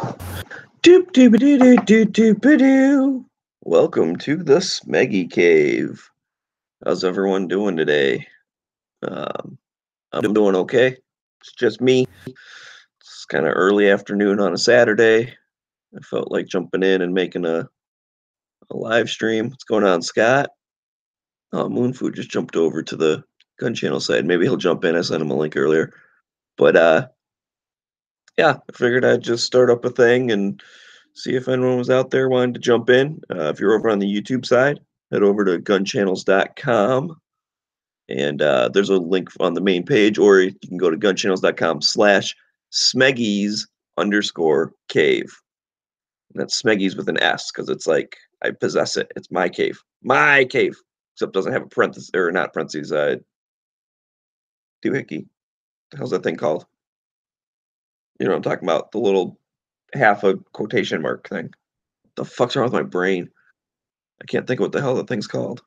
Doop doop doo doo doo doop doo. Welcome to the Smeggie Cave. How's everyone doing today? Um, I'm doing okay. It's just me. It's kind of early afternoon on a Saturday. I felt like jumping in and making a live stream. What's going on, Scott? Oh, Moonfood just jumped over to the gun channel side. Maybe he'll jump in. I sent him a link earlier. But yeah, I figured I'd just start up a thing and see if anyone was out there wanting to jump in. If you're over on the YouTube side, head over to gunchannels.com and there's a link on the main page, or you can go to gunchannels.com/smeggies_cave. And that's Smeggies with an S because it's like I possess it. It's my cave. My cave. Except it doesn't have a parenthesis, or not parentheses, doohickey. How's that thing called? You know what I'm talking about? The little half a quotation mark thing. The fuck's wrong with my brain? I can't think of what the hell that thing's called.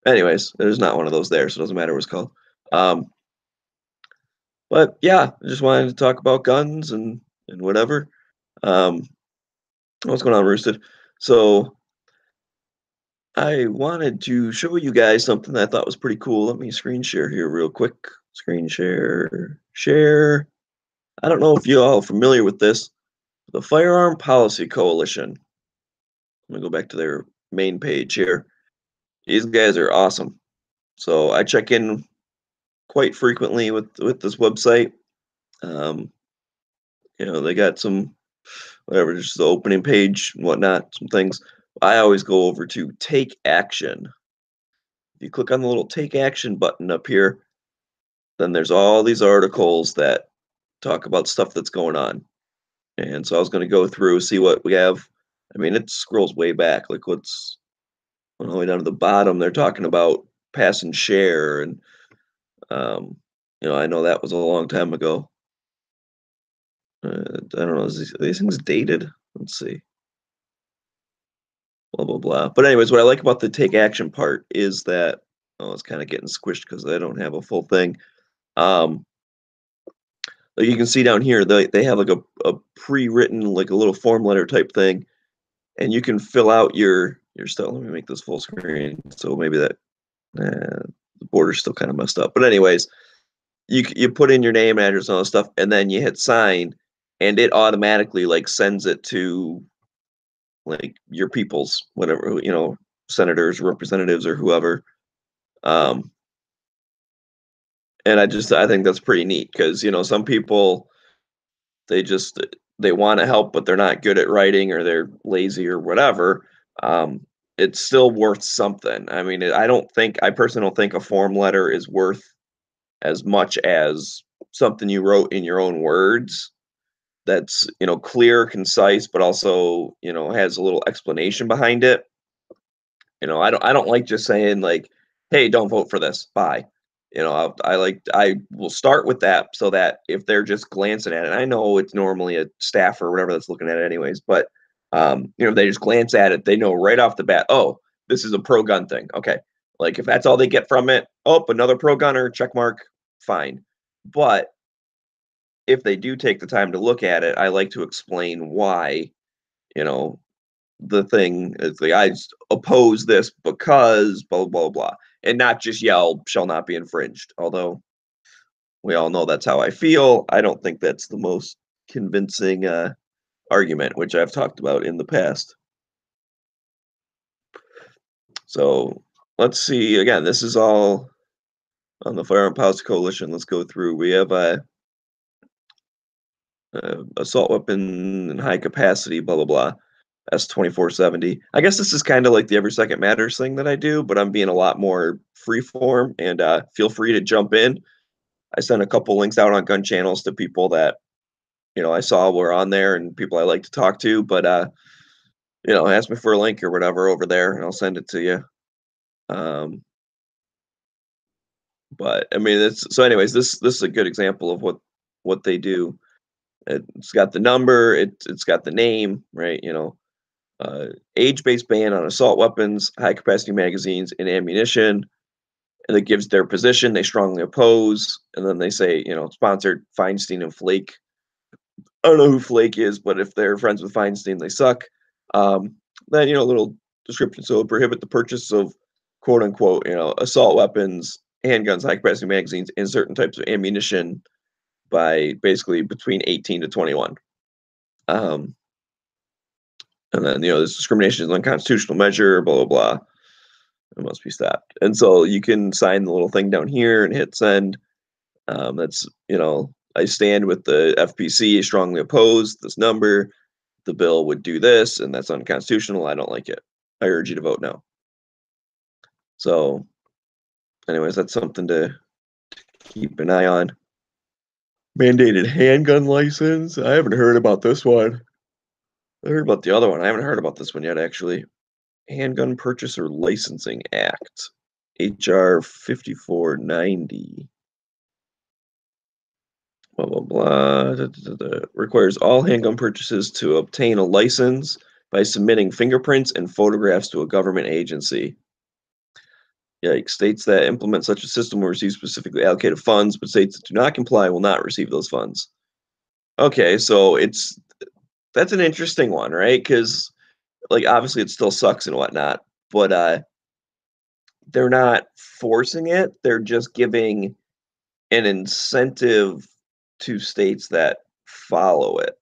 Anyways, there's not one of those there, so it doesn't matter what it's called. Um, but yeah, I just wanted to talk about guns and whatever. Um, what's going on, Roosted? So I wanted to show you guys something that I thought was pretty cool. Let me screen share here real quick. Screen share, share. I don't know if you all are familiar with this. The Firearm Policy Coalition. Let me go back to their main page here. These guys are awesome. So I check in quite frequently with this website. Um, they got some whatever, just the opening page and whatnot, some things. I always go over to Take Action. If you click on the little Take Action button up here, then there's all these articles that talk about stuff that's going on. And so I was going to go through, see what we have. I mean, it scrolls way back. Like what's all the way down to the bottom. They're talking about pass and share, and um, I know that was a long time ago. I don't know. Are these things dated? Let's see. Blah blah blah. But anyways, what I like about the take action part is that it's kind of getting squished because I don't have a full thing. Like you can see down here, they have like a pre-written like a little form letter type thing, and you can fill out your stuff. Let me make this full screen, so maybe that the border's still kind of messed up. But anyways, you put in your name, address, and all that stuff, and then you hit sign, and it automatically like sends it to like your people's whatever, senators, representatives, or whoever. Um, and I think that's pretty neat because some people they just they want to help, but they're not good at writing or they're lazy or whatever. Um, it's still worth something. I mean, I personally don't think a form letter is worth as much as something you wrote in your own words that's clear, concise, but also has a little explanation behind it. I don't like just saying like, hey, don't vote for this, bye. I will start with that so that if they're just glancing at it, I know it's normally a staff or whatever that's looking at it anyways, but if they just glance at it, they know right off the bat, oh, this is a pro gun thing. Okay, like if that's all they get from it, oh, another pro gunner, check mark, fine. But if they do take the time to look at it, I like to explain why, you know, the thing is like I oppose this because blah blah blah, and not just yell shall not be infringed. Although we all know that's how I feel, I don't think that's the most convincing argument, which I've talked about in the past. So let's see. Again, this is all on the Firearm Policy Coalition. Let's go through. We have assault weapon and high capacity, blah blah blah. S2470. I guess this is kind of like the Every Second Matters thing that I do, but I'm being a lot more freeform, and feel free to jump in. I sent a couple links out on gun channels to people that I saw were on there and people I like to talk to, but ask me for a link or whatever over there, and I'll send it to you. But I mean, anyways. This is a good example of what they do. It's got the number. It's got the name, right? Age-based ban on assault weapons, high-capacity magazines, and ammunition. And it gives their position. They strongly oppose. And then they say, sponsored Feinstein and Flake I don't know who Flake is, but if they're friends with Feinstein, they suck. Then, a little description. So prohibit the purchase of quote unquote, assault weapons, handguns, high capacity magazines, and certain types of ammunition by basically between 18 to 21. And then, this discrimination is an unconstitutional measure, blah, blah, blah. It must be stopped. And so you can sign the little thing down here and hit send. That's, I stand with the FPC, strongly opposed this number. The bill would do this, and that's unconstitutional. I don't like it. I urge you to vote no. So, anyways, that's something to keep an eye on. Mandated handgun license. I haven't heard about this one. I heard about the other one. I haven't heard about this one yet, actually. Handgun Purchaser Licensing Act, HR 5490. Blah, blah, blah. Requires all handgun purchases to obtain a license by submitting fingerprints and photographs to a government agency. Yikes. States that implement such a system will receive specifically allocated funds, but states that do not comply will not receive those funds. Okay, so that's an interesting one, right? Because, obviously it still sucks and whatnot, but they're not forcing it. They're just giving an incentive to states that follow it.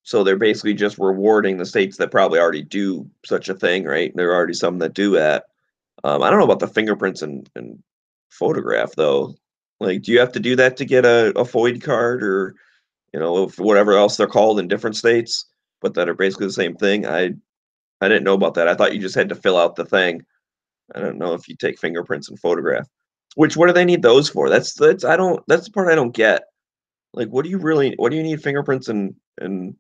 So they're basically just rewarding the states that probably already do such a thing, right? There are already some that do that. I don't know about the fingerprints and photograph though. Do you have to do that to get a FOID card or whatever else they're called in different states, but that are basically the same thing? I didn't know about that. I thought you just had to fill out the thing. I don't know if you take fingerprints and photograph. What do they need those for? That's the part I don't get. What do you need fingerprints and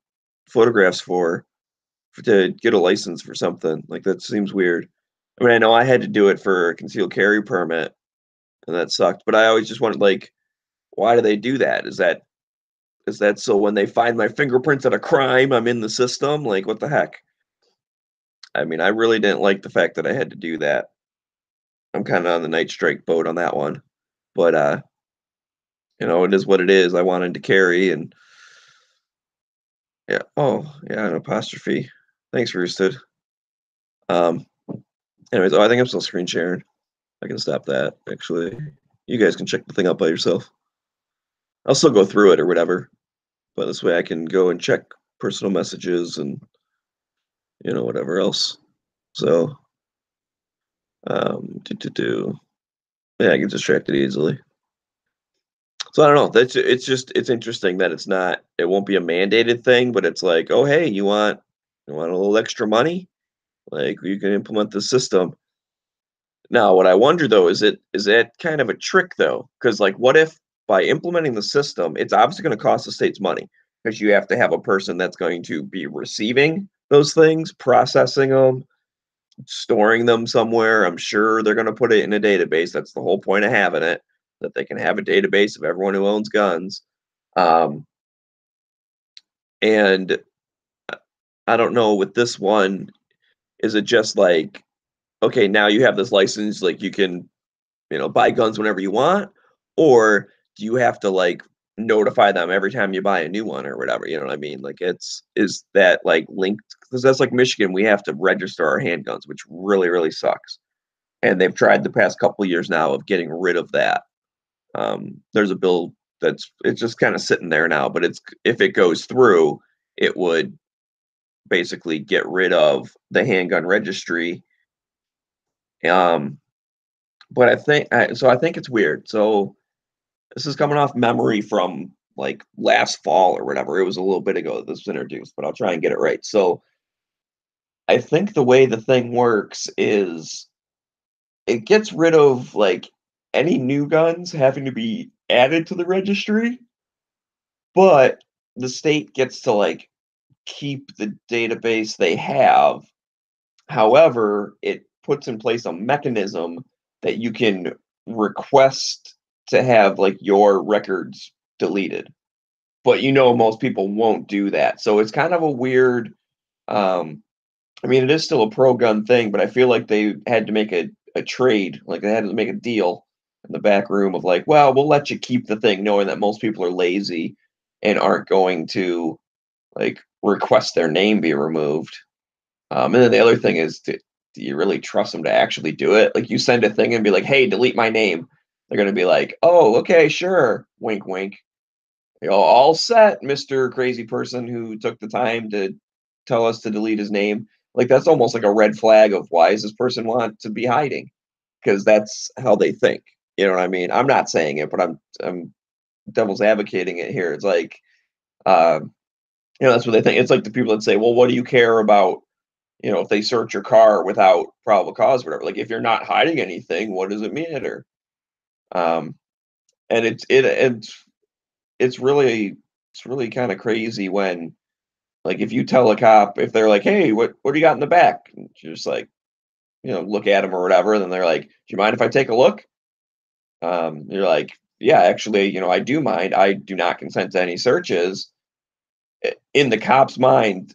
photographs for to get a license for something? That seems weird. I mean, I know I had to do it for a concealed carry permit, and that sucked. But I always just wanted why do they do that? Is that so when they find my fingerprints at a crime, I'm in the system? What the heck? I mean, I really didn't like the fact that I had to do that. I'm kind of on the night strike boat on that one, but it is what it is. I wanted to carry, and yeah. Oh, yeah, an apostrophe. Thanks, Roosted. Um. Anyways, I think I'm still screen sharing. I can stop that. Actually, you guys can check the thing out by yourself. I'll still go through it or whatever, but this way I can go and check personal messages and whatever else. So, yeah, I get distracted easily. So I don't know. It's interesting that it won't be a mandated thing, but it's like, oh hey, you want a little extra money? You can implement the system. Now, what I wonder though is that kind of a trick though? Because what if by implementing the system, it's obviously going to cost the states money because you have to have a person that's going to be receiving those things, processing them, storing them somewhere. I'm sure they're going to put it in a database. That's the whole point of having it, that they can have a database of everyone who owns guns. And I don't know with this one, is it just okay, now you have this license, you can, buy guns whenever you want, or do you have to notify them every time you buy a new one or whatever? You know what I mean? Is that linked? Because that's Michigan, we have to register our handguns, which really, really sucks. And they've tried the past couple of years now of getting rid of that. There's a bill it's just kind of sitting there now, but if it goes through, it would basically get rid of the handgun registry. But I think it's weird. So this is coming off memory from last fall or whatever. It was a little bit ago that this was introduced, but I'll try and get it right. So I think the way the thing works is it gets rid of any new guns having to be added to the registry, but the state gets to keep the database they have. However, it puts in place a mechanism that you can request to have your records deleted. But most people won't do that. So it's kind of a weird I mean it is still a pro gun thing, but I feel like they had to make a trade, they had to make a deal in the back room of well, we'll let you keep the thing knowing that most people are lazy and aren't going to like request their name be removed. And then the other thing is, do you really trust them to actually do it? Like you send a thing and be like, "Hey, delete my name." They're gonna be like, "Oh, okay, sure." Wink, wink. All set, Mister Crazy Person who took the time to tell us to delete his name. Like that's almost like a red flag of why does this person want to be hiding? Because that's how they think. You know what I mean? I'm not saying it, but I'm devil's advocating it here. It's like, uh, that's what they think. It's like the people that say, "Well, what do you care about? If they search your car without probable cause, whatever. Like, if you're not hiding anything, what does it matter?" Um, and it's really kind of crazy when, like, if you tell a cop, if they're like, "Hey, what do you got in the back?" And you're just like, look at them or whatever, and then they're like, "Do you mind if I take a look?" You're like, "Yeah, actually, I do mind. I do not consent to any searches." In the cop's mind,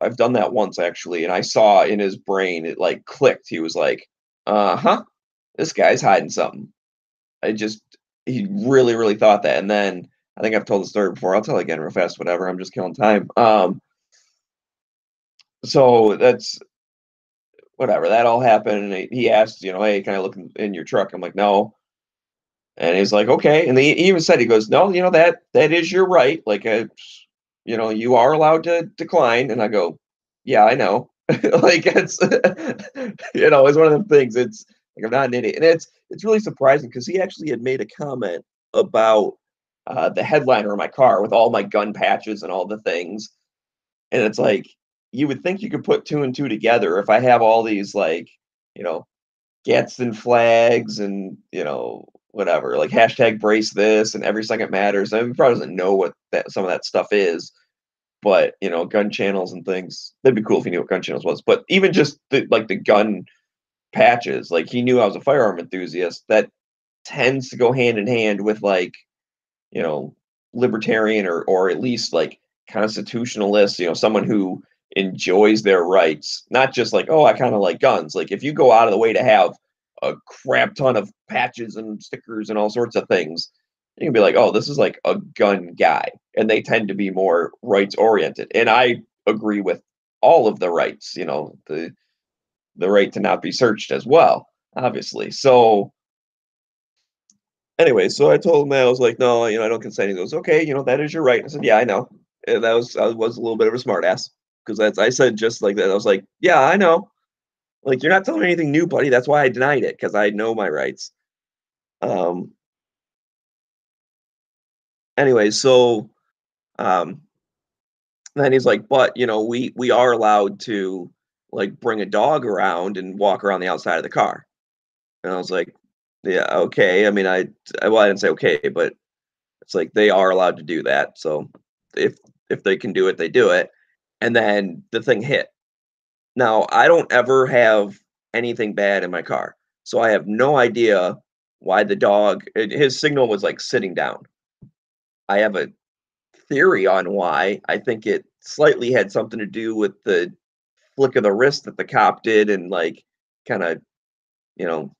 I've done that once actually, and I saw in his brain it like clicked. He was like, "Uh-huh, this guy's hiding something." I just he really, really thought that. And then I think I've told the story before. I'll tell it again real fast, whatever. I'm just killing time. So that's whatever. That all happened. And he asked, "Hey, can I look in your truck?" I'm like, "No." And he's like, "Okay." And he even said, he goes, "No, that is your right. Like, you are allowed to decline." And I go, "Yeah, I know." Like it's, it's one of them things. It's like I'm not an idiot, and it's really surprising because he actually had made a comment about the headliner of my car with all my gun patches and all the things, and it's like you would think you could put two and two together if I have all these like, you know, Gadsden flags and, whatever, like hashtag brace this and every second matters. I mean, he probably doesn't know what some of that stuff is, but gun channels and things. That'd be cool if he knew what gun channels was. But even just the gun patches, like he knew I was a firearm enthusiast. That tends to go hand in hand with like, you know, libertarian or at least like constitutionalist, someone who enjoys their rights, not just like, oh, I kind of like guns. Like if you go out of the way to have a crap ton of patches and stickers and all sorts of things, you can be like, oh, this is like a gun guy. And they tend to be more rights oriented. And I agree with all of the rights, the right to not be searched as well, obviously. So anyway, so I told him that I was like, "No, I don't consent." He goes, "Okay, that is your right." I said, "Yeah, I know." And I was a little bit of a smartass because that's I said just like that. I was like, "Yeah, I know. Like you're not telling me anything new, buddy. That's why I denied it because I know my rights." Um. Anyway, so um, then he's like, "But we are allowed to like bring a dog around and walk around the outside of the car." And I was like, "Yeah, okay." I mean, well, I didn't say okay, but it's like they are allowed to do that. So if if they can do it, they do it. And then the thing hit. Now, I don't ever have anything bad in my car. So I have no idea why the dog his signal was like sitting down. I have a theory on why. I think it slightly had something to do with the flick of the wrist that the cop did and like kind of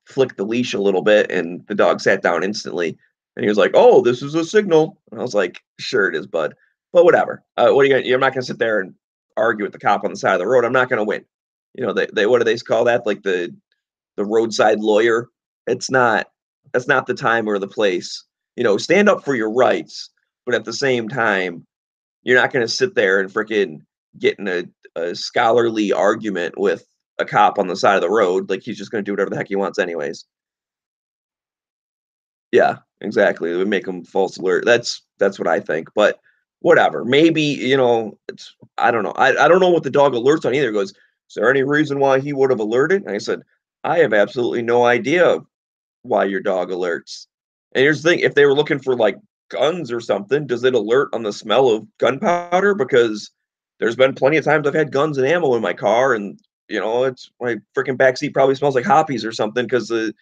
flicked the leash a little bit, and the dog sat down instantly. And he was like, "Oh, this is a signal." And I was like, "Sure it is, bud. But whatever. What are you gonna? You're not gonna sit there and argue with the cop on the side of the road. I'm not gonna win. They what do they call that? Like the roadside lawyer. It's not. That's not the time or the place. Stand up for your rights, but at the same time, you're not gonna sit there and freaking get in a scholarly argument with a cop on the side of the road. Like he's just gonna do whatever the heck he wants anyways. Yeah, exactly. It would make him false alert. That's what I think. But whatever. Maybe, it's I don't know. I don't know what the dog alerts on either. It goes, "Is there any reason why he would have alerted?" And I said, "I have absolutely no idea why your dog alerts." And here's the thing, if they were looking for like guns or something, does it alert on the smell of gunpowder? Because there's been plenty of times I've had guns and ammo in my car, and it's my freaking backseat probably smells like hoppies or something because it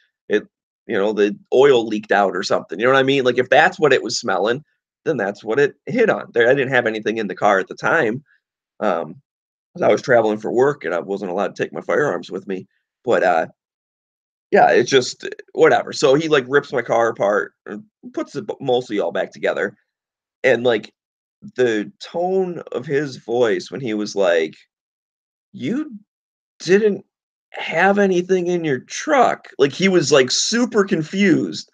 the oil leaked out or something. You know what I mean? Like if that's what it was smelling, then that's what it hit on. There, I didn't have anything in the car at the time. Um, 'Cause I was traveling for work and I wasn't allowed to take my firearms with me. But yeah, it's just whatever. So he like rips my car apart and puts it mostly all back together. And, like, the tone of his voice when he was like, "You didn't have anything in your truck." Like, he was, like, super confused.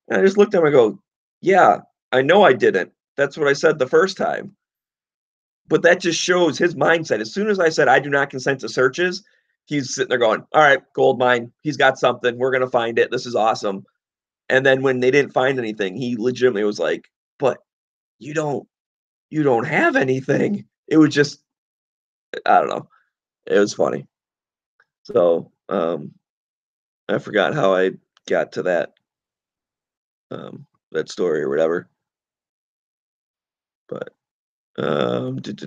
And I just looked at him, I go, "Yeah, I know I didn't. That's what I said the first time." But that just shows his mindset. As soon as I said, "I do not consent to searches," he's sitting there going, "Alright, gold mine. He's got something. We're gonna find it. This is awesome." And then when they didn't find anything, he legitimately was like, "But you don't you don't have anything." It was just I don't know. It was funny. So, I forgot how I got to that story or whatever, but,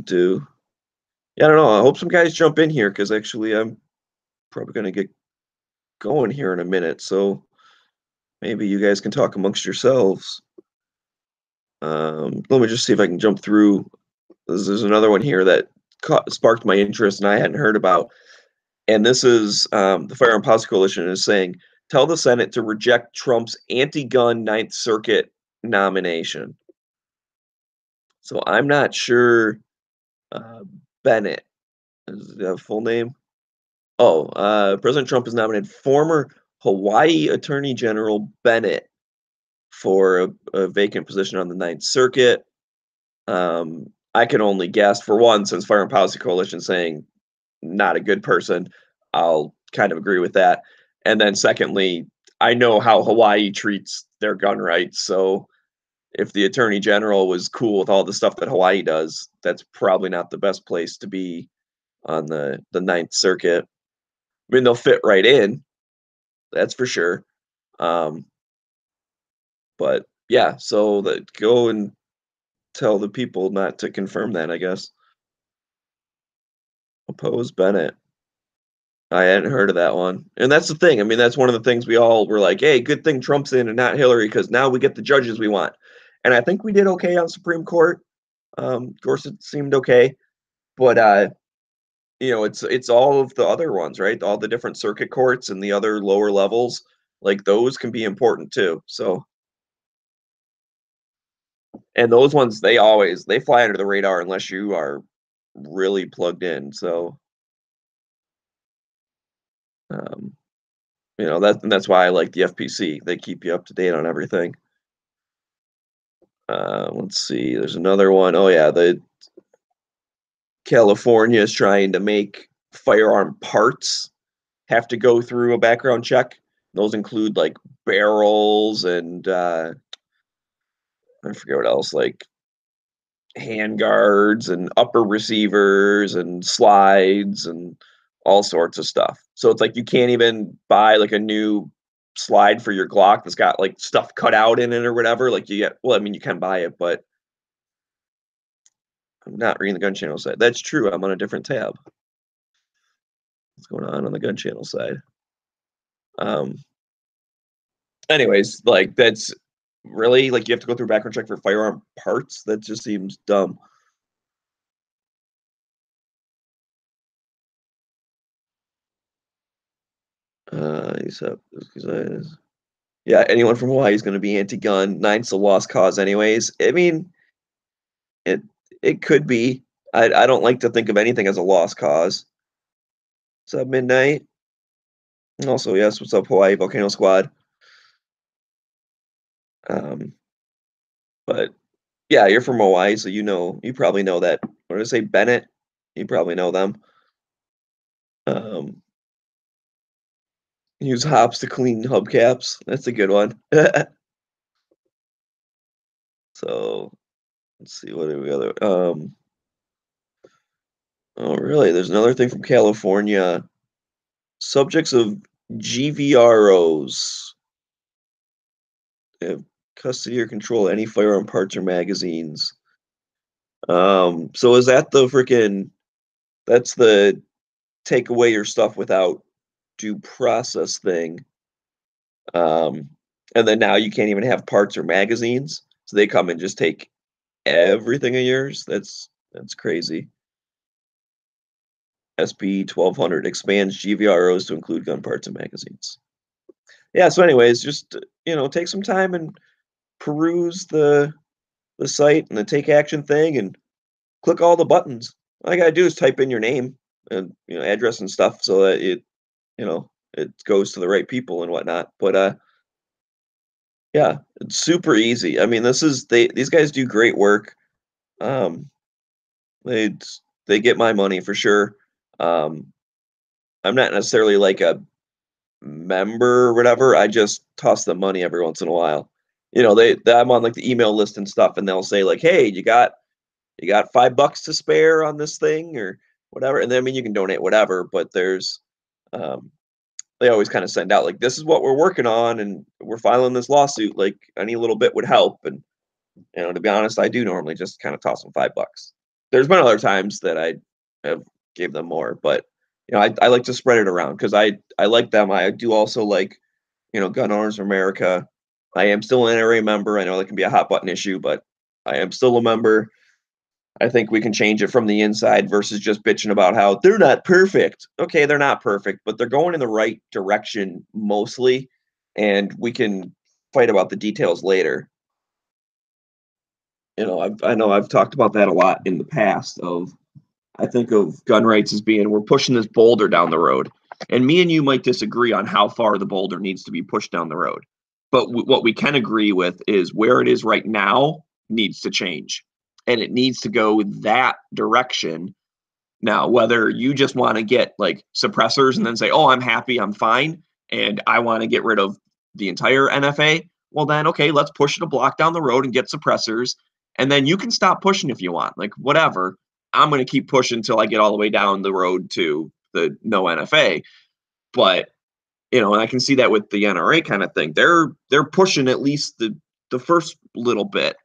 do. Yeah, I don't know, I hope some guys jump in here because actually I'm probably gonna get going here in a minute, so maybe you guys can talk amongst yourselves. Let me just see if I can jump through. There's another one here that sparked my interest and I hadn't heard about. And this is the Firearm Policy Coalition is saying, tell the Senate to reject Trump's anti-gun Ninth Circuit nomination. So I'm not sure. Uh, Bennett is that a full name? Oh, President Trump has nominated former Hawaii Attorney General Bennett for a vacant position on the Ninth Circuit. I can only guess for one, since Firearm Policy Coalition saying not a good person, I'll kind of agree with that. And then secondly, I know how Hawaii treats their gun rights, so if the attorney general was cool with all the stuff that Hawaii does, that's probably not the best place to be on the Ninth Circuit. I mean, they'll fit right in, that's for sure. Um, but yeah, so go and tell the people not to confirm that, I guess. Oppose Bennett. I hadn't heard of that one. And that's the thing. I mean, that's one of the things we all were like, hey, good thing Trump's in and not Hillary because now we get the judges we want. And I think we did okay on Supreme Court. Gorsuch seemed okay. But it's all of the other ones, right? All the different circuit courts and the other lower levels, like those can be important too. So and those ones they fly under the radar unless you are really plugged in. So um, that's why I like the FPC. They keep you up to date on everything. Let's see. There's another one. Oh yeah, the California is trying to make firearm parts have to go through a background check. Those include like barrels and I forget what else, like hand guards and upper receivers and slides and all sorts of stuff. So it's like you can't even buy like a new slide for your Glock that's got like stuff cut out in it or whatever. Like I mean, you can buy it, but I'm not reading the gun channel side. That's true. I'm on a different tab. What's going on the gun channel side? Um, anyways, like that's really like you have to go through background check for firearm parts. That just seems dumb. He's up. Yeah, anyone from Hawaii is going to be anti-gun. Nine's a lost cause, anyways. I mean, it it could be. I don't like to think of anything as a lost cause. What's up, Midnight? And also, yes, what's up, Hawaii Volcano Squad? Um, but yeah, you're from Hawaii, so you probably know that. What did I say, Bennett? You probably know them. Um, use hops to clean hubcaps. That's a good one. So let's see what do we other. Oh, really? There's another thing from California. Subjects of GVROs have custody or control any firearm parts or magazines. So is that the freaking? That's the take away your stuff without due process thing. Um, and then now you can't even have parts or magazines. So they come and just take everything of yours. That's crazy. SB 1200 expands GVROs to include gun parts and magazines. Yeah. So, anyways, just take some time and peruse the site and the take action thing and click all the buttons. All I gotta do is type in your name and, address and stuff so that it goes to the right people and whatnot. But, yeah, it's super easy. I mean, these guys do great work. Um, they they get my money for sure. Um, I'm not necessarily like a member or whatever. I just toss them money every once in a while. I'm on like the email list and stuff, and they'll say like, "Hey, you got $5 to spare on this thing or whatever." And then I mean, you can donate whatever, but um, they always kind of send out like, "This is what we're working on, and we're filing this lawsuit. Like, any little bit would help." And to be honest, I do normally just kind of toss them $5. There's been other times that I have gave them more, but I like to spread it around because I like them. I do also like Gun Owners of America. I am still an NRA member. I know that can be a hot button issue, but I am still a member. I think we can change it from the inside versus just bitching about how they're not perfect. Okay, they're not perfect, but they're going in the right direction mostly, and we can fight about the details later. I know I've talked about that a lot in the past. I think of gun rights as being we're pushing this boulder down the road, and me and you might disagree on how far the boulder needs to be pushed down the road. But what we can agree with is where it is right now needs to change, and it needs to go that direction. Now, whether you just want to get like suppressors and then say, "Oh, I'm happy, I'm fine," and I want to get rid of the entire NFA, well, then okay, let's push it a block down the road and get suppressors, and then you can stop pushing if you want. Like whatever, I'm going to keep pushing until I get all the way down the road to the no NFA. But and I can see that with the NRA kind of thing. They're pushing at least the first little bit,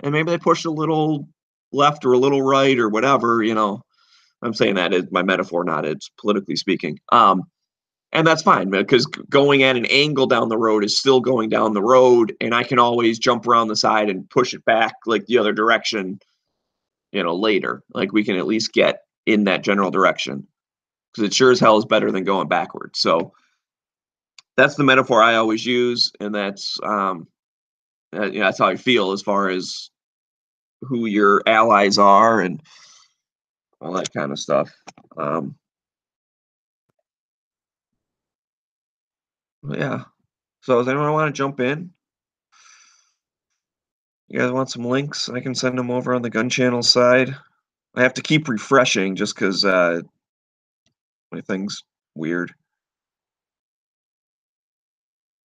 and maybe they push a little left or a little right or whatever. I'm saying that is my metaphor, not it's politically speaking. And that's fine because going at an angle down the road is still going down the road, and I can always jump around the side and push it back like the other direction, later. Like we can at least get in that general direction because it sure as hell is better than going backwards. So that's the metaphor I always use, and that's how I feel as far as who your allies are and all that kind of stuff. Um, yeah. So does anyone want to jump in? You guys want some links? I can send them over on the gun channel side. I have to keep refreshing just because my thing's weird.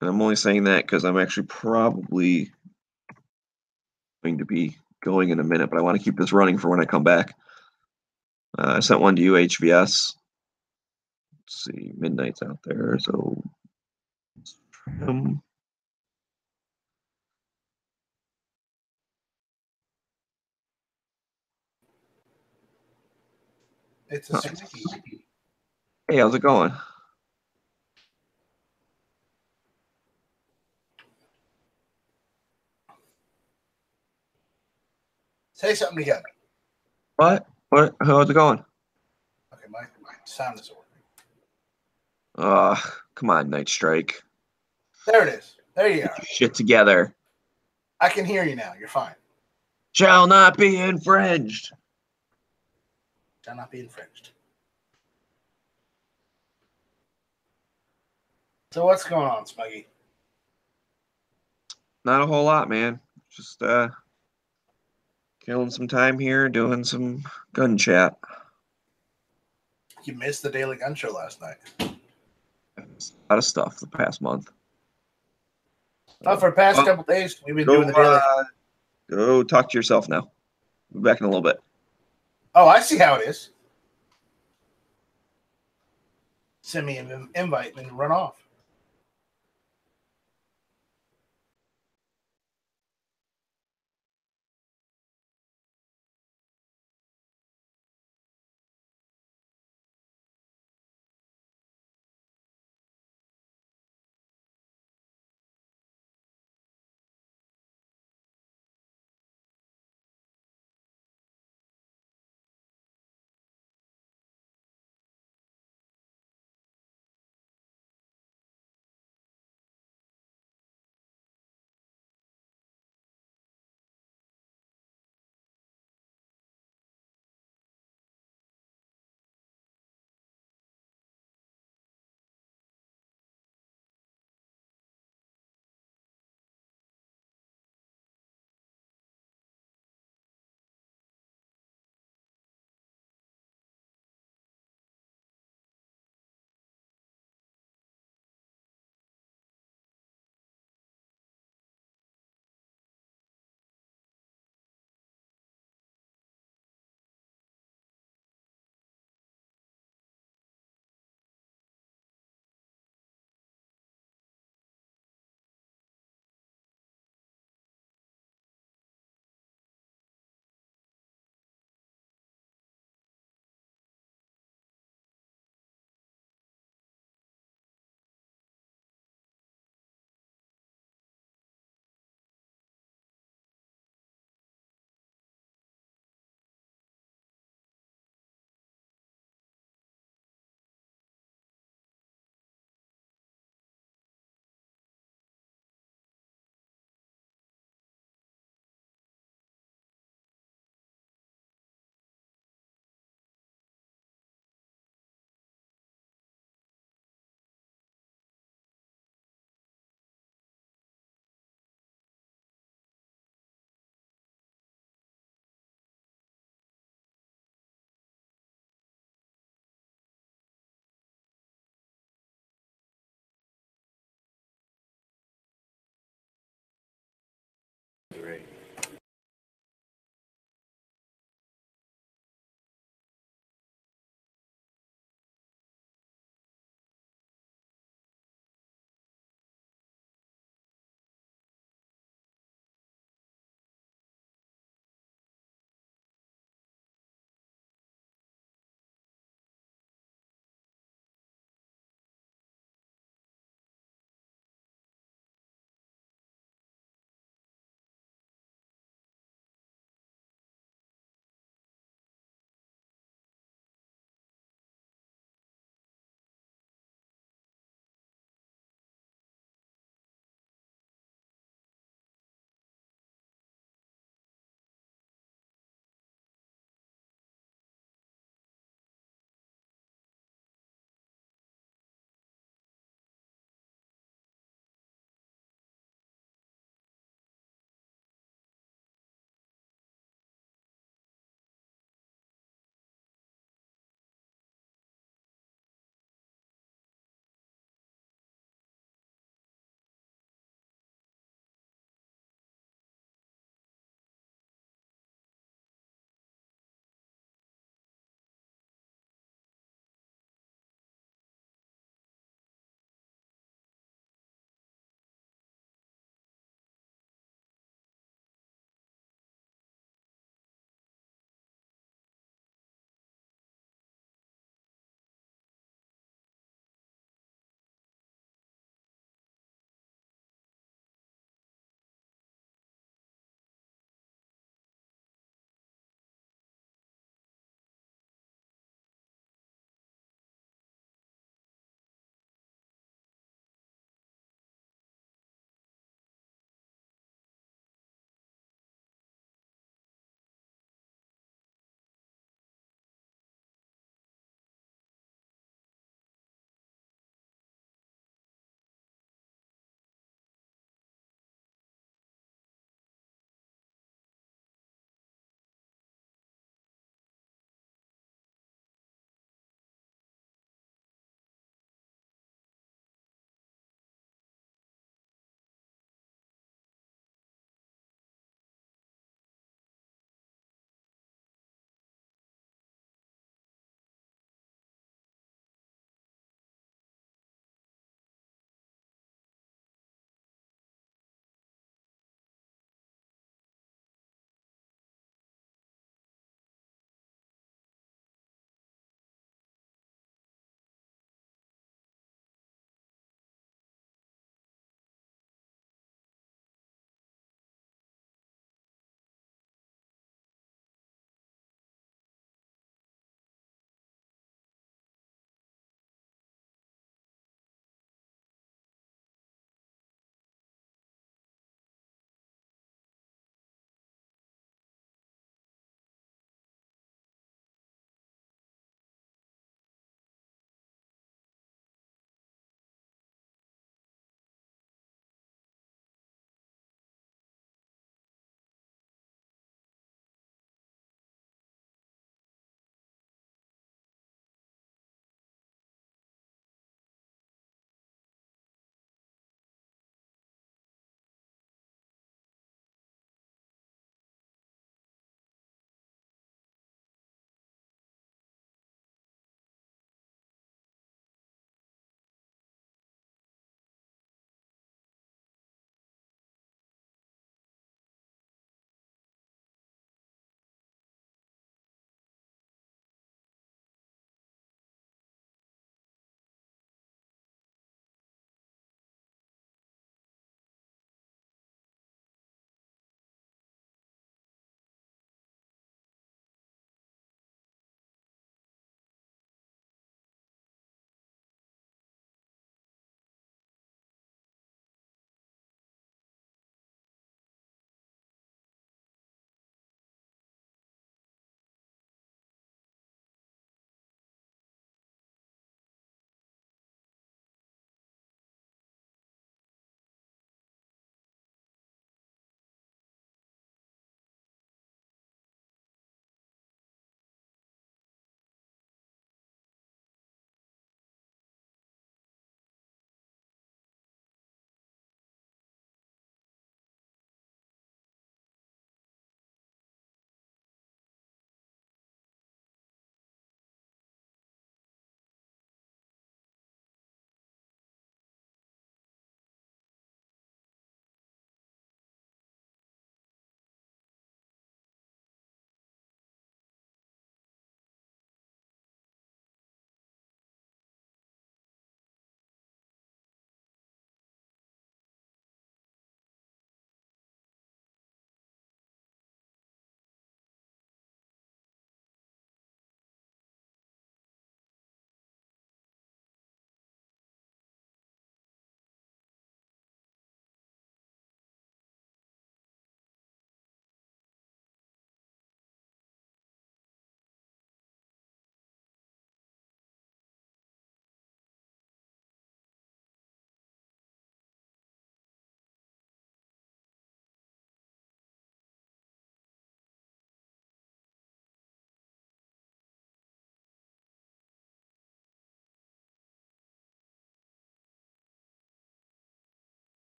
And I'm only saying that because I'm actually probably going to be going in a minute, but I want to keep this running for when I come back. I sent one to you, HVS. Let's see, midnight's out there, so It's a Smeggie. Hey, how's it going? Say something again. What? How's it going? Okay, my sound is working. Come on, Night Strike. There it is. There you Get are. your shit together. I can hear you now. You're fine. Shall not be infringed. Shall not be infringed. So what's going on, Smeggie? Not a whole lot, man. Just killing some time here, doing some gun chat. You missed the Daily Gun Show last night. A lot of stuff the past month. For the past couple days, we've been doing the Daily. Go talk to yourself now. We'll be back in a little bit. Oh, I see how it is. Send me an invite and run off.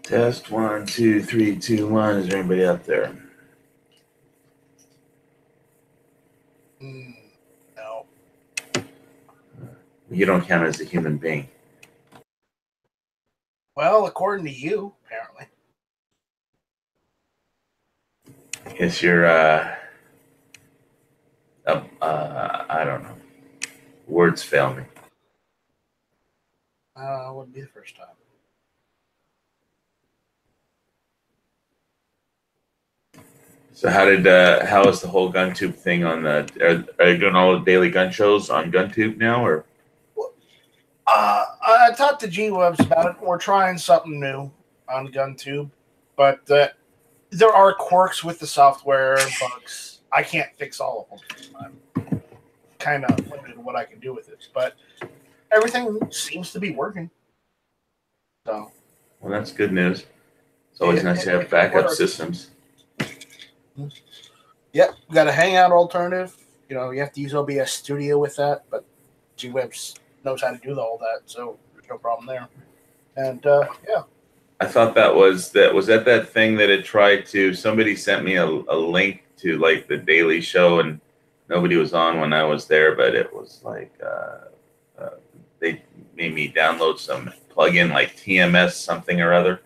Test 1, 2, 3, 2, 1. Is there anybody out there? No. You don't count as a human being. Well, according to you, apparently. Guess you're, I don't know. Words fail me. Wouldn't be the first time. So how is the whole GunTube thing on the? Are you doing all the daily gun shows on GunTube now, or? I talked to G-Webs about it. We're trying something new on GunTube, but there are quirks with the software, bugs. I can't fix all of them. I'm kind of limited in what I can do with it, but everything seems to be working. So, Well, that's good news. It's always nice to have backup systems. Yep, we got a Hangout alternative. You know, you have to use OBS Studio with that, but G-Webs knows how to do all that, so there's no problem there. And yeah, I thought that was that thing that it tried to. Somebody sent me a link to like the Daily Show, and nobody was on when I was there, but it was like they made me download some plugin like TMS something or other.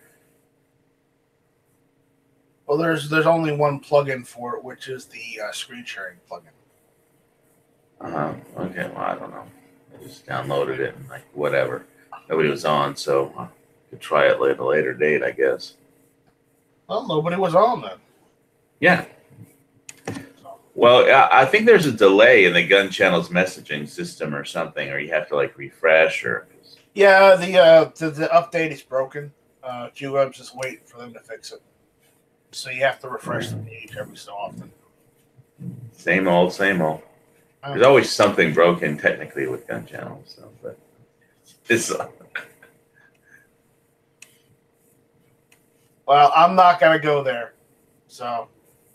well, there's only one plugin for it, which is the screen sharing plugin. Okay, well, I don't know. I just downloaded it and like whatever. Nobody was on, so I could try it at a later date, I guess. Well, nobody was on then. Yeah. Well, I think there's a delay in the Gun Channel's messaging system or something, or you have to like refresh or. Yeah, the update is broken. G-Webs is waiting for them to fix it. So you have to refresh the page every so often. Same old, same old. There's always something broken technically with Gun Channel, so but it's. Well, I'm not gonna go there. So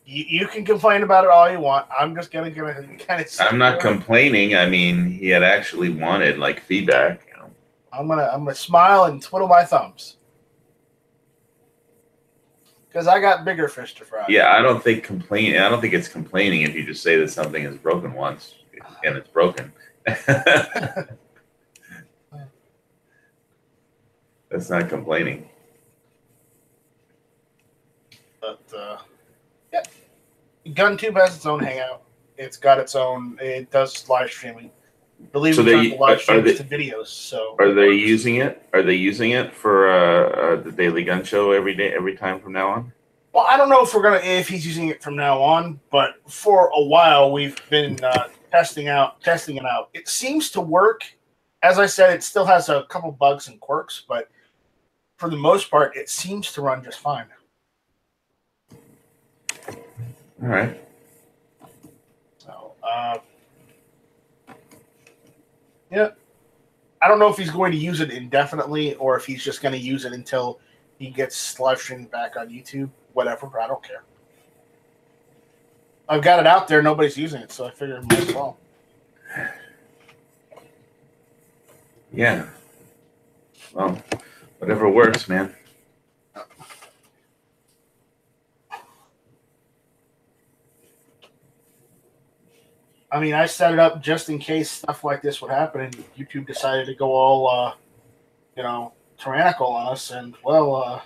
you can complain about it all you want. I'm just gonna kind of. I'm not complaining. I mean, he had actually wanted like feedback. You know. I'm gonna smile and twiddle my thumbs because I got bigger fish to fry. Yeah, I don't think it's complaining if you just say that something is broken once and it's broken. That's not complaining. But yeah, GunTube has its own Hangout. It's got its own. It does live streaming. I believe So we turned the live streams to videos. So are they using it? Are they using it for the Daily Gun Show every time from now on? Well, I don't know if he's using it from now on, but for a while we've been testing it out. It seems to work. As I said, it still has a couple bugs and quirks, but for the most part, it seems to run just fine. All right. So, yeah. I don't know if he's going to use it indefinitely or if he's just going to use it until he gets live streaming back on YouTube. Whatever, I don't care. I've got it out there. Nobody's using it, so I figured it might as well. Yeah. Well, whatever works, man. I mean, I set it up just in case stuff like this would happen, and YouTube decided to go all, tyrannical on us, and, well,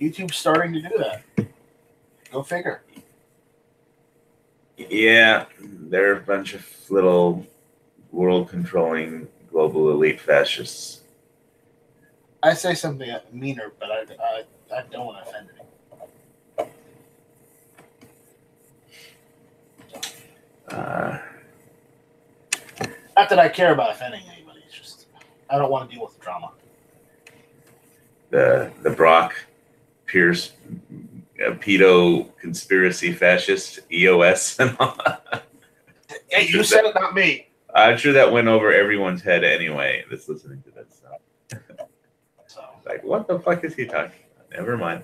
YouTube's starting to do that. Go figure. Yeah, they're a bunch of little world-controlling global elite fascists. I say something meaner, but I don't want to offend anyone. Not that I care about offending anybody. It's just I don't want to deal with the drama. The Brock Pierce pedo conspiracy fascist EOS and all. Hey, you said it, not me. I'm sure that went over everyone's head anyway that's listening to that stuff. So, like, what the fuck is he talking about? Never mind.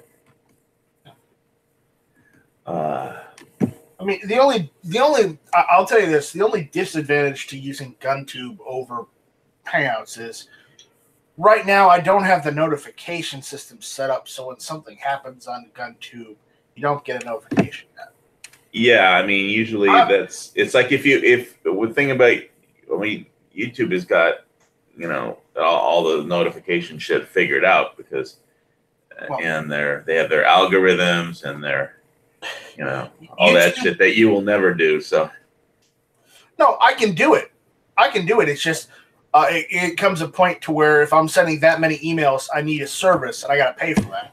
I mean, the only I'll tell you this, the only disadvantage to using GunTube over Hangouts is right now I don't have the notification system set up, so when something happens on GunTube, you don't get a notification yet. Yeah, I mean, usually it's like if the thing about, I mean, YouTube has got, you know, all the notification shit figured out because, and they have their algorithms and their, you know, all that shit that you will never do. So, no, I can do it. It's just it comes a point to where if I'm sending that many emails, I need a service and I got to pay for that.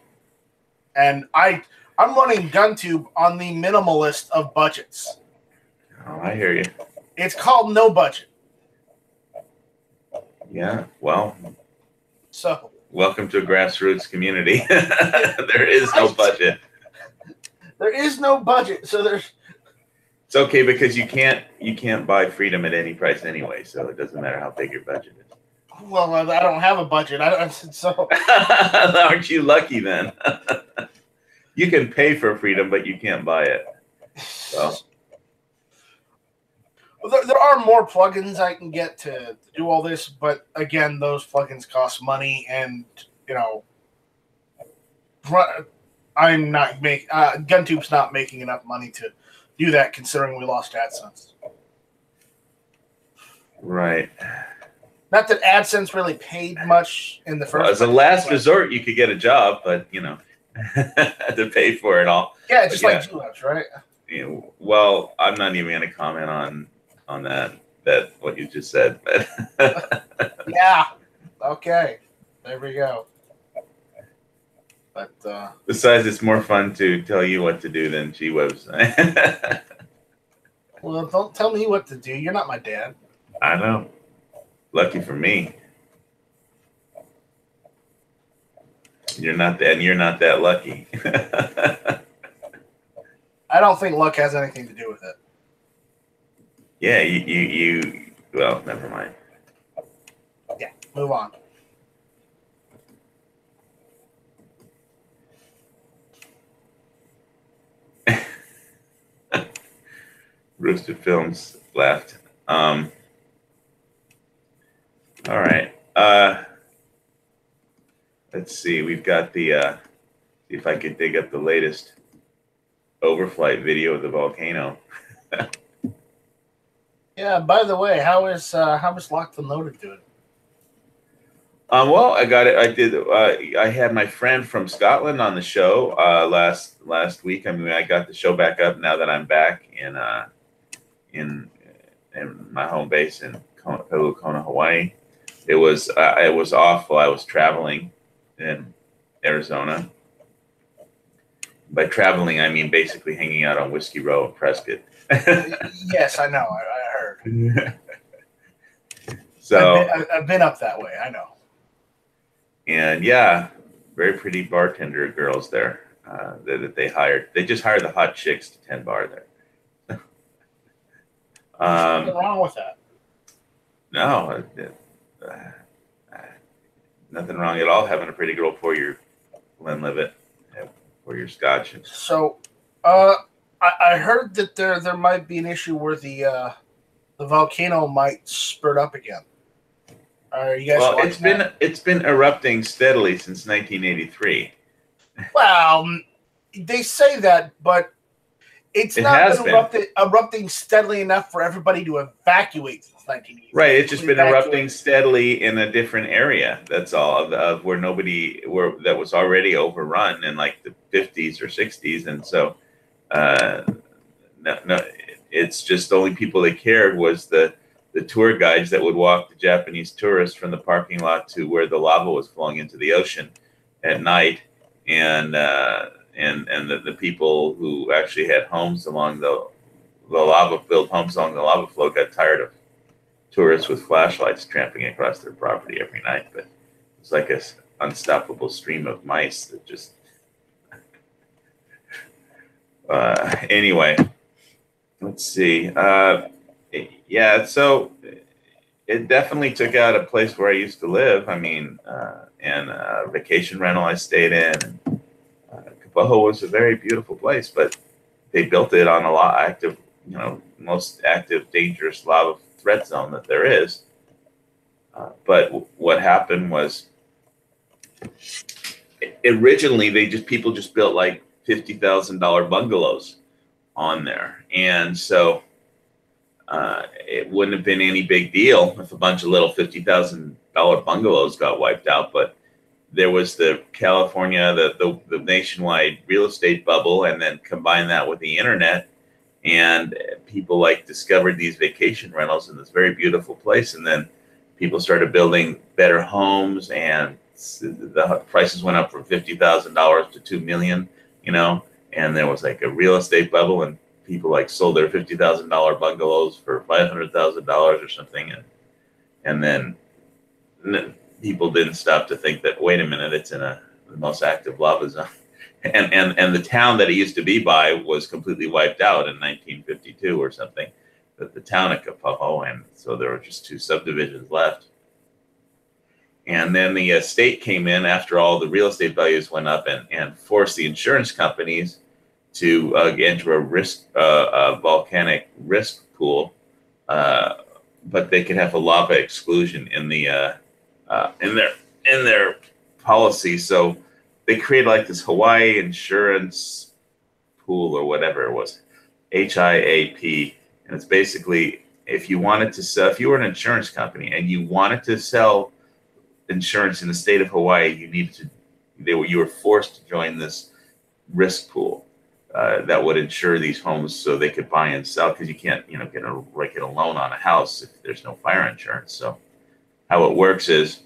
And I'm running GunTube on the minimalist of budgets. Oh, I hear you. It's called no budget. Yeah, well, so welcome to a grassroots community. There is no budget. There is no budget, so there's. It's okay because you can't buy freedom at any price anyway, so it doesn't matter how big your budget is. Well, I don't have a budget. So. Aren't you lucky then? You can pay for freedom, but you can't buy it. So. Well, there are more plugins I can get to do all this, but again, those plugins cost money, and you know, I'm not GunTube's not making enough money to do that, considering we lost AdSense. Right. Not that AdSense really paid much in the first. Well, as a last resort, you could get a job, but you know, to pay for it all. Yeah, just like Gillette, right? You know, well, I'm not even going to comment on that what you just said, but yeah. Okay. There we go. But besides, it's more fun to tell you what to do than G-Web's. Well, don't tell me what to do. You're not my dad. I know. Lucky for me. You're not that lucky. I don't think luck has anything to do with it. Yeah, you well, never mind. Yeah, move on. Rooster Films left. All right. Let's see. We've got the see if I could dig up the latest overflight video of the volcano. Yeah, by the way, how is Locked and Loaded doing? Well, I got it. I did. I had my friend from Scotland on the show last week. I mean, I got the show back up now that I'm back in my home base in Kona, Hawaii. It was off while I was traveling in Arizona. By traveling, I mean basically hanging out on Whiskey Row in Prescott. Yes, I know. I heard. So I've been up that way. I know. And yeah, very pretty bartender girls there that they hired. They just hired the hot chicks to tend bar there. Nothing wrong with that. No, nothing wrong at all having a pretty girl pour your Glenlivet, pour your scotch. So, I heard that there might be an issue where the volcano might spurt up again. Are you guys? Well, it's been erupting steadily since 1983. Well, they say that, but it's not been erupting steadily enough for everybody to evacuate since 1983. Right, it's just been erupting steadily in a different area. That's all of where that was already overrun in like the 50s or 60s, and so no, it's just the only people that cared was the tour guides that would walk the Japanese tourists from the parking lot to where the lava was flowing into the ocean at night, and the people who actually had homes along the lava-filled homes along the lava flow got tired of tourists with flashlights tramping across their property every night. But it's like an unstoppable stream of mice that just anyway, let's see. Yeah, so it definitely took out a place where I used to live. I mean, and a vacation rental I stayed in. Kapoho was a very beautiful place, but they built it on a most active, dangerous lava threat zone that there is. But what happened was originally people just built like $50,000 bungalows on there, and so it wouldn't have been any big deal if a bunch of little $50,000 bungalows got wiped out. But there was the California, the nationwide real estate bubble, and then combine that with the internet, and people like discovered these vacation rentals in this very beautiful place, and then people started building better homes, and the prices went up from $50,000 to $2 million, you know, and there was like a real estate bubble, and people like sold their $50,000 bungalows for $500,000 or something, and then people didn't stop to think that, wait a minute, it's in the most active lava zone, and the town that it used to be by was completely wiped out in 1952 or something, the town of Kapoho, and so there were just 2 subdivisions left. And then the state came in after all the real estate values went up and forced the insurance companies to enter a volcanic risk pool, but they could have a lava exclusion in their policy. So they created like this Hawaii insurance pool or whatever it was, HIAP, and it's basically if you wanted to sell, if you were an insurance company and you wanted to sell insurance in the state of Hawaii, you were forced to join this risk pool that would insure these homes so they could buy and sell, because you can't, get a loan on a house if there's no fire insurance. So how it works is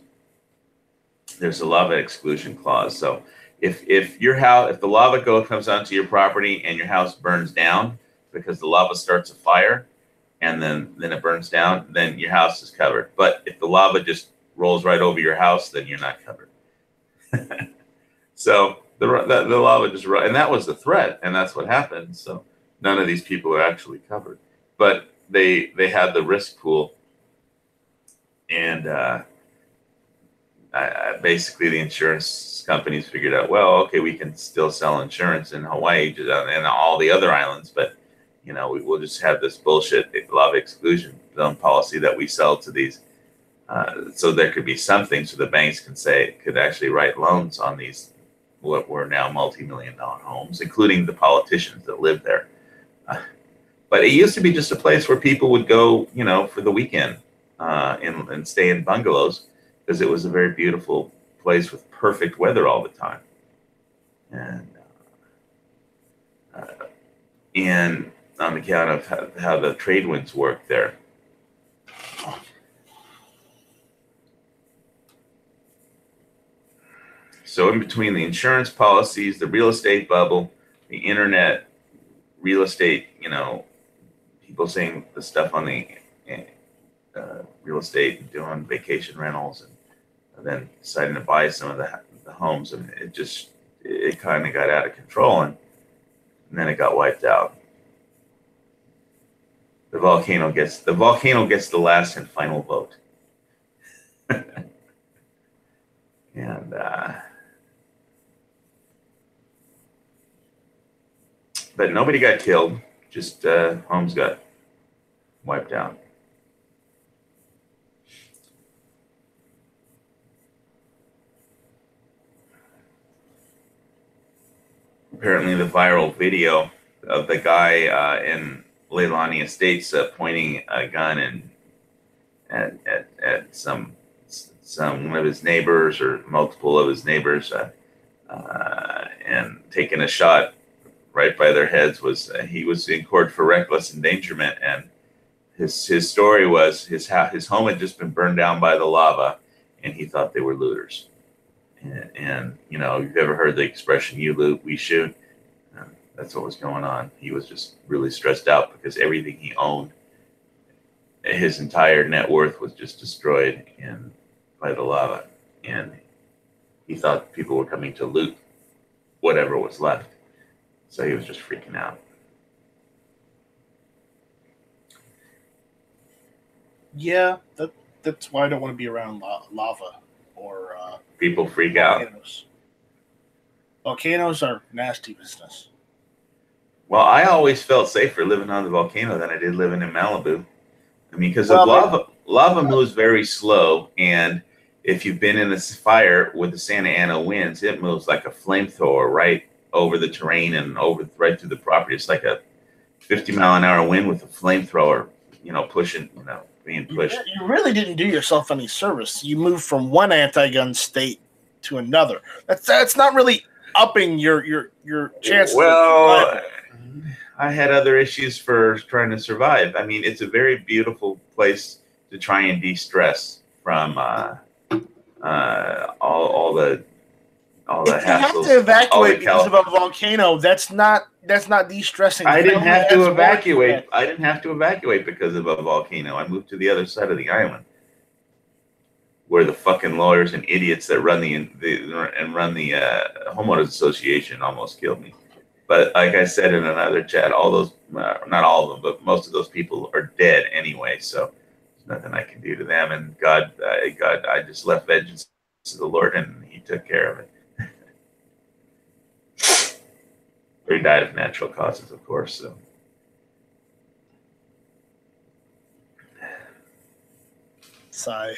there's a lava exclusion clause. So if the lava comes onto your property and your house burns down because the lava starts a fire and then it burns down, then your house is covered. But if the lava just rolls right over your house, then you're not covered. So the lava just, and that was the threat, and that's what happened. So none of these people are actually covered, but they had the risk pool, and basically the insurance companies figured out, well, okay, we can still sell insurance in Hawaii and all the other islands, but we'll just have this bullshit lava exclusion zone policy that we sell to these. So there could be something, so the banks could actually write loans on these what were now multi-million-dollar homes, including the politicians that live there. But it used to be just a place where people would go, for the weekend and stay in bungalows, because it was a very beautiful place with perfect weather all the time. And on account of how the trade winds work there. So in between the insurance policies, the real estate bubble, the internet, real estate, people saying the stuff on the real estate and doing vacation rentals, and then deciding to buy some of the homes, and it kind of got out of control, and then it got wiped out. The volcano gets the last and final vote. And but nobody got killed, just homes got wiped out. Apparently the viral video of the guy in Leilani Estates pointing a gun at some one of his neighbors or multiple of his neighbors and taking a shot right by their heads he was in court for reckless endangerment, and his story was his home had just been burned down by the lava, and he thought they were looters. And you've ever heard the expression, you loot, we shoot? That's what was going on. He was just really stressed out because everything he owned, his entire net worth, was just destroyed by the lava, and he thought people were coming to loot whatever was left. So he was just freaking out. Yeah, that's why I don't want to be around lava or people freak volcanoes. Volcanoes are nasty business. Well, I always felt safer living on the volcano than I did living in Malibu. I mean, because lava moves very slow, and if you've been in this fire with the Santa Ana winds, it moves like a flamethrower right over the terrain and over right through the property. It's like a 50-mile-an-hour wind with a flamethrower, pushing, being pushed. You really didn't do yourself any service. You moved from one anti-gun state to another. That's not really upping your chances. Well, I had other issues for trying to survive. I mean, it's a very beautiful place to try and de-stress from all the hassles. You have to evacuate because of a volcano. That's not de-stressing. I didn't have to evacuate. I didn't have to evacuate because of a volcano. I moved to the other side of the island, where the fucking lawyers and idiots that run the homeowners association almost killed me. But like I said in another chat, all those, not all of them, but most of those people are dead anyway. So there's nothing I can do to them. And God, I just left vengeance to the Lord, and He took care of it. He died of natural causes, of course. So. Sigh.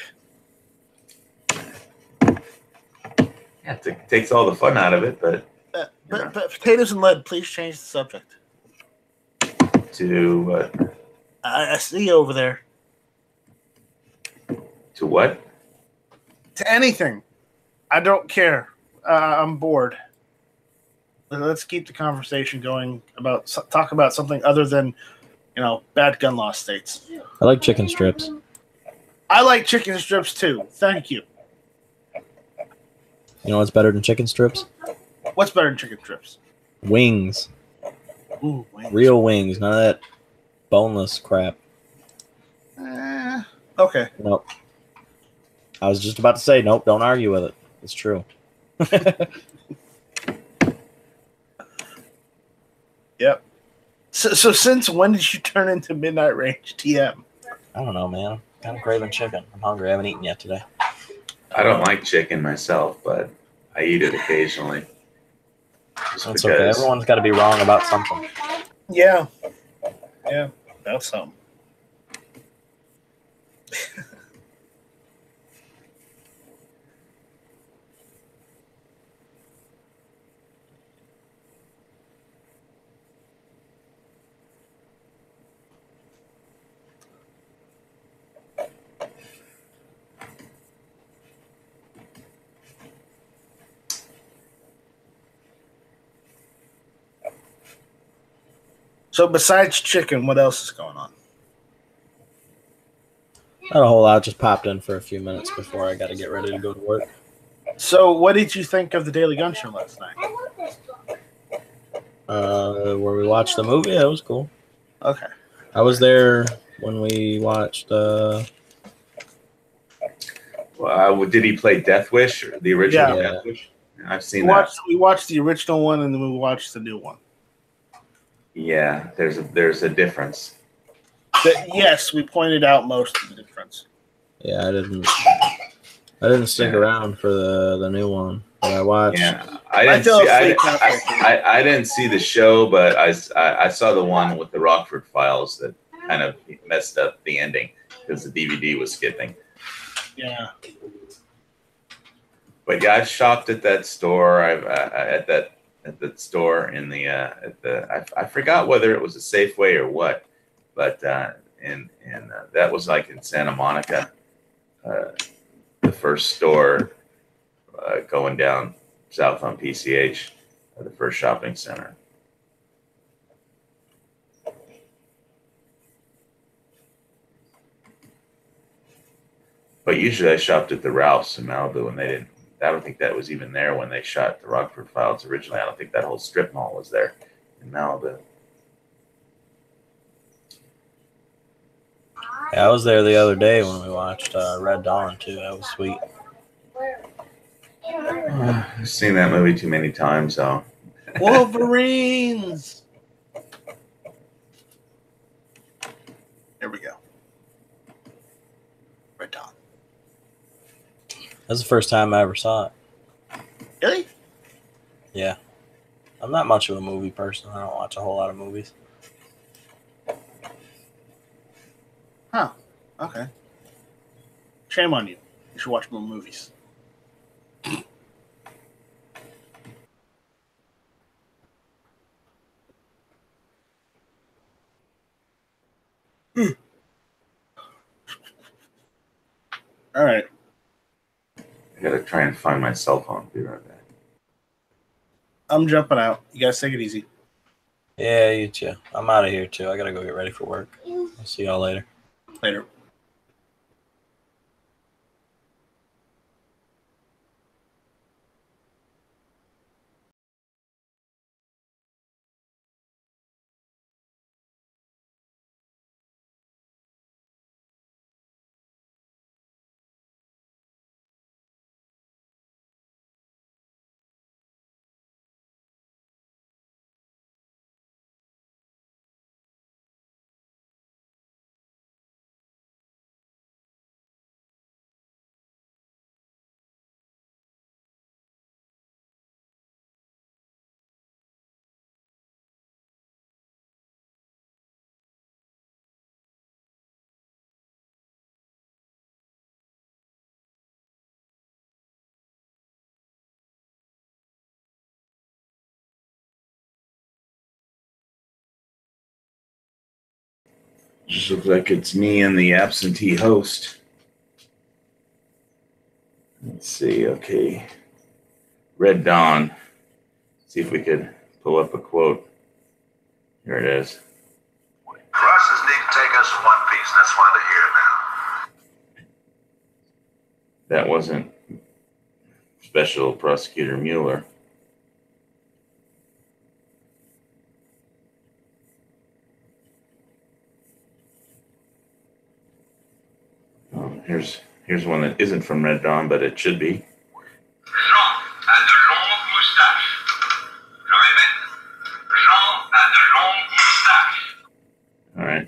Yeah, it takes all the fun out of it, but. But potatoes and lead, please change the subject. To what? I see you over there. To what? To anything. I don't care. I'm bored. Let's keep the conversation going talk about something other than, bad gun law states. I like chicken strips. I like chicken strips too. Thank you. You know what's better than chicken strips? What's better than chicken strips? Wings. Ooh, wings. Real wings, none of that boneless crap. Okay. Nope. I was just about to say, nope, don't argue with it. It's true. Yep. So since when did you turn into Midnight Range TM? I don't know, man. I'm craving chicken. I'm hungry. I haven't eaten yet today. I don't like chicken myself, but I eat it occasionally. That's okay. Everyone's got to be wrong about something. Yeah. Yeah, that's something. So besides chicken, what else is going on? Not a whole lot. Just popped in for a few minutes before I got to get ready to go to work. So what did you think of the Daily Gun Show last night? Where we watched the movie, that was cool. Okay. I was there when we watched. Did he play Death Wish, or the original Death Wish? I've seen that. We watched the original one, and then we watched the new one. Yeah, there's a difference. Yes, we pointed out most of the difference. Yeah, I didn't stick around for the new one, but I watched. Yeah, I didn't see the show, but I saw the one with the Rockford Files that kind of messed up the ending because the DVD was skipping. Yeah. But yeah, I shopped at that store. At the store in the I forgot whether it was a Safeway or what, but and that was like in Santa Monica, the first store going down south on PCH, the first shopping center. But usually I shopped at the Ralphs in Malibu, and they didn't. I don't think that was even there when they shot the Rockford Files originally. I don't think that whole strip mall was there in Malibu. Yeah, I was there the other day when we watched Red Dawn too. That was sweet. I've seen that movie too many times, though. Wolverines. There we go. Red Dawn. That's the first time I ever saw it. Really? Yeah. I'm not much of a movie person. I don't watch a whole lot of movies. Huh. Okay. Shame on you. You should watch more movies. All right. I gotta try and find my cell phone. Be right back. I'm jumping out. You guys take it easy. Yeah, you too. I'm out of here too. I gotta go get ready for work. I'll see y'all later. Later. Just looks like it's me and the absentee host. Let's see. Okay. Red Dawn. See if we could pull up a quote. Here it is. Crosses need to take us in one piece. That's why they're here now. That wasn't Special Prosecutor Mueller. Here's one that isn't from Red Dawn, but it should be. Jean a de longues moustaches. Je répète, Jean a de longues moustaches. All right.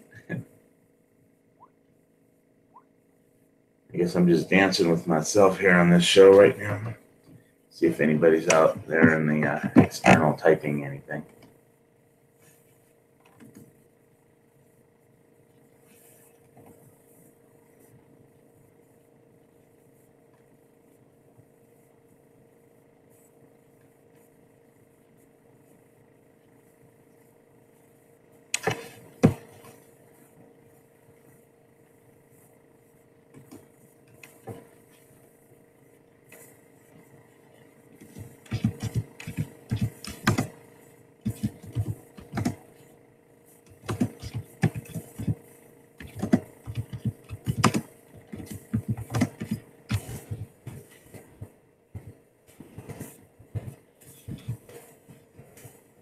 I guess I'm just dancing with myself here on this show right now. See if anybody's out there in the external typing anything.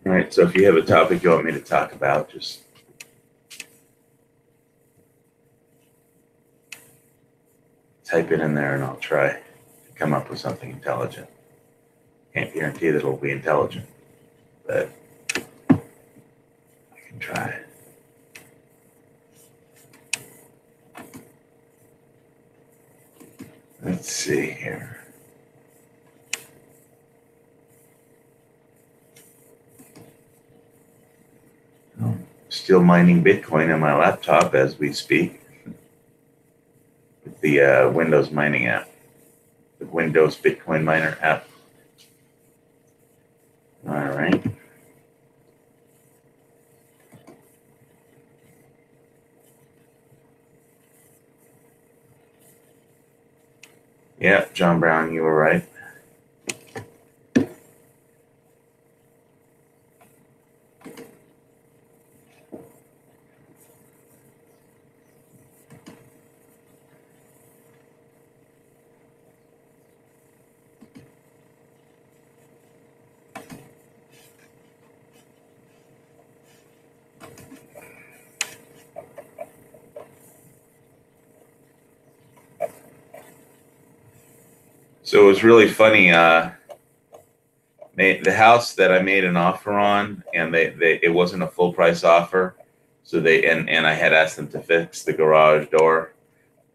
All right, so if you have a topic you want me to talk about, just type it in there and I'll try to come up with something intelligent. Can't guarantee that it'll be intelligent, but I can try. Let's see here. Still mining Bitcoin on my laptop as we speak with the Windows mining app, the Windows Bitcoin miner app. All right. Yeah, John Brown, you were right. So it was really funny. The house that I made an offer on, and it wasn't a full price offer. So and I had asked them to fix the garage door,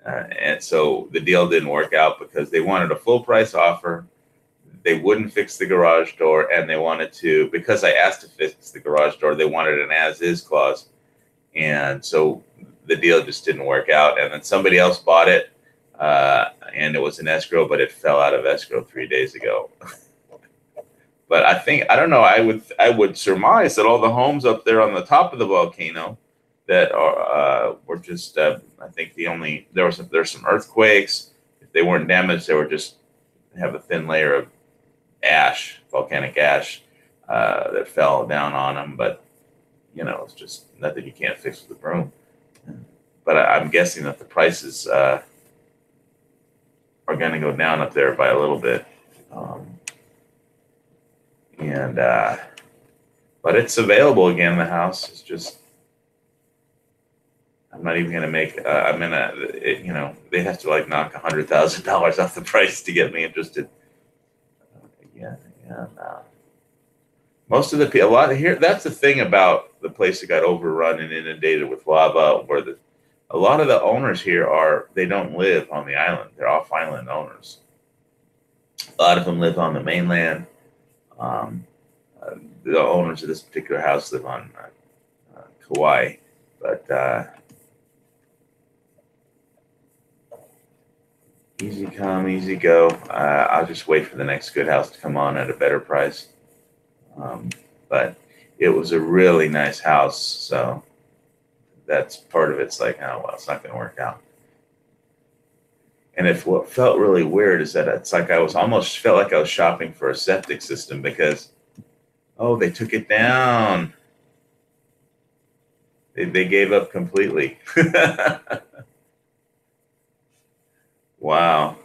and so the deal didn't work out because they wanted a full price offer. They wouldn't fix the garage door, and they wanted to, because I asked to fix the garage door, they wanted an as-is clause, and so the deal just didn't work out. And then somebody else bought it. and it was in escrow, but it fell out of escrow 3 days ago. But I don't know. I would surmise that all the homes up there on the top of the volcano that are were just I think there's some earthquakes. If they weren't damaged, they were just have a thin layer of ash, volcanic ash, that fell down on them. But it's just nothing you can't fix with a broom. But I'm guessing that the prices are going to go down up there by a little bit. But it's available again. The house is just, I'm not even going to make, they have to like knock $100,000 off the price to get me interested. Most of a lot of here, that's the thing about the place that got overrun and inundated with lava, where a lot of the owners here they don't live on the island. They're off-island owners. A lot of them live on the mainland. The owners of this particular house live on Kauai, but easy come, easy go. I'll just wait for the next good house to come on at a better price. But it was a really nice house, so that's part of it's like, oh well, it's not going to work out. And what felt really weird is that it's like I felt like I was shopping for a septic system, because they took it down. They gave up completely. Wow.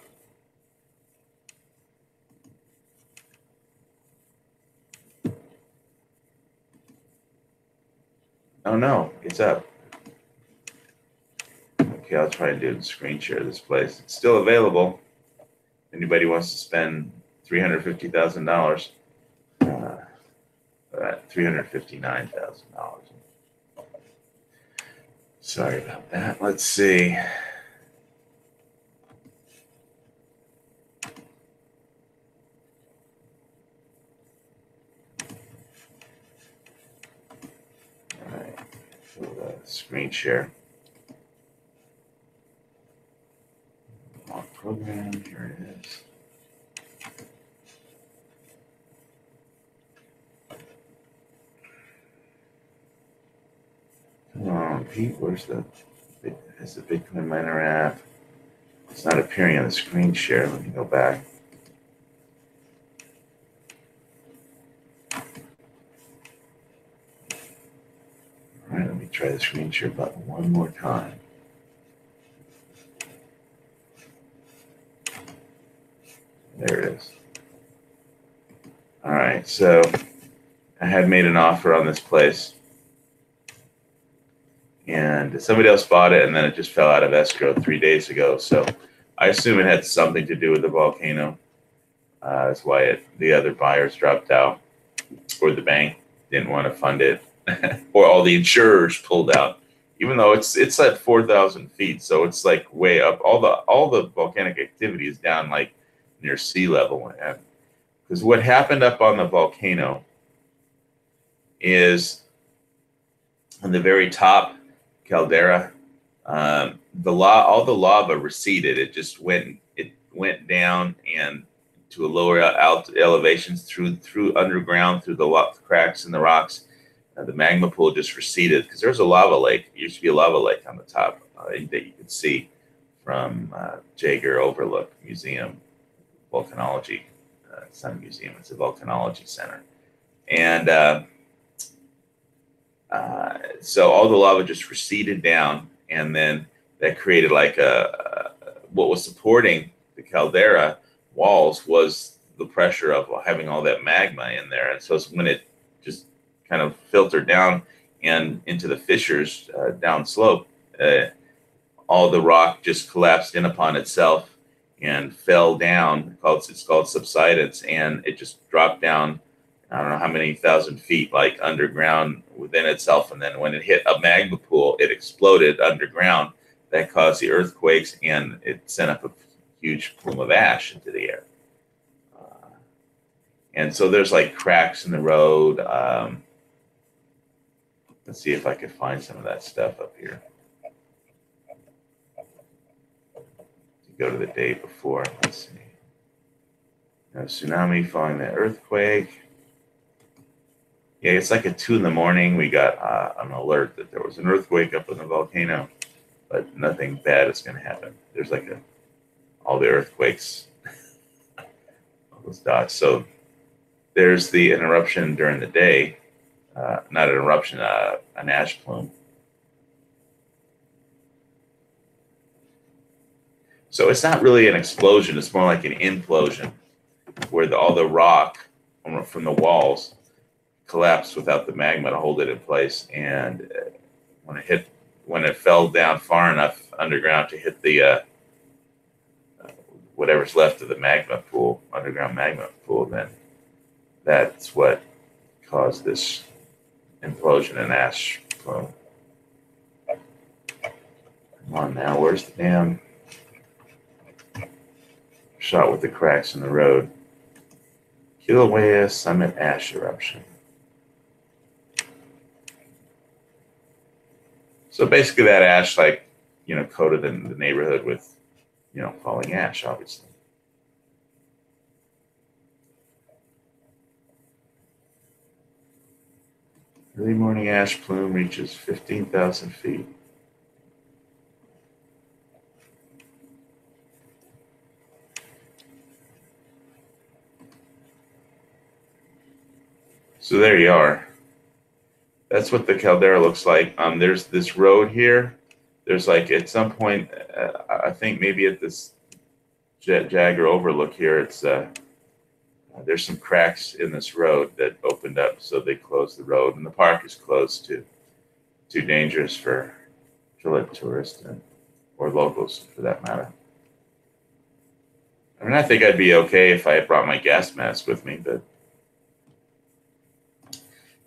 Oh no, it's up. Okay, I'll try and do the screen share this place. It's still available. Anybody wants to spend $350,000? $359,000. Sorry about that. Let's see. All right, so the screen share. Program, here it is. Come on, Pete, where's the Bitcoin Miner app? It's not appearing on the screen share. Let me go back. All right, let me try the screen share button one more time. There it is. All right, so I had made an offer on this place, and somebody else bought it, and then it just fell out of escrow 3 days ago. So I assume it had something to do with the volcano. That's why the other buyers dropped out, or the bank didn't want to fund it, or all the insurers pulled out. Even though it's at 4,000 feet, so it's like way up. All the volcanic activity is down like near sea level, and because what happened up on the volcano is on the very top caldera, all the lava receded. It just went down and to a lower elevations through underground through the cracks in the rocks. The magma pool just receded because there's a lava lake. It used to be a lava lake on the top that you could see from Jaeger Overlook Museum, Volcanology. It's not a museum, it's a volcanology center. And so all the lava just receded down, and then that created like what was supporting the caldera walls was the pressure of having all that magma in there. And so when it just kind of filtered down and into the fissures down slope, all the rock just collapsed in upon itself and fell down. It's called subsidence, and it just dropped down, I don't know how many thousand feet, like underground within itself. And then when it hit a magma pool, it exploded underground. That caused the earthquakes, and it sent up a huge plume of ash into the air. And so there's like cracks in the road. Let's see if I could find some of that stuff up here. Go to the day before. Let's see. Tsunami following the earthquake. Yeah, it's like at 2 in the morning. We got an alert that there was an earthquake up in the volcano, but nothing bad is going to happen. There's like all the earthquakes, all those dots. So there's the interruption during the day. Not an eruption, an ash plume. So it's not really an explosion. It's more like an implosion, where all the rock from the walls collapsed without the magma to hold it in place. And when it fell down far enough underground to hit the whatever's left of the magma pool, underground magma pool, then that's what caused this implosion and ash flow. Come on now, where's the damn shot with the cracks in the road? Kilauea Summit ash eruption. So basically that ash, like, coated in the neighborhood with, falling ash, obviously. Early morning ash plume reaches 15,000 feet. So there you are. That's what the caldera looks like. There's this road here. There's like at some point, I think maybe at this Jagger overlook here, it's there's some cracks in this road that opened up, so they closed the road, and the park is closed too dangerous for tourists or locals for that matter. I mean, I think I'd be okay if I had brought my gas mask with me, but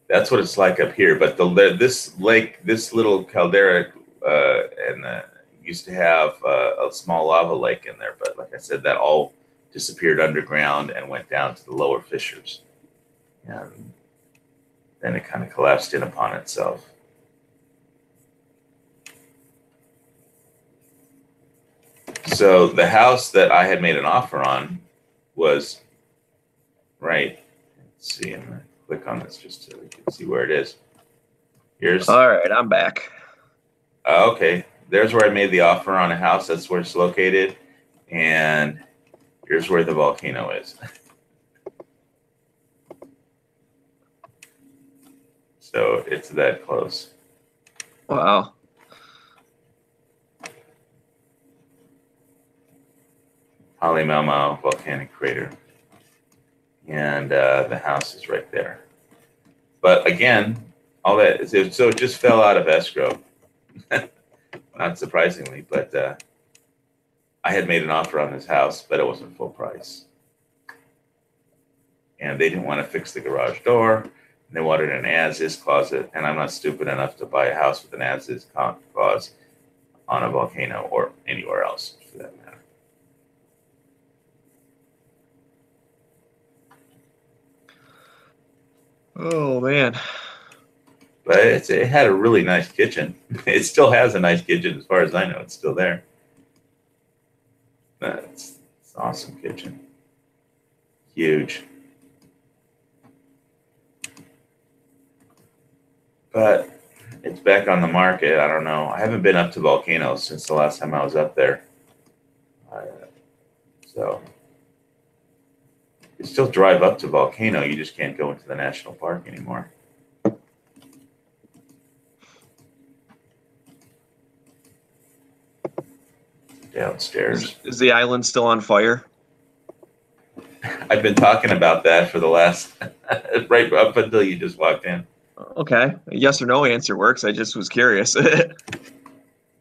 that's what it's like up here. But this lake, this little caldera, used to have a small lava lake in there. But like I said, that all disappeared underground and went down to the lower fissures. And then it kind of collapsed in upon itself. So the house that I had made an offer on was right. Let's see, I'm going to click on this just so we can see where it is. Here's. All right, I'm back. Okay, there's where I made the offer on a house. That's where it's located. And here's where the volcano is. So it's that close. Wow. Halemaumau volcanic crater. And the house is right there. But again, all that, so it just fell out of escrow. Not surprisingly, but I had made an offer on this house, but it wasn't full price. And they didn't want to fix the garage door. And they wanted an as-is closet, and I'm not stupid enough to buy a house with an as-is clause on a volcano or anywhere else for that matter. Oh man. But it had a really nice kitchen. It still has a nice kitchen, as far as I know. It's still there. It's an awesome kitchen. Huge. But it's back on the market. I don't know. I haven't been up to volcanoes since the last time I was up there. So you still drive up to volcano. You just can't go into the national park anymore. Downstairs. Is the island still on fire? I've been talking about that for the last right up until you just walked in. Okay, a yes or no answer works. I just was curious.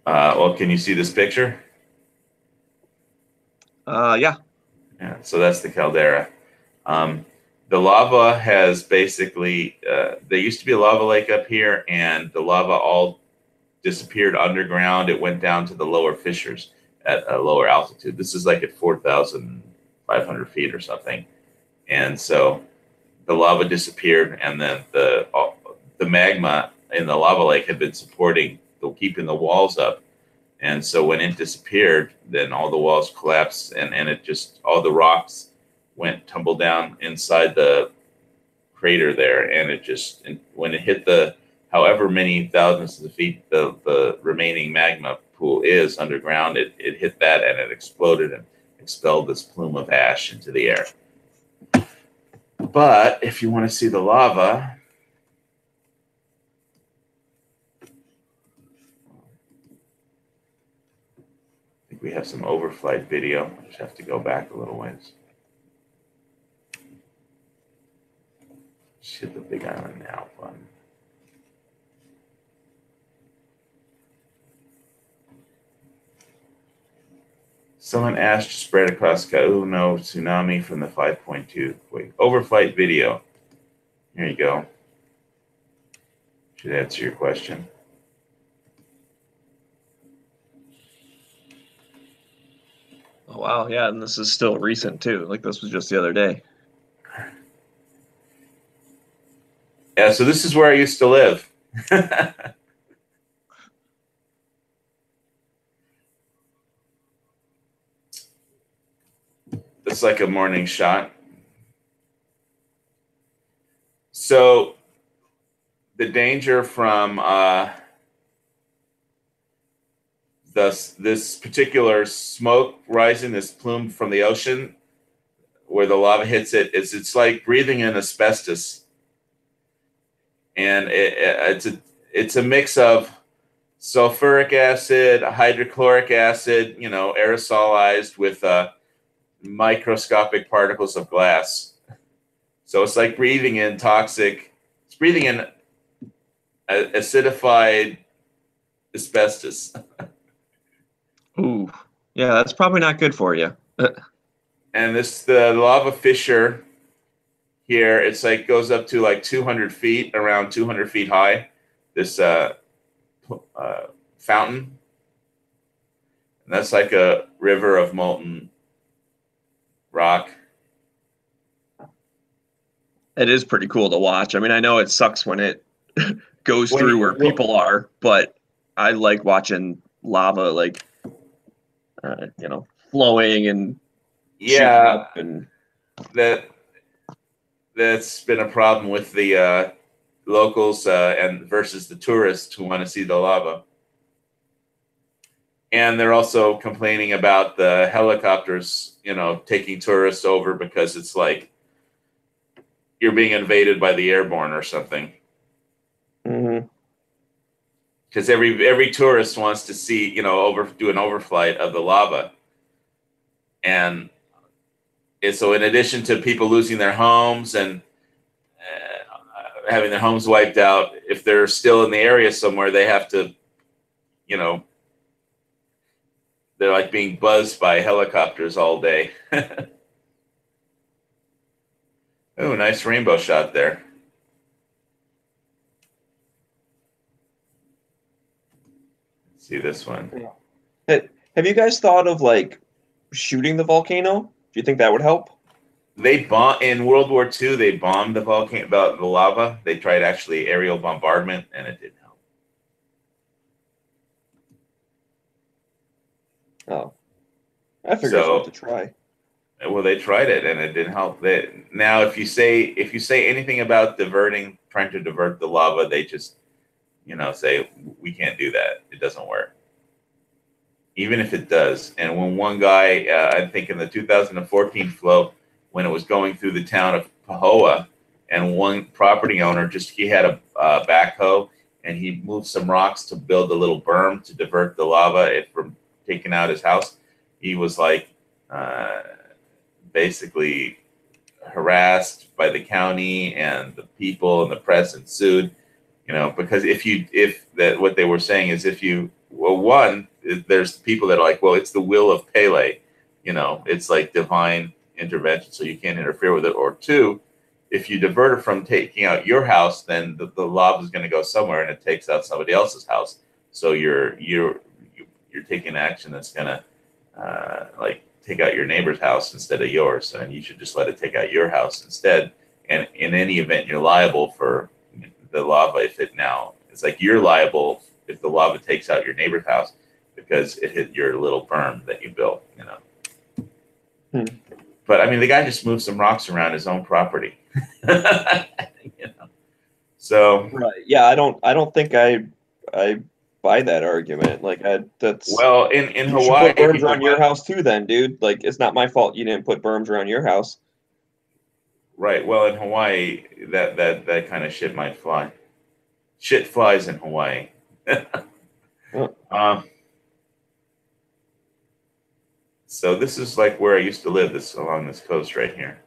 Well, can you see this picture? Yeah. Yeah. So that's the caldera. The lava has basically. There used to be a lava lake up here, and the lava all disappeared underground. It went down to the lower fissures at a lower altitude. This is like at 4,500 feet or something. And so the lava disappeared, and then the magma in the lava lake had been keeping the walls up. And so when it disappeared, then all the walls collapsed, and it just, all the rocks tumbled down inside the crater there, and it just, and when it hit the however many thousands of feet the remaining magma pool is underground, it hit that, and it exploded and expelled this plume of ash into the air. But if you want to see the lava, I think we have some overflight video. I just have to go back a little ways. Just hit the big island now button. Someone asked to spread across Kauno tsunami from the 5.2. Wait, overflight video. Here you go. Should answer your question. Oh, wow. Yeah. And this is still recent, too. Like, this was just the other day. Yeah, so this is where I used to live. It's like a morning shot. So the danger from this particular smoke rising, this plume from the ocean, where the lava hits it, is it's like breathing in asbestos. And it's a mix of sulfuric acid, hydrochloric acid, you know, aerosolized with microscopic particles of glass. So it's like breathing in toxic, it's breathing in acidified asbestos. Ooh, yeah, that's probably not good for you. And the lava fissure here, it's like goes up to like 200 feet, around 200 feet high, this fountain. And that's like a river of molten rock. It is pretty cool to watch. I mean, I know it sucks when it goes through where people are, but I like watching lava, like, you know, flowing and yeah, and that's been a problem with the locals and versus the tourists who want to see the lava. And they're also complaining about the helicopters, you know, taking tourists over because it's like you're being invaded by the airborne or something. Mm-hmm. Because every tourist wants to see, you know, do an overflight of the lava. And so in addition to people losing their homes and having their homes wiped out, if they're still in the area somewhere, they have to, you know, they're like being buzzed by helicopters all day. Oh, nice rainbow shot there. Let's see this one. Have you guys thought of like shooting the volcano? Do you think that would help? They in World War II. They bombed the volcano, the lava. They tried actually aerial bombardment, and it didn't help. Oh, I figured it's worth a try. Well, they tried it, and it didn't help. Now, if you say anything about trying to divert the lava, they just, you know, say we can't do that. It doesn't work. Even if it does. And when one guy, I think in the 2014 flow, when it was going through the town of Pahoa, and one property owner he had a backhoe, and he moved some rocks to build a little berm to divert the lava from taking out his house. He was like basically harassed by the county and the people and the press, and sued, you know, because what they were saying is there's people that are like, well, it's the will of Pele, you know, it's like divine intervention, so you can't interfere with it. Or two, if you divert it from taking out your house, then the lava is going to go somewhere and it takes out somebody else's house. So you're taking action that's going to like take out your neighbor's house instead of yours, and you should just let it take out your house instead. And in any event, you're liable for the lava it's like you're liable if the lava takes out your neighbor's house. because it hit your little berm that you built, you know. Hmm. But I mean, the guy just moved some rocks around his own property. You know. So Right. Yeah, I don't think I buy that argument. Like that's well, in you Hawaii, should put berms people around your might, house too then, dude. Like it's not my fault you didn't put berms around your house. right. Well, in Hawaii, that kind of shit might fly. Shit flies in Hawaii. Oh. So this is like where I used to live, this along this coast right here.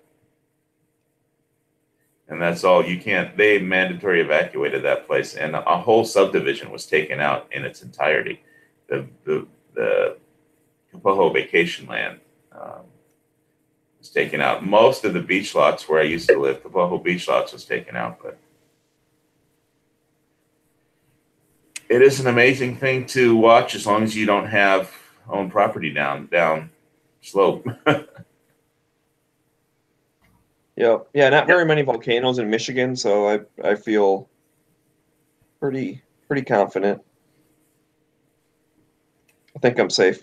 And that's all. You can't, they mandatory evacuated that place, and a whole subdivision was taken out in its entirety. The Kapoho vacation land was taken out. Most of the beach lots where I used to live, Kapoho beach lots, was taken out. But it is an amazing thing to watch as long as you don't have own property down slope. Yeah, not very many volcanoes in Michigan, so I feel pretty confident. I think I'm safe.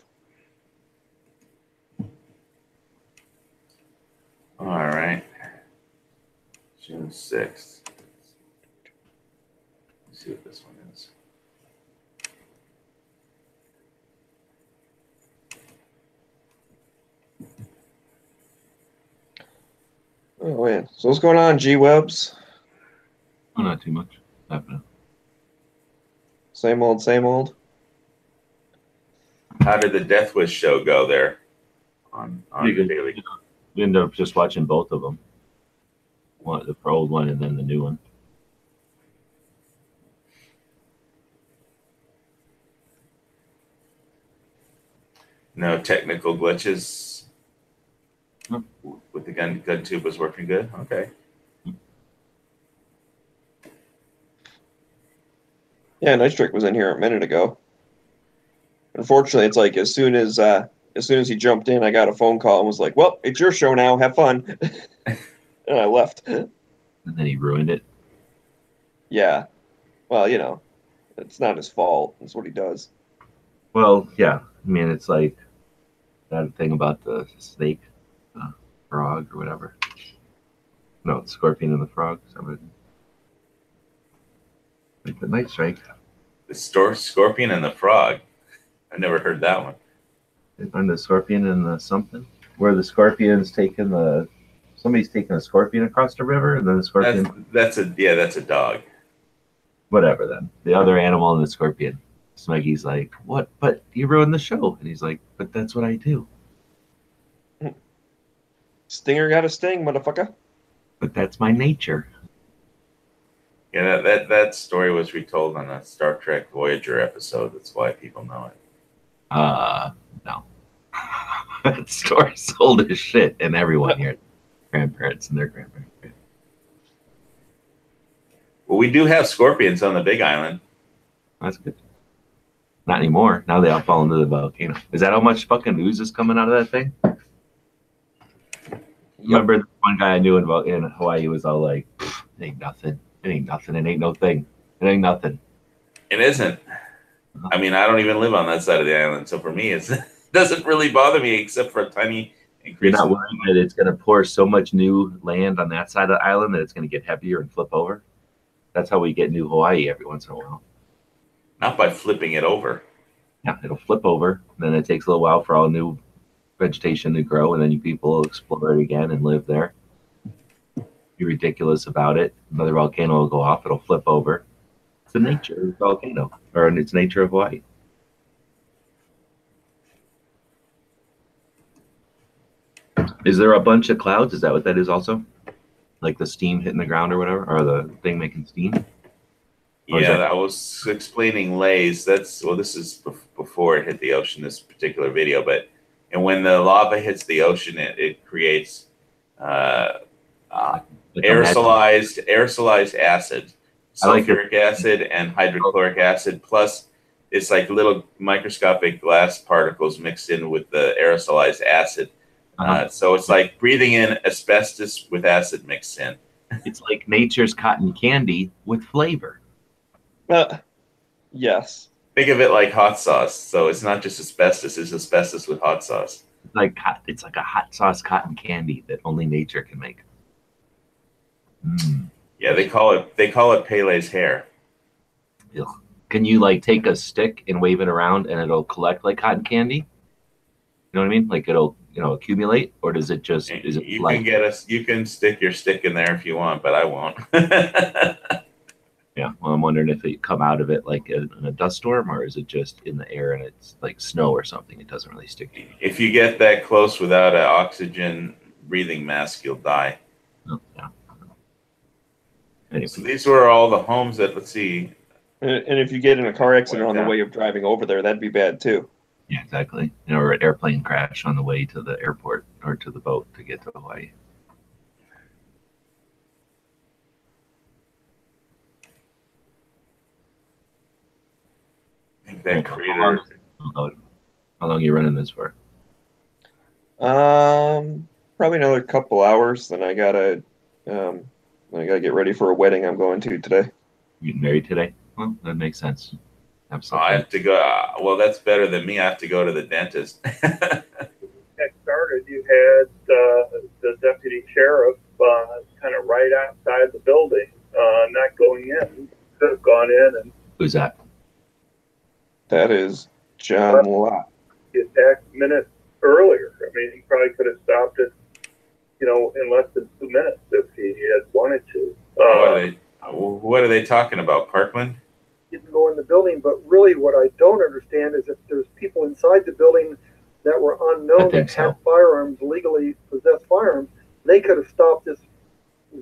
All right. June 6th. Let's see what this one is. Oh man. So what's going on, G-Webs? Oh, not too much happening. Same old, same old. How did the Death Wish show go there on Pretty the good. daily? We ended up just watching both of them. One, the old one and then the new one. No technical glitches No. with the gun tube was working good. Okay. Yeah, Night Strike was in here a minute ago. Unfortunately, it's like as soon as he jumped in, I got a phone call and was like, "Well, it's your show now. Have fun," and I left. And then he ruined it. Yeah. Well, you know, it's not his fault. It's what he does. Well, yeah. I mean, it's like that thing about the snake, frog, or whatever. No, the scorpion and the frog. Like the Night Strike. The Scorpion and the Frog. I never heard that one. And the scorpion and the something, where the scorpion's somebody's taking a scorpion across the river, and then the scorpion. That's a dog. Whatever. Then the other animal and the scorpion. Smeggy's like, "What? But you ruined the show." And he's like, "But that's what I do." Stinger got a sting, motherfucker. But that's my nature. Yeah, that story was retold on a Star Trek Voyager episode. That's why people know it. No. That story's old as shit, and everyone here, grandparents and their grandparents. Well, we do have scorpions on the Big Island. That's good. Not anymore. Now they all fall into the volcano. Is that how much fucking ooze is coming out of that thing? Remember the one guy I knew in Hawaii was all like, "It ain't nothing. It ain't nothing. It ain't no thing. It ain't nothing." It isn't. I mean, I don't even live on that side of the island, so for me, it doesn't really bother me except for a tiny increase. You're not worried that it's going to pour so much new land on that side of the island that it's going to get heavier and flip over? That's how we get new Hawaii every once in a while. Not by flipping it over. Yeah, it'll flip over. Then it takes a little while for all new vegetation to grow, and then you people will explore it again and live there. Be ridiculous about it. Another volcano will go off. It'll flip over. It's the nature of the volcano, or it's nature of Hawaii. Is there a bunch of clouds? Is that what that is also? Like the steam hitting the ground or whatever, or the thing making steam? Or Yeah, I was explaining lays. This is before it hit the ocean, this particular video, and when the lava hits the ocean, it creates aerosolized acid, sulfuric acid, and hydrochloric acid. Plus, it's like little microscopic glass particles mixed in with the aerosolized acid. So it's like breathing in asbestos with acid mixed in. It's like nature's cotton candy with flavor. Yes. Think of it like hot sauce. So it's not just asbestos; it's asbestos with hot sauce. It's like a hot sauce cotton candy that only nature can make. Yeah, they call it Pele's hair. Ugh. Can you like take a stick and wave it around and it'll collect like cotton candy? You know what I mean? Like it'll accumulate, or does it just You can stick your stick in there if you want, but I won't. Yeah, well, I'm wondering if it come out of it like in a dust storm, or is it just in the air and it's like snow or something? It doesn't really stick to you. If you get that close without an oxygen breathing mask, you'll die. Oh, yeah. Anyway. So these were all the homes that, let's see. And if you get in a car accident on the way of driving over there, that'd be bad too. Yeah, exactly. Or an airplane crash on the way to the airport or to the boat to get to Hawaii. I think that creator. How long are you running this for? Probably another couple hours. Then I gotta get ready for a wedding I'm going to today. You getting married today? Well, that makes sense. Absolutely. I have to go. Well, that's better than me. I have to go to the dentist. That started, you had the deputy sheriff kind of right outside the building, not going in. Could have gone in and. Who's that? That is John Lott. He attacked minutes earlier. I mean, he probably could have stopped it, in less than 2 minutes if he had wanted to. What are they talking about? Parkland? Didn't go in the building, but really what I don't understand is if there's people inside the building that were unknown that had firearms, legally possessed firearms, they could have stopped this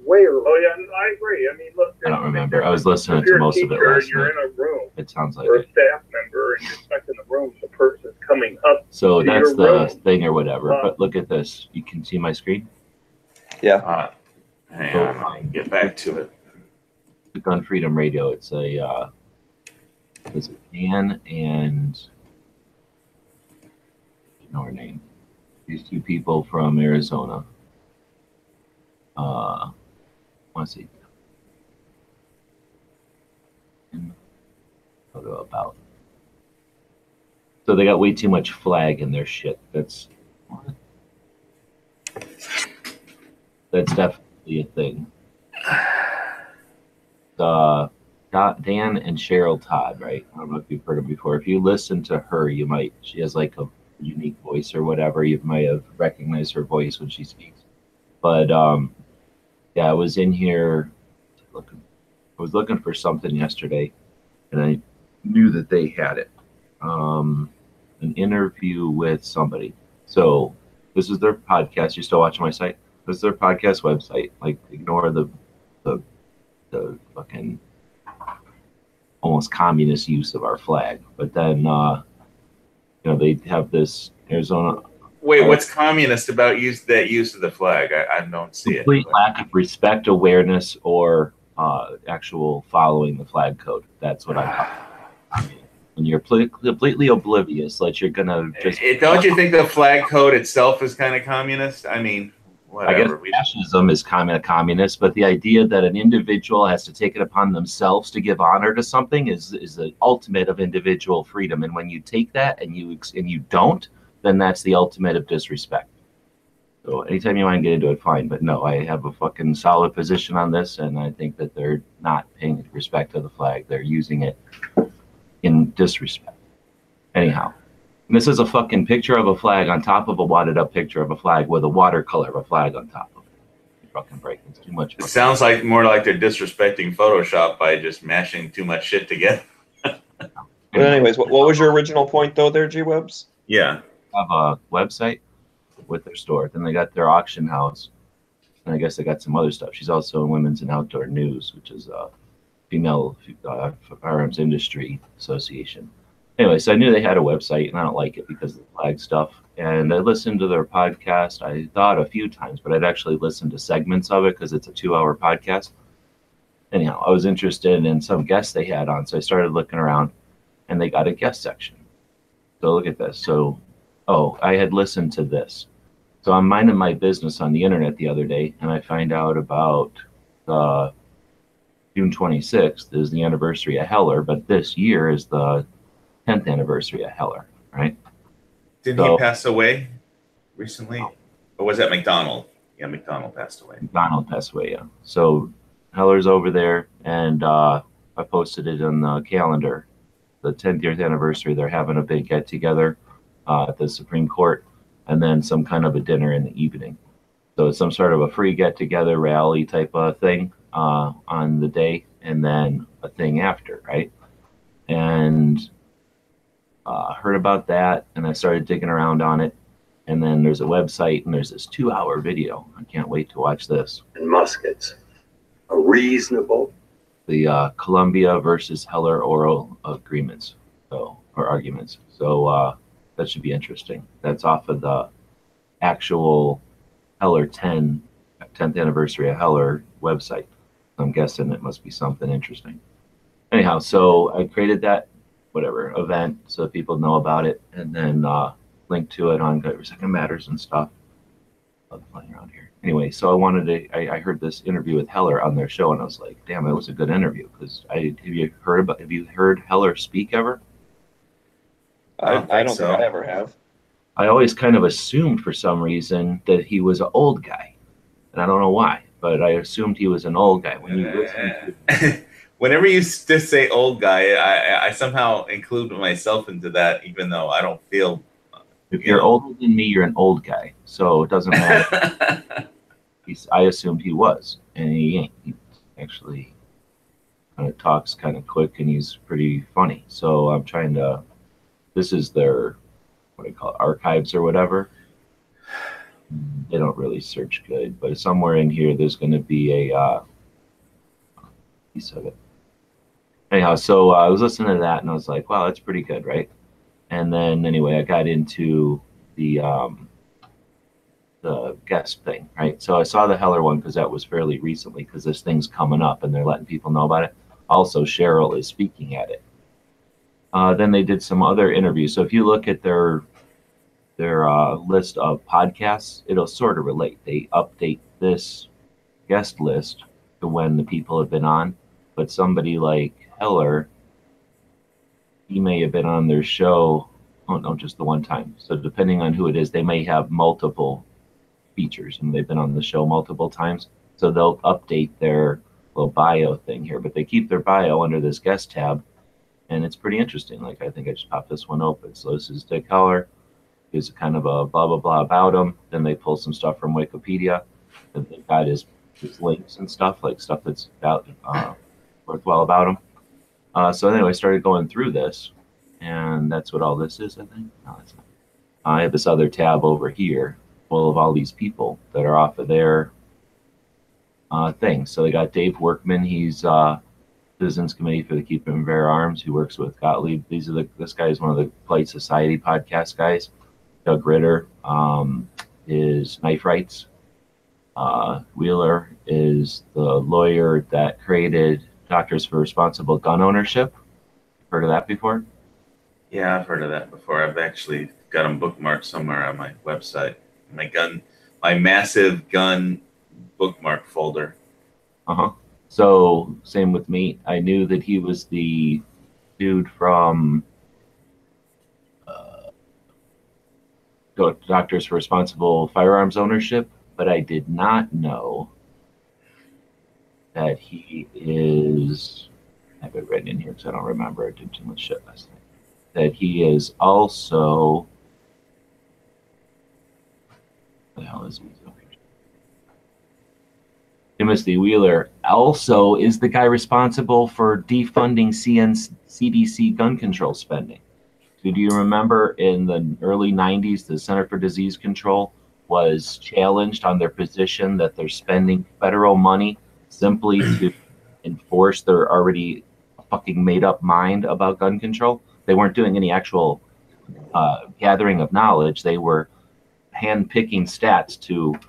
way early. Oh yeah, I agree. I mean, look. I don't remember. I was listening to most of it last you're night. in a room. It sounds like or it. a staff member, and you're stuck in the room. The person is coming up. So to that's your the room. thing or whatever. But look at this. You can see my screen? Yeah. Hang on, I'll get back to it. The Gun Freedom Radio. It's a Dan and I know her name. These two people from Arizona. Let's see. Photo about. So they got way too much flag in their shit. That's definitely a thing. Dan and Cheryl Todd, right? I don't know if you've heard her before. If you listen to her, you might. She has like a unique voice or whatever. You might have recognized her voice when she speaks. But yeah, I was in here looking. I was looking for something yesterday, and I knew that they had it. An interview with somebody. So this is their podcast. You still watching my site? This is their podcast website. Like, ignore the fucking almost communist use of our flag. But then, they have this Arizona. Wait, what's communist about use of the flag? I don't see it. Complete lack of respect, awareness, or actual following the flag code. That's what I'm talking about. When you're completely oblivious, like you're gonna just. Don't you think the flag code itself is kind of communist? I mean, whatever. I guess fascism is communist, but the idea that an individual has to take it upon themselves to give honor to something is the ultimate of individual freedom. And when you take that and you don't, then that's the ultimate of disrespect. So anytime you want to get into it, fine. But no, I have a fucking solid position on this, and I think that they're not paying respect to the flag. They're using it in disrespect. Anyhow, and this is a fucking picture of a flag on top of a wadded up picture of a flag with a watercolor of a flag on top of it. You're fucking breaking. It's too much. It sounds like more like they're disrespecting Photoshop by just mashing too much shit together. But anyways, what was your original point though there, G-Webs? Yeah. Have a website with their store. Then they got their auction house. And I guess they got some other stuff. She's also in Women's and Outdoor News, which is a female firearms industry association. Anyway, so I knew they had a website, and I don't like it because of the flag stuff. And I listened to their podcast. I thought a few times, but I'd actually listened to segments of it because it's a 2-hour podcast. Anyhow, I was interested in some guests they had on, so I started looking around, and they got a guest section. So look at this. So, I had listened to this. So I'm minding my business on the internet the other day, and I find out about June 26th is the anniversary of Heller, but this year is the 10th anniversary of Heller, right? Didn't he pass away recently? Or was that McDonald? Yeah, McDonald passed away. McDonald passed away, yeah. So Heller's over there, and I posted it on the calendar. The 10th anniversary, they're having a big get-together at the Supreme Court, and then some kind of a dinner in the evening. So it's some sort of a free get-together rally type of thing on the day, and then a thing after, right? And heard about that, and I started digging around on it. And then there's a website, and there's this 2-hour video. I can't wait to watch this. And muskets are reasonable. The Columbia versus Heller oral agreements, or arguments. So that should be interesting. That's off of the actual Heller 10th anniversary of Heller website. I'm guessing it must be something interesting. Anyhow, so I created that event so that people know about it, and then link to it on Every Second Matters and stuff. Love playing around here. Anyway, so I heard this interview with Heller on their show, and I was like, damn, it was a good interview. Because have you heard Heller speak ever? I don't think I ever have. I always kind of assumed for some reason that he was an old guy, and I don't know why, but I assumed he was an old guy. When you listen to whenever you just say old guy, I somehow include myself into that, even though I don't feel. If you're older than me, you're an old guy, so it doesn't matter. I assumed he was, and he ain't. He actually kind of talks kind of quick, and he's pretty funny. So I'm trying to. This is their what do you call it, archives or whatever. They don't really search good, but somewhere in here there's going to be a piece of it. Anyhow, so I was listening to that, and I was like, wow, that's pretty good, right? And then anyway, I got into the guest thing, right? So I saw the Heller one because that was fairly recently, because this thing's coming up and they're letting people know about it. Also, Cheryl is speaking at it. Then they did some other interviews. So if you look at their list of podcasts, it'll sort of relate. They update this guest list to when the people have been on, but somebody like Heller, he may have been on their show, just the one time. So depending on who it is, they may have multiple features, and they've been on the show multiple times. So they'll update their little bio thing here, but they keep their bio under this guest tab, and it's pretty interesting. Like, I think I just popped this one open. So this is Dick Heller. Here's kind of a blah, blah, blah about him. Then they pull some stuff from Wikipedia, and they've got his links and stuff, like stuff that's worthwhile about him. So anyway, I started going through this, and that's what all this is, I think. No, that's not. I have this other tab over here full of all these people that are off of their things. So they got Dave Workman. He's Citizens Committee for the Keeping of Firearms, who works with Gottlieb. This guy is one of the Polite Society podcast guys. Doug Ritter is Knife Rights. Wheeler is the lawyer that created Doctors for Responsible Gun Ownership. Heard of that before? Yeah, I've heard of that before. I've actually got them bookmarked somewhere on my website. My massive gun bookmark folder. So same with me. I knew that he was the dude from Doctors for Responsible Firearms Ownership, but I did not know that he is, I have it written in here because I don't remember. I did too much shit last night. That he is also, what the hell is he? Timothy Wheeler also is the guy responsible for defunding CDC gun control spending. Do you remember in the early 90s, the Center for Disease Control was challenged on their position that they're spending federal money simply to enforce their already fucking made up mind about gun control? They weren't doing any actual gathering of knowledge. They were hand-picking stats to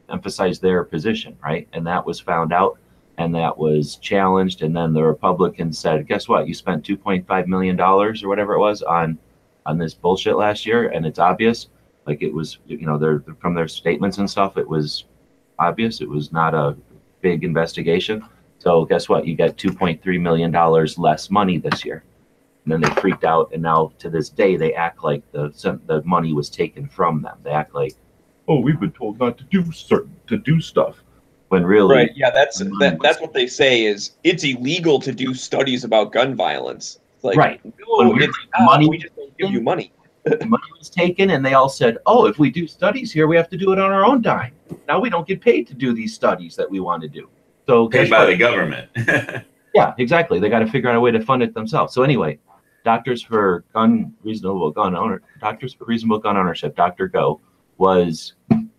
emphasize their position, right? And that was found out, and that was challenged. And then the Republicans said, guess what? You spent $2.5 million or whatever it was on this bullshit last year, and it's obvious. Like, it was, they're from their statements and stuff, it was obvious. It was not a big investigation. So guess what? You got $2.3 million less money this year. And then they freaked out, and now to this day they act like the money was taken from them. They act like, oh, we've been told not to do stuff, when really, right? Yeah, that's what they say is it's illegal to do studies about gun violence. Like, right? No, it's not. We just don't give you money. Money was taken, and they all said, oh, if we do studies here, we have to do it on our own dime. Now we don't get paid to do these studies that we want to do. So paid by the government. Yeah, exactly. They got to figure out a way to fund it themselves. So anyway, Doctors for Reasonable Gun Ownership, Dr. Go, was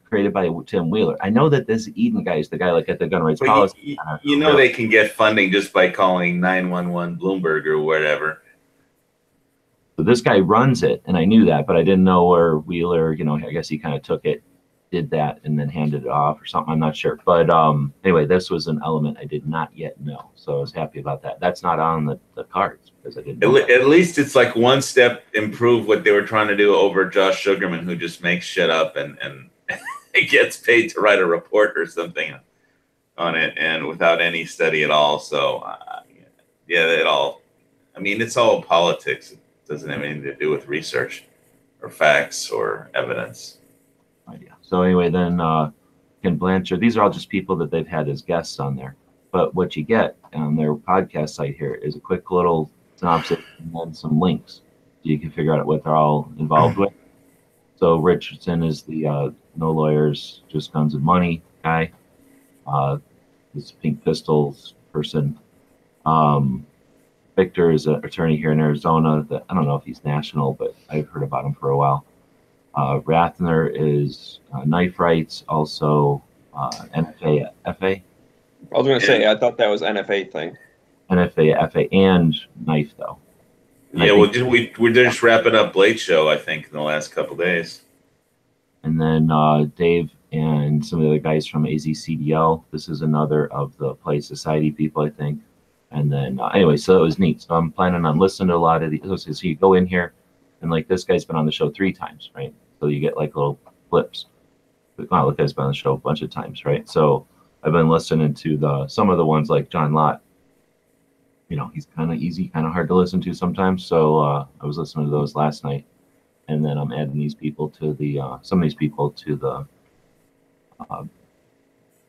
created by Tim Wheeler. I know that this Eden guy is the guy like at the gun rights policy. You know they can get funding just by calling 911 Bloomberg or whatever. So this guy runs it, and I knew that, but I didn't know where Wheeler, I guess he kind of took it, did that, and then handed it off or something. I'm not sure. But anyway, this was an element I did not yet know. So I was happy about that. That's not on the cards because I didn't know that. At least it's like one step improve what they were trying to do over Josh Sugarman, who just makes shit up and he gets paid to write a report or something on it and without any study at all. So yeah, it's all politics. It doesn't have anything to do with research or facts or evidence. Idea. So anyway, then Ken Blanchard, these are all just people that they've had as guests on there. But what you get on their podcast site here is a quick little synopsis and then some links. So you can figure out what they're all involved with. So Richardson is the no lawyers, just guns and money guy. This Pink Pistols person. Victor is an attorney here in Arizona. I don't know if he's national, but I've heard about him for a while. Rathner is knife rights, also NFA, FA. I was going to say, I thought that was NFA thing. NFA, FA, and knife, though. And yeah, we're just wrapping up Blade Show, I think, in the last couple of days. And then Dave and some of the other guys from AZCDL. This is another of the Play Society people, I think. And then, anyway, so it was neat. So I'm planning on listening to a lot of these. So you go in here, and like this guy's been on the show 3 times, right? So you get like little clips. Wow, this guy's been on the show a bunch of times, right? So I've been listening to some of the ones like John Lott. He's kind of easy, kind of hard to listen to sometimes. So I was listening to those last night, and then I'm adding these people to some of these people to the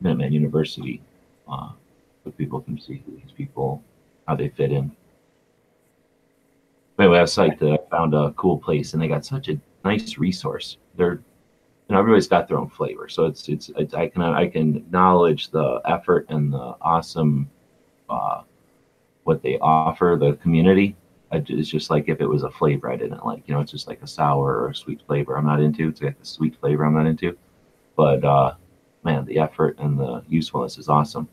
Minuteman University, so people can see who these people, how they fit in. But anyway, I was psyched that I found a cool place, and they got such a nice resource. They're, everybody's got their own flavor, so it's I can acknowledge the effort and the awesome what they offer the community. It's just like if it was a flavor I didn't like, it's just like a sour or a sweet flavor I'm not into. It's like the sweet flavor I'm not into. But man, the effort and the usefulness is awesome,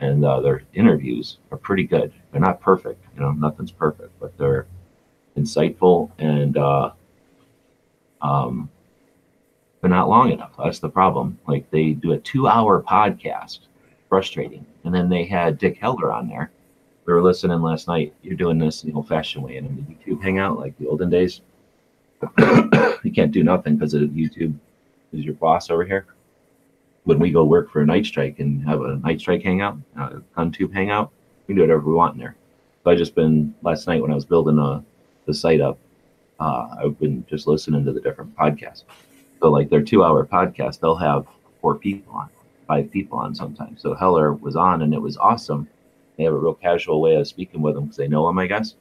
and their interviews are pretty good. They're not perfect, nothing's perfect, but they're insightful and they're not long enough. That's the problem. Like they do a 2-hour podcast, frustrating, and then they had Dick Heller on there. We were listening last night. You're doing this in the old-fashioned way in the YouTube hangout, like the olden days. You can't do nothing because YouTube is your boss over here. When we go work for a Night Strike and have a Night Strike hangout, a GunTube hangout, we can do whatever we want in there. So I just been last night when I was building the site up, I've been just listening to the different podcasts. So like their 2-hour podcast, they'll have 4 people on, 5 people on sometimes. So Heller was on, and it was awesome. They have a real casual way of speaking with him because they know him, I guess,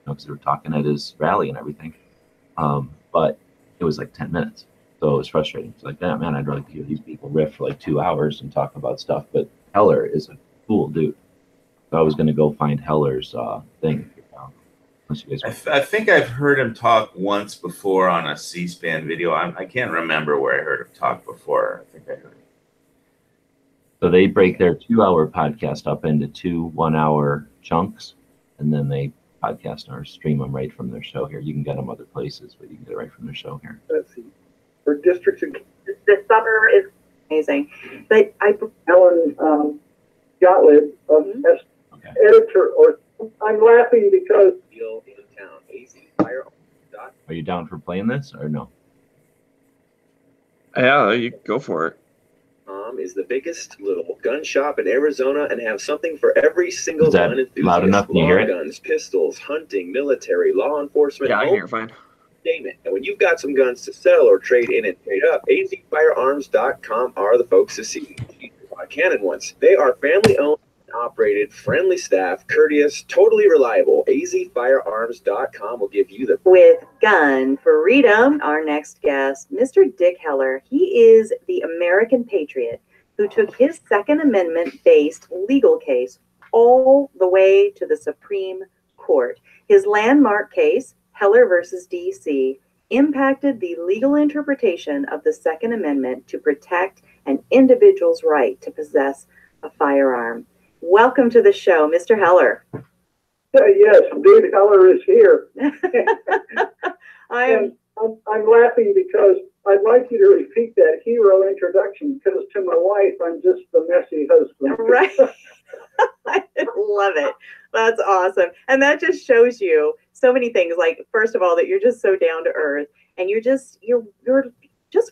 because they were talking at his rally and everything. But it was like 10 minutes. So it was frustrating. It's like, man, I'd rather hear these people riff for like 2 hours and talk about stuff. But Heller is a cool dude. So I was going to go find Heller's thing. I think I've heard him talk once before on a C-SPAN video. I can't remember where I heard him talk before. I think I heard him. So they break their 2-hour podcast up into 2 1-hour chunks, and then they podcast or stream them right from their show here. You can get them other places, but you can get it right from their show here. Let's see. For districts and the summer is amazing. But Alan Gottlieb of editor, or I'm laughing because Are you down for playing this or no? Yeah, you go for it. Is the biggest little gun shop in Arizona and have something for every single gun enthusiast. Loud enough? Can you hear it? Guns, pistols, hunting, military, law enforcement. Yeah, I can hear it fine. Name it. And when you've got some guns to sell or trade in and trade up, azfirearms.com are the folks to see. Canon ones. They are family owned, operated, friendly staff, courteous, totally reliable. azfirearms.com will give you the with gun freedom. Our next guest, Mr. Dick Heller. He is the American patriot who took his Second Amendment-based legal case all the way to the Supreme Court. His landmark case, Heller versus D.C., impacted the legal interpretation of the Second Amendment to protect an individual's right to possess a firearm. Welcome to the show, Mr. Heller. Yes, David Heller is here. I'm laughing because I'd like you to repeat that hero introduction, because to my wife, I'm just the messy husband. Right. I love it. That's awesome. And that just shows you so many things. Like, first of all, that you're just so down to earth, and you're just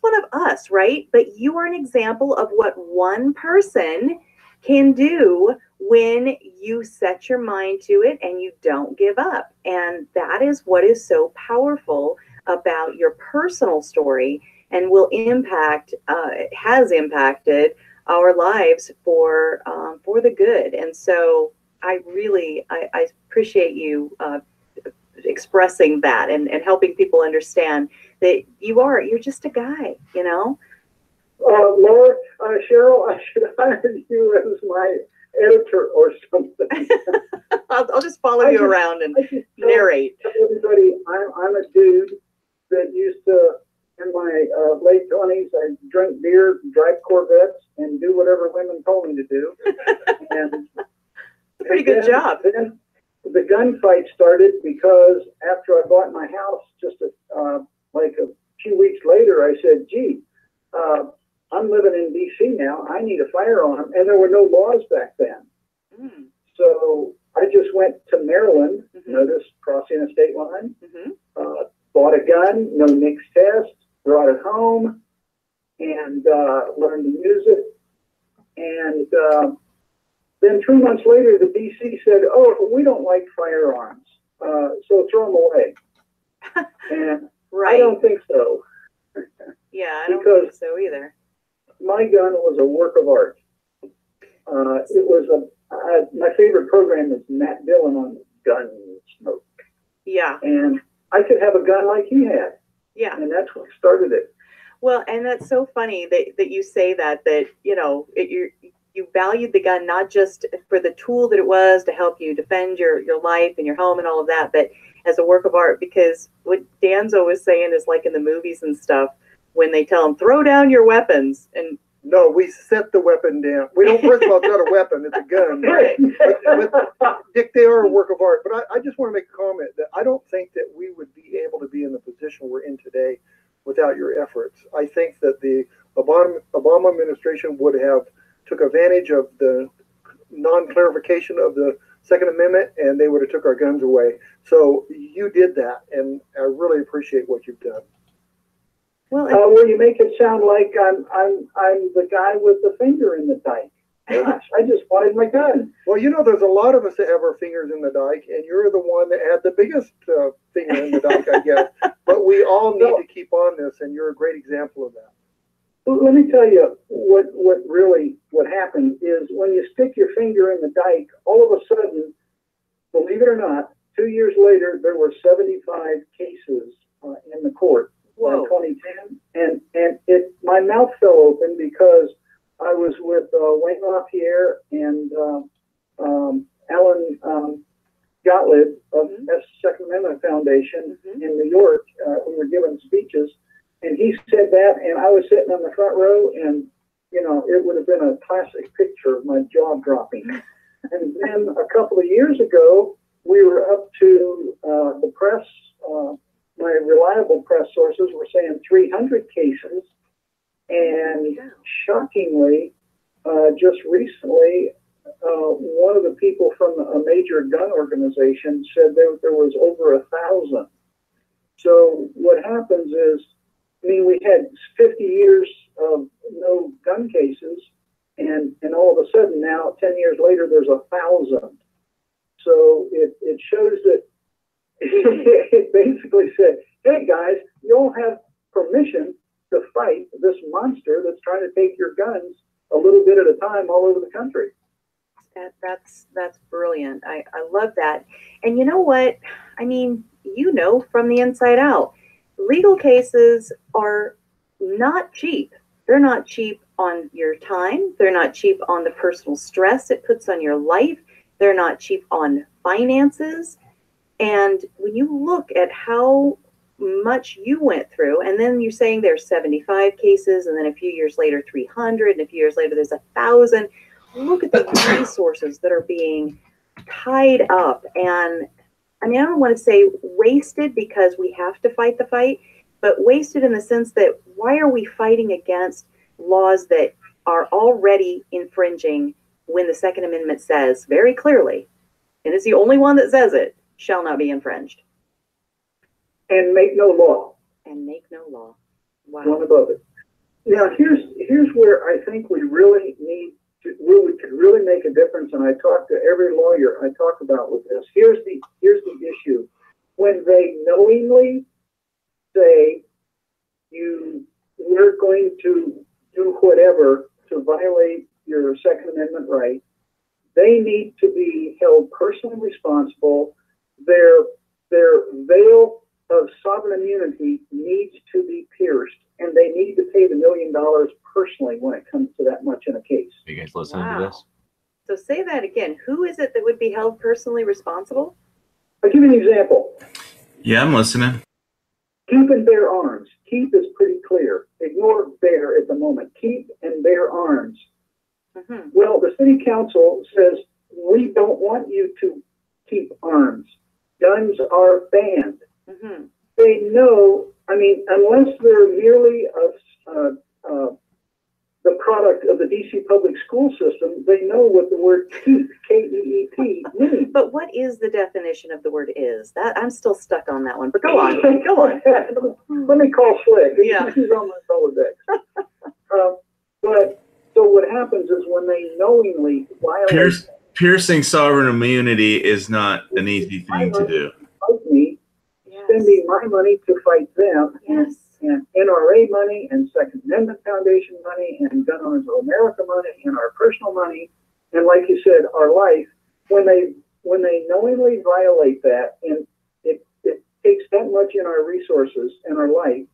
one of us, right? But you are an example of what one person can do when you set your mind to it and you don't give up. And that is what is so powerful about your personal story, and will impact, has impacted our lives for the good. And so I appreciate you expressing that and helping people understand that you're just a guy, you know? Laura, Cheryl, I should hire you as my editor or something. I'll just follow you around and narrate. Everybody, I'm a dude that used to, in my late 20s, I drank beer, drive Corvettes, and do whatever women told me to do. And it's a pretty good job. Then the gunfight started because after I bought my house, just like a few weeks later, I said, gee, I'm living in D.C. now. I need a firearm. And there were no laws back then. Mm. So I just went to Maryland, notice crossing a state line, bought a gun, no NICS test, brought it home, and learned to use it. And then 2 months later, the D.C. said, oh, we don't like firearms, so throw them away. And right. I don't think so. Yeah, I don't think so either. My gun was a work of art. It was my favorite program is Matt Dillon on Gunsmoke. Yeah. And I could have a gun like he had. Yeah. And that's what started it. Well, and that's so funny that you say that you know, you valued the gun not just for the tool that it was to help you defend your life and your home and all of that, but as a work of art, because what Danzo was saying is like in the movies and stuff, when they tell them, throw down your weapons. And no, we set the weapon down. We don't, first of all, it's not a weapon, it's a gun. But Dick, they are a work of art. But I just want to make a comment that I don't think that we would be able to be in the position we're in today without your efforts. I think that the Obama administration would have took advantage of the non-clarification of the Second Amendment, and they would have took our guns away. So you did that, and I really appreciate what you've done. Well, you make it sound like I'm the guy with the finger in the dike. Gosh, I just wanted my gun. Well, you know, there's a lot of us that have our fingers in the dike, and you're the one that had the biggest finger in the dike, I guess. But we all need to keep on this, and you're a great example of that. Let me tell you what happened is when you stick your finger in the dike, all of a sudden, believe it or not, 2 years later, there were 75 cases in the court. In 2010, and my mouth fell open because I was with Wayne LaPierre and Alan Gottlieb of the Second Amendment Foundation in New York. We were giving speeches, and he said that, and I was sitting on the front row, and you know, it would have been a classic picture of my jaw dropping. And then a couple of years ago, we were up to the press. My reliable press sources were saying 300 cases, and shockingly, just recently, one of the people from a major gun organization said there was over 1,000. So what happens is, I mean, we had 50 years of no gun cases, and all of a sudden now, 10 years later, there's 1,000. So it shows that it basically said, hey guys, you all have permission to fight this monster that's trying to take your guns a little bit at a time all over the country. That's brilliant. I love that. And you know what? I mean, you know, from the inside out, legal cases are not cheap. They're not cheap on your time. They're not cheap on the personal stress it puts on your life. They're not cheap on finances. And when you look at how much you went through, and then you're saying there's 75 cases, and then a few years later 300, and a few years later there's 1,000. Look at the resources that are being tied up, and I mean, I don't want to say wasted because we have to fight the fight, but wasted in the sense that why are we fighting against laws that are already infringing when the Second Amendment says very clearly, and it's the only one that says it, shall not be infringed. And make no law. And make no law. Wow. One above it. Now, here's where I think we really need to, where we could really make a difference, and I talk to every lawyer I talk about with this. Here's the issue. When they knowingly say we're going to do whatever to violate your Second Amendment right, they need to be held personally responsible. Their veil of sovereign immunity needs to be pierced, and they need to pay the $1 million personally when it comes to that much in a case. Are you guys listening to this? So say that again. Who is it that would be held personally responsible? I'll give you an example. Yeah, I'm listening. Keep and bear arms. Keep is pretty clear. Ignore bear at the moment. Keep and bear arms. Mm-hmm. Well, the city council says, we don't want you to keep arms. Guns are banned. Mm-hmm. They know, I mean, unless they're merely the product of the DC public school system, they know what the word keep, K-E-E-P, means. But what is the definition of the word is? That I'm still stuck on that one, but go on. Go on. Let me call Slick. Yeah. He's on my Rolodex. But so what happens is when they knowingly violate Piercing sovereign immunity is not an easy thing to do. fight me, spending my money to fight them, Yes. and NRA money, and Second Amendment Foundation money, and Gun Owners of America money, and our personal money, and like you said, our life. When they knowingly violate that, and it takes that much in our resources and our life,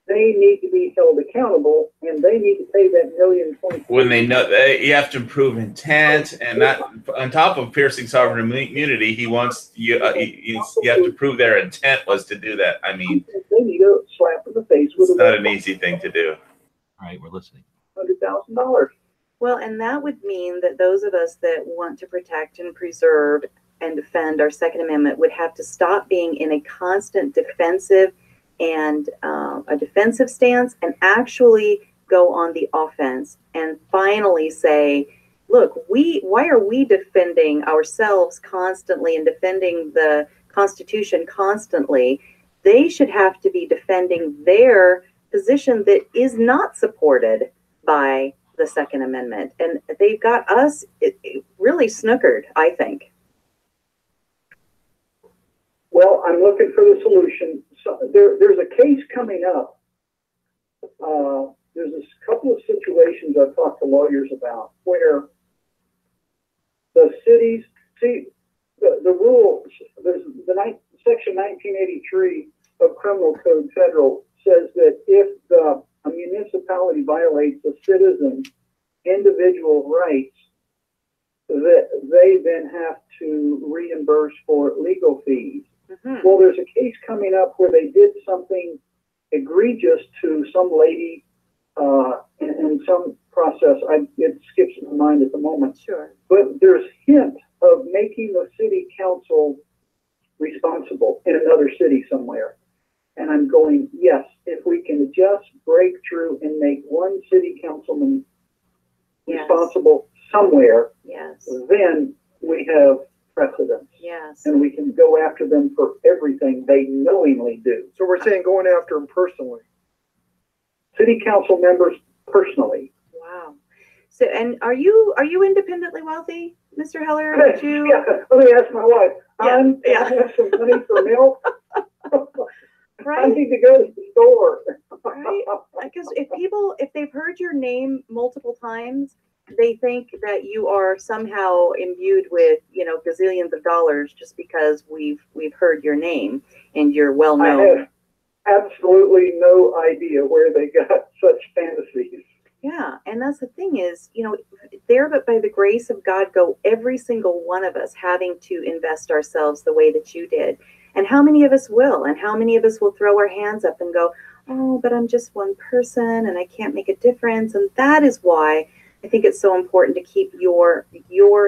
they need to be held accountable, and they need to pay that $1 million. When they know, you have to prove intent, and that on top of piercing sovereign immunity, he wants you. You have to prove their intent was to do that. I mean, they need a slap in the face with it's not an easy thing to do. All right, we're listening. $100,000. Well, and that would mean that those of us that want to protect and preserve and defend our Second Amendment would have to stop being in a constant defensive and a defensive stance, and actually go on the offense and finally say, look, why are we defending ourselves constantly and defending the Constitution constantly? They should have to be defending their position that is not supported by the Second Amendment. And they've got us really snookered, I think. Well, I'm looking for the solution. So there's a case coming up. There's a couple of situations I've talked to lawyers about where the cities, see, the rules, there's Section 1983 of Criminal Code Federal says that if a municipality violates a citizen's individual rights, that they then have to reimburse for legal fees. Mm-hmm. Well, there's a case coming up where they did something egregious to some lady in some process. It skips my mind at the moment. Sure. But there's hint of making the city council responsible in another city somewhere. And I'm going, yes, if we can just break through and make one city councilman responsible somewhere, then we have precedence. Yes. And we can go after them for everything they knowingly do. So we're saying going after them personally. City council members personally. Wow. So, and are you independently wealthy, Mr. Heller? Would you? Yeah, let me ask my wife. Yeah. I have some money for milk. Right? I need to go to the store. Right? Because if they've heard your name multiple times, they think that you are somehow imbued with, gazillions of dollars just because we've heard your name and you're well known. I have absolutely no idea where they got such fantasies. Yeah, and that's the thing is, there but by the grace of God go every single one of us having to invest ourselves the way that you did. And how many of us will? And how many of us will throw our hands up and go, oh, but I'm just one person and I can't make a difference. And that is why I think it's so important to keep your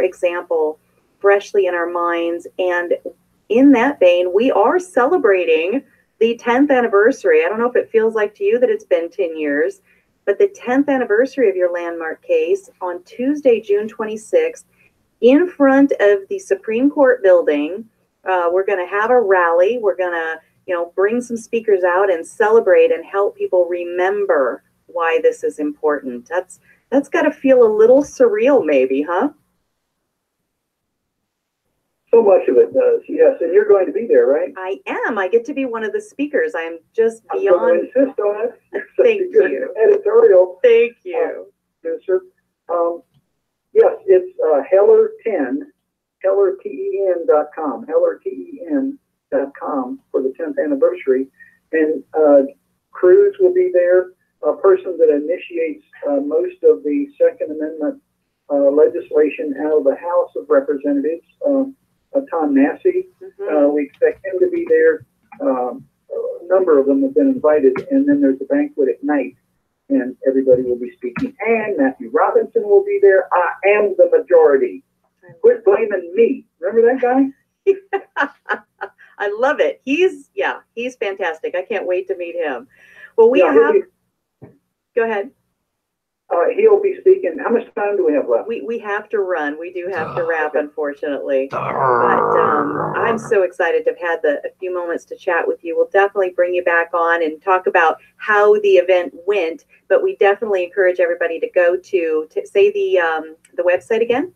example freshly in our minds. And in that vein, we are celebrating the 10th anniversary. I don't know if it feels like to you that it's been 10 years, but the 10th anniversary of your landmark case on Tuesday, June 26th, in front of the Supreme Court building. We're going to have a rally. We're going to, bring some speakers out and celebrate and help people remember why this is important. That's got to feel a little surreal, maybe, huh? So much of it does, yes. And you're going to be there, right? I am. I get to be one of the speakers. I'm just beyond. I'm going to insist on it. Thank you. Editorial. Thank you. Sir. Yes, it's Heller10, HellerTen.com, HellerTen.com for the 10th anniversary. And Cruz will be there, a person that initiates most of the Second Amendment legislation out of the House of Representatives, Tom Massey. We expect him to be there. A number of them have been invited, and then there's a banquet at night, and everybody will be speaking. And Matthew Robinson will be there. I am the majority. Quit blaming me. Remember that guy? I love it. He's fantastic. I can't wait to meet him. Well, go ahead. He'll be speaking. How much time do we have left? We have to run. We do have to wrap, unfortunately. But I'm so excited to have had a few moments to chat with you. We'll definitely bring you back on and talk about how the event went. But we definitely encourage everybody to go to say the website again.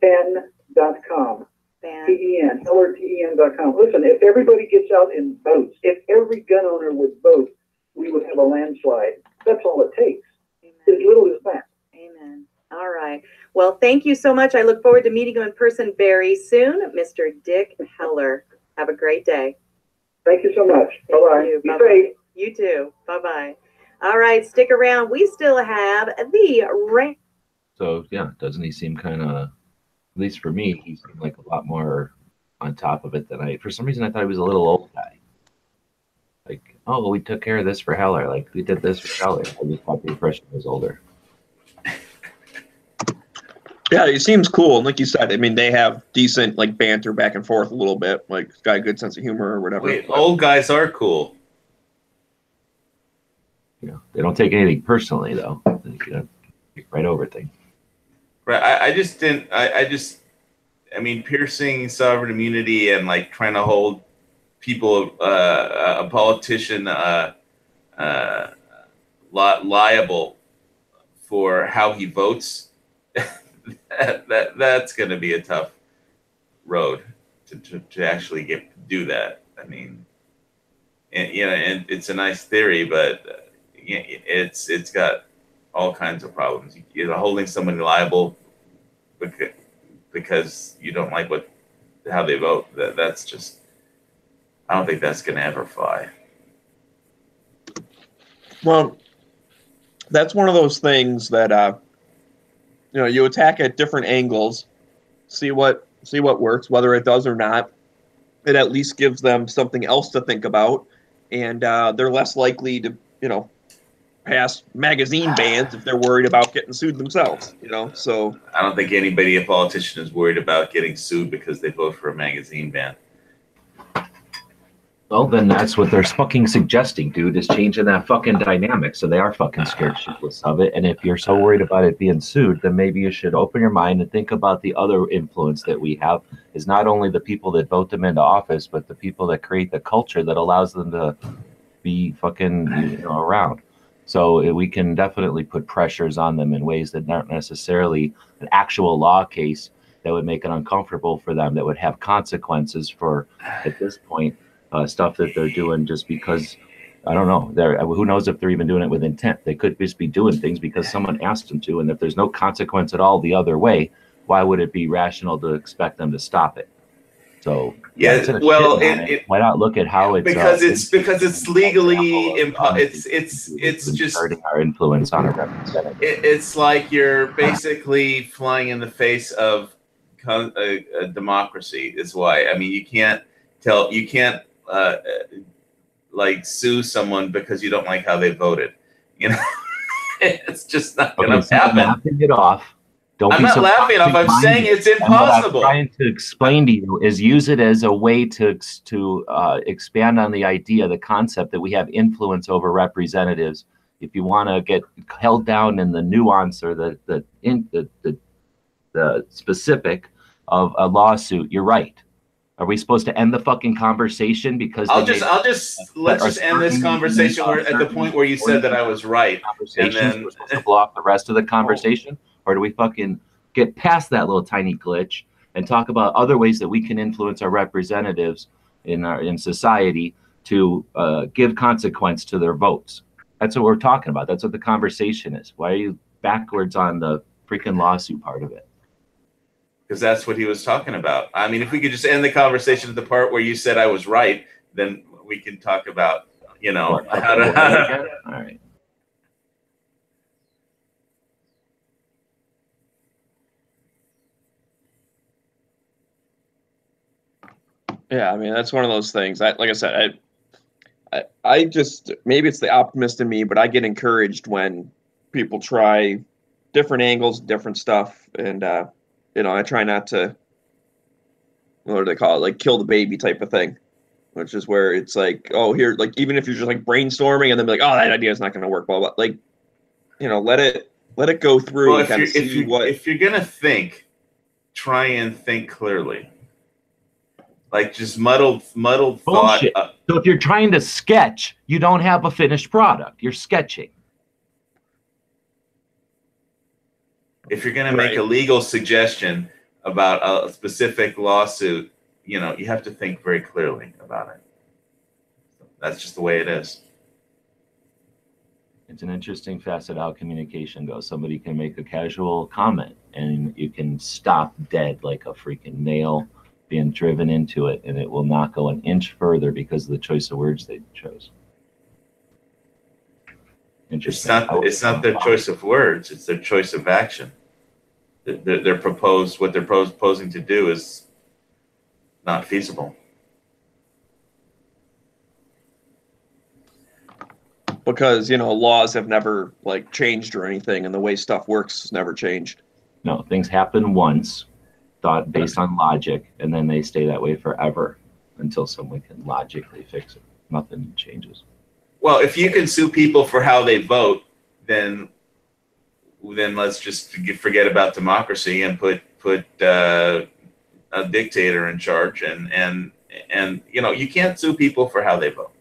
HellerTen.com. T-E-N. HellerTen.com. Listen, if everybody gets out and votes, if every gun owner would vote, we would have a landslide. That's all it takes. Amen. As little as that. Amen. All right. Well, thank you so much. I look forward to meeting you in person very soon, Mr. Dick Heller. Have a great day. Thank you so much. Bye-bye. Be safe. You too. Bye-bye. All right. Stick around. We still have the rank. So, yeah, doesn't he seem kind of, at least for me, he seemed like a lot more on top of it than for some reason, I thought he was a little old guy. Like, oh, we took care of this for Heller. Like, we did this for Heller. I just thought the impression was older. Yeah, he seems cool. And like you said, I mean, they have decent, banter back and forth a little bit. Like, he's got a good sense of humor or whatever. Wait, old guys are cool. You know, they don't take anything personally, though. They get right over things. Right. I mean, piercing sovereign immunity and trying to hold people, a politician, liable for how he votes. That's going to be a tough road to actually do that. I mean, and it's a nice theory, but it's got all kinds of problems. You're holding somebody liable because you don't like how they vote. That's just, I don't think that's going to ever fly. Well, that's one of those things that you attack at different angles, see what works, whether it does or not. It at least gives them something else to think about, and they're less likely to pass magazine bans if they're worried about getting sued themselves. So I don't think a politician is worried about getting sued because they vote for a magazine ban. Well, then that's what they're fucking suggesting, dude, is changing that fucking dynamic. So they are fucking scared shitless of it. And if you're so worried about it being sued, then maybe you should open your mind and think about the other influence that we have is not only the people that vote them into office, but the people that create the culture that allows them to be fucking around. So we can definitely put pressures on them in ways that aren't necessarily an actual law case that would make it uncomfortable for them, that would have consequences for, at this point, stuff that they're doing just because, I don't know, who knows if they're even doing it with intent. They could just be doing things because someone asked them to, and if there's no consequence at all the other way, why would it be rational to expect them to stop it? So well, why not look at how it's because it's legally it's just starting our influence on a representative. It's like you're basically flying in the face of a democracy. Is why. I mean, you can't like sue someone because you don't like how they voted. You know, it's just not going to happen. Laughing it off. I'm not laughing off. I'm saying it's impossible. What I'm trying to explain to you is use it as a way to expand on the idea, the concept that we have influence over representatives. If you want to get held down in the nuance or the specific of a lawsuit, you're right. Are we supposed to end the fucking conversation because let's just end this conversation at the point where you said that I was right, and then we're supposed to blow off the rest of the conversation? Or do we fucking get past that little tiny glitch and talk about other ways that we can influence our representatives in society to give consequence to their votes? That's what we're talking about. That's what the conversation is. Why are you backwards on the freaking lawsuit part of it? Because that's what he was talking about. I mean, if we could just end the conversation at the part where you said I was right, then we can talk about, you know, how to. All right. Yeah, I mean, that's one of those things. Like I said, I just, maybe it's the optimist in me, but I get encouraged when people try different angles, different stuff, and you know, I try not to, what do they call it, like kill the baby type of thing, which is where it's like, oh, here, like even if you're just like brainstorming and then be like, oh, that idea is not going to work, blah blah, like, you know, let it go through. Well, and if you're gonna think, try and think clearly. Like just muddled thought. So if you're trying to sketch, you don't have a finished product. You're sketching. If you're going to make a legal suggestion about a specific lawsuit, you know, you have to think very clearly about it. That's just the way it is. It's an interesting facet how communication goes. Somebody can make a casual comment and you can stop dead like a freaking nail being driven into it, and it will not go an inch further because of the choice of words they chose. Interesting. It's not their choice of words; it's their choice of action. What they're proposing to do is not feasible. Because, you know, laws have never like changed or anything, and the way stuff works has never changed. No, things happen once, thought based on logic, and then they stay that way forever until someone can logically fix it. Nothing changes. Well, if you can sue people for how they vote, then let's just forget about democracy and put a dictator in charge, and you know, you can't sue people for how they vote.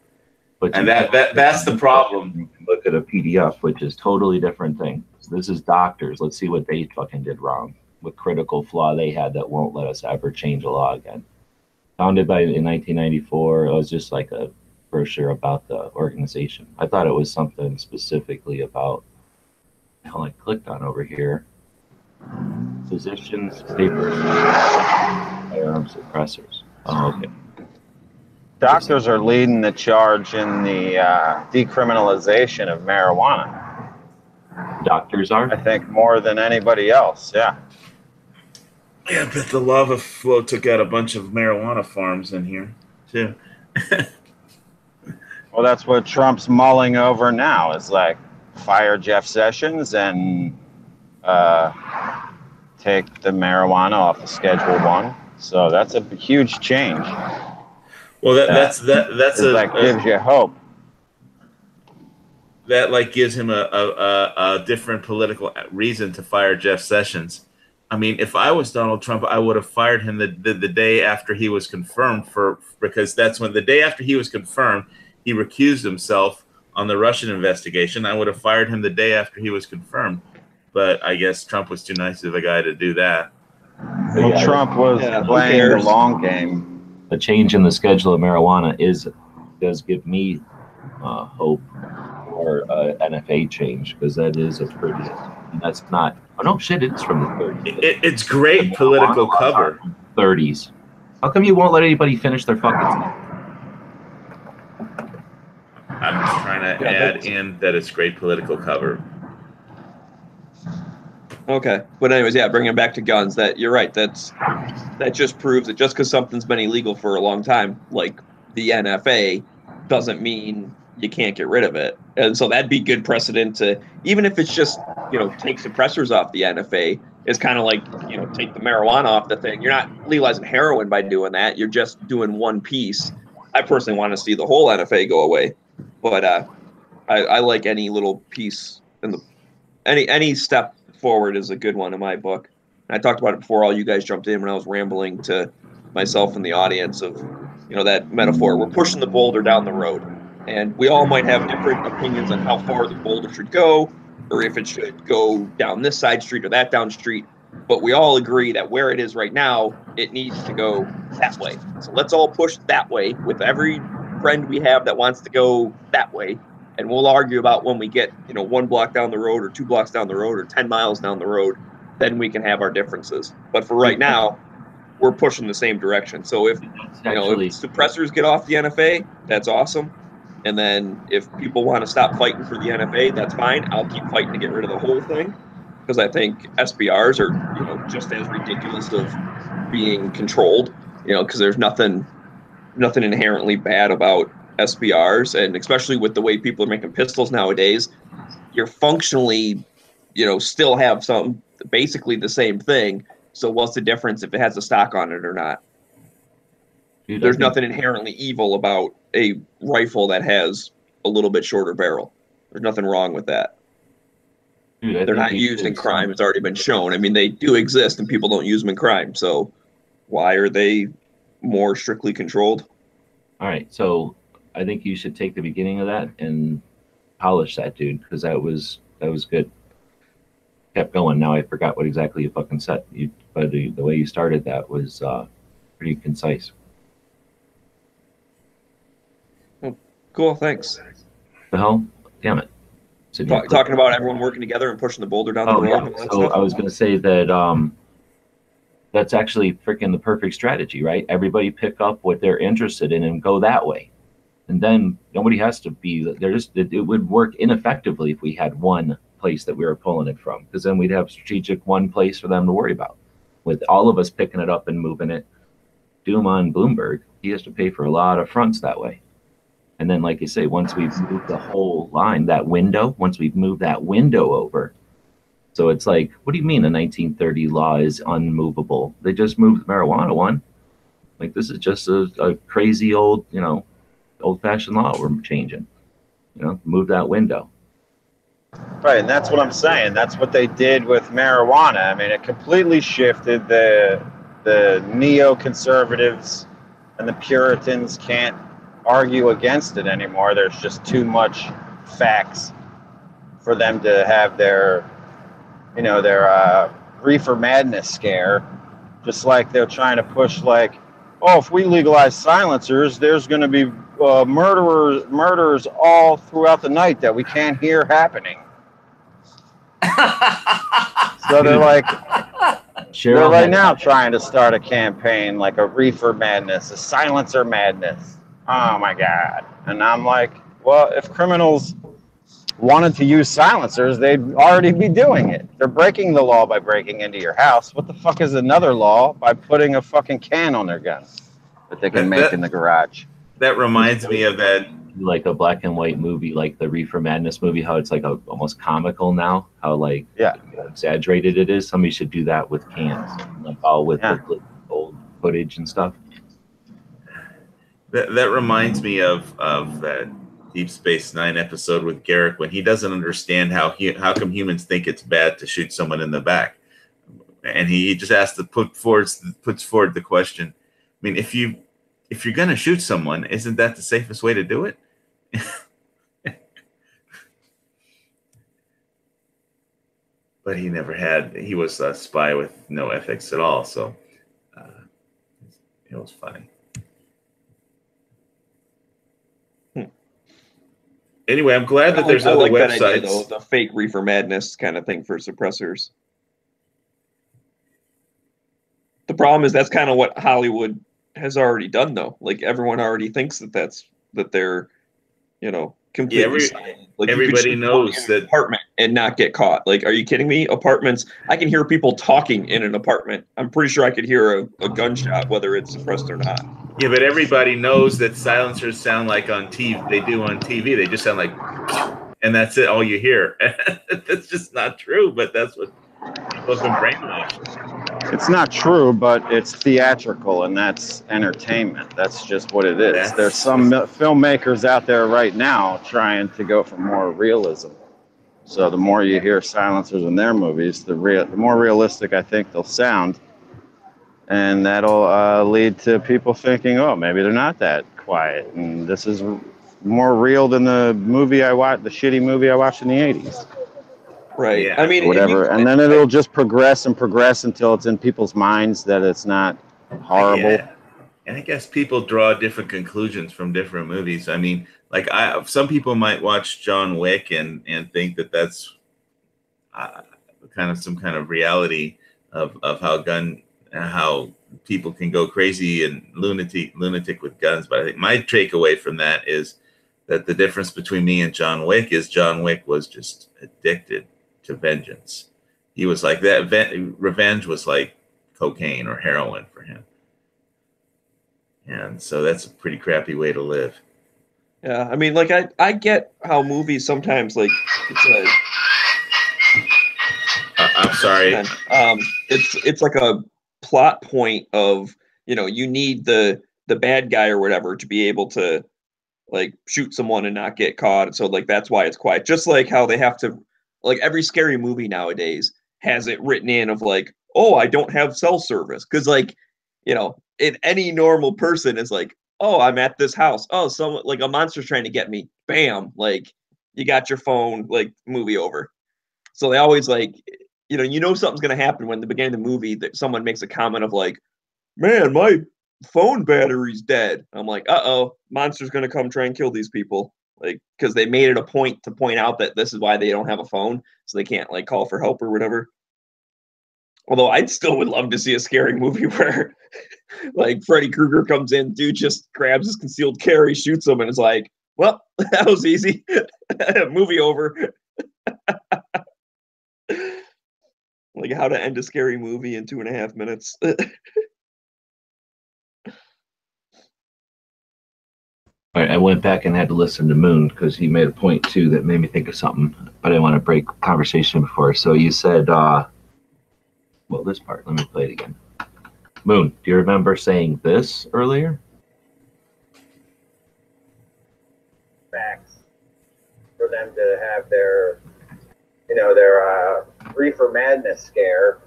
And that's the problem. You can look at a PDF, which is totally different thing. This is doctors. Let's see what they fucking did wrong. What critical flaw they had that won't let us ever change a law again. Founded in 1994, it was just like a brochure about the organization. I thought it was something specifically about, the hell I clicked on over here. Physicians, papers, firearm suppressors. Oh, okay. Doctors are leading the charge in the decriminalization of marijuana. Doctors are? I think more than anybody else, yeah. Yeah, but the lava flow took out a bunch of marijuana farms in here, too. Well, that's what Trump's mulling over now, is like fire Jeff Sessions and take the marijuana off of Schedule 1. So that's a huge change. Well, that gives you hope. That like gives him a different political reason to fire Jeff Sessions. I mean, if I was Donald Trump, I would have fired him the day after he was confirmed because that's when the day after he was confirmed, he recused himself on the Russian investigation, I would have fired him the day after he was confirmed. But I guess Trump was too nice of a guy to do that. Well, Trump was playing the long game. A change in the schedule of marijuana does give me hope for an NFA change, because that is a pretty. That's not. Oh no, shit! It's from the 30s. It's great political cover. 30s. How come you won't let anybody finish their fucking? I'm just trying to add in that it's great political cover. Okay, but anyways, yeah, bringing it back to guns, that you're right. That just proves that just because something's been illegal for a long time, like the NFA, doesn't mean you can't get rid of it. And so that'd be good precedent to, even if it's just, take suppressors off the NFA. It's kind of like, take the marijuana off the thing. You're not legalizing heroin by doing that. You're just doing one piece. I personally want to see the whole NFA go away, but I like any little piece in any step forward is a good one in my book. I talked about it before all you guys jumped in when I was rambling to myself and the audience of, that metaphor. We're pushing the boulder down the road, and we all might have different opinions on how far the boulder should go, or if it should go down this side street or that down street. But we all agree that where it is right now, it needs to go that way. So let's all push that way with every friend we have that wants to go that way. And we'll argue about when we get, 1 block down the road or 2 blocks down the road or 10 miles down the road, then we can have our differences. But for right now, we're pushing the same direction. So if, if suppressors get off the NFA, that's awesome. And then if people want to stop fighting for the NFA, that's fine. I'll keep fighting to get rid of the whole thing, because I think SBRs are, just as ridiculous of being controlled, because there's nothing inherently bad about SBRs, and especially with the way people are making pistols nowadays, you're functionally, still have some basically the same thing. So what's the difference if it has a stock on it or not? Dude, there's nothing inherently evil about a rifle that has a little bit shorter barrel. There's nothing wrong with that. Dude, they're not used in crime. It's already been shown. I mean, they do exist and people don't use them in crime. So why are they more strictly controlled? All right. So I think you should take the beginning of that and polish that, dude, because that was good. Kept going. Now I forgot what exactly you fucking said. But the way you started that was pretty concise. Cool. Thanks. The hell? Damn it. So talking about everyone working together and pushing the boulder down the road. Yeah. So I was going to say that that's actually freaking the perfect strategy, right? Everybody pick up what they're interested in and go that way. And then nobody has to be there. It would work ineffectively if we had one place that we were pulling it from, because then we'd have strategic one place for them to worry about. With all of us picking it up and moving it, Doom on Bloomberg, he has to pay for a lot of fronts that way. And then, like you say, once we've moved the whole line, once we've moved that window over, so it's like, what do you mean a 1930 law is unmovable? They just moved the marijuana one. Like, this is just a crazy old, old-fashioned law we're changing. Move that window. Right, and that's what I'm saying. That's what they did with marijuana. I mean, it completely shifted. The neoconservatives and the Puritans can't argue against it anymore. There's just too much facts for them to have their reefer madness scare. Just like they're trying to push, like, oh, if we legalize silencers, there's going to be murders all throughout the night that we can't hear happening. So they're like, they're right now trying to start a campaign, like a reefer madness, a silencer madness. Oh my God. And I'm like, well, if criminals wanted to use silencers, they'd already be doing it. They're breaking the law by breaking into your house. What the fuck is another law by putting a fucking can on their gun that they can make in the garage? That reminds me of that. Like a black and white movie, like the Reefer Madness movie, how it's like almost comical now, how exaggerated it is. Somebody should do that with cans, like all with the old footage and stuff. That reminds me of that Deep Space Nine episode with Garrick, when he doesn't understand how come humans think it's bad to shoot someone in the back, and he just puts forward the question. I mean, if you're gonna shoot someone, isn't that the safest way to do it? but he never had. He was a spy with no ethics at all. So it was funny. Anyway, I'm glad that there's I other like websites. That idea, though, the fake reefer madness kind of thing for suppressors. The problem is that's kind of what Hollywood has already done, though. Like everyone already thinks that they're, completely silent. Like everybody knows that apartment and not get caught. Like, are you kidding me? Apartments. I can hear people talking in an apartment. I'm pretty sure I could hear a gunshot, whether it's suppressed or not. Yeah, but everybody knows that silencers sound like on TV. They do on TV. They just sound like, and that's it. All you hear. That's just not true. But that's what people have been brainwashed. It's not true, but it's theatrical, and that's entertainment. That's just what it is. There's some filmmakers out there right now trying to go for more realism. So the more you hear silencers in their movies, the more realistic I think they'll sound. And that'll lead to people thinking, oh, maybe they're not that quiet. And this is more real than the movie I watched, the shitty movie I watched in the 80s. Right. Yeah. I mean, whatever. And then it'll just progress and progress until it's in people's minds that it's not horrible. Yeah. And I guess people draw different conclusions from different movies. I mean, like some people might watch John Wick and think that that's kind of some kind of reality of how people can go crazy and lunatic with guns. But I think my takeaway from that is that the difference between me and John Wick is John Wick was just addicted to vengeance. He was like that. Revenge was like cocaine or heroin for him. And so that's a pretty crappy way to live. Yeah, I mean, like I get how movies sometimes like it's a. I'm sorry. It's like a plot point of you need the bad guy or whatever to be able to like shoot someone and not get caught. So like that's why it's quiet. Just like how they have to like every scary movie nowadays has it written in of like, oh, I don't have cell service because like in any normal person is like, oh, I'm at this house. Oh, someone like a monster's trying to get me. Bam, like you got your phone. Like movie over. So they always like. Something's going to happen when the beginning of the movie that someone makes a comment of like, man, my phone battery's dead. I'm like, uh-oh, monster's going to come try and kill these people. Like, because they made it a point to point out that this is why they don't have a phone. So they can't like call for help or whatever. Although I'd still would love to see a scary movie where like Freddy Krueger comes in, dude just grabs his concealed carry, shoots him, and is like, well, that was easy. Movie over. Like how to end a scary movie in 2.5 minutes. I went back and had to listen to Moon because he made a point too that made me think of something, but I didn't want to break conversation before. So you said, well, this part, let me play it again. Moon, do you remember saying this earlier? Facts for them to have their their reefer madness scare.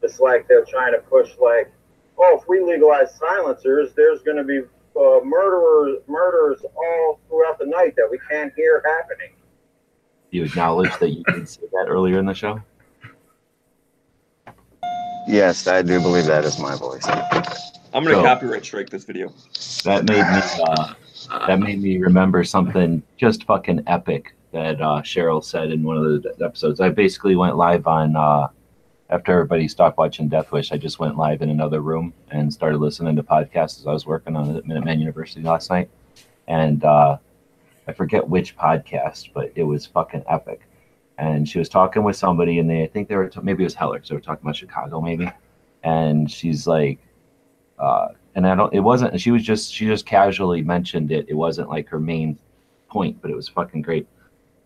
It's like they're trying to push like, oh, if we legalize silencers, there's going to be murders all throughout the night that we can't hear happening. You acknowledge that you did say that earlier in the show? Yes, I do believe that is my voice. I'm going to copyright strike this video. That made me remember something just fucking epic that Cheryl said in one of the episodes. I basically went live on, after everybody stopped watching Death Wish, I just went live in another room and started listening to podcasts as I was working on it at Minuteman University last night. And I forget which podcast, but it was fucking epic. And she was talking with somebody, and I think they were, maybe it was Heller, so they were talking about Chicago maybe. And she's like, she just casually mentioned it. It wasn't like her main point, but it was fucking great.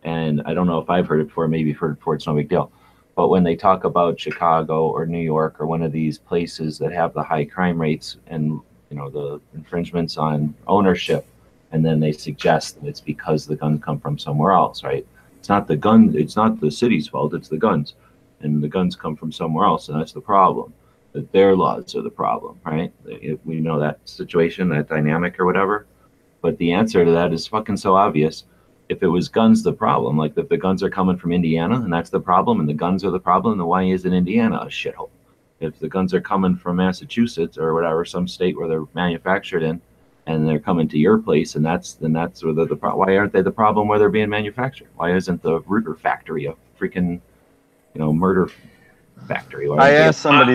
And I don't know if I've heard it before, maybe you've heard it before, it's no big deal. But when they talk about Chicago or New York or one of these places that have the high crime rates and, the infringements on ownership, and then they suggest that it's because the guns come from somewhere else, right? It's not the gun, it's not the city's fault, it's the guns. And the guns come from somewhere else, and that's the problem. That their laws are the problem, right? We know that situation, that dynamic or whatever. But the answer to that is fucking so obvious. if it was guns the problem, like if the guns are coming from Indiana and that's the problem, and the guns are the problem, then why isn't Indiana a shithole? If the guns are coming from Massachusetts or whatever, some state where they're manufactured in, and they're coming to your place, and that's where the problem. Why aren't they the problem where they're being manufactured? Why isn't the Ruger factory a freaking, murder factory? I asked somebody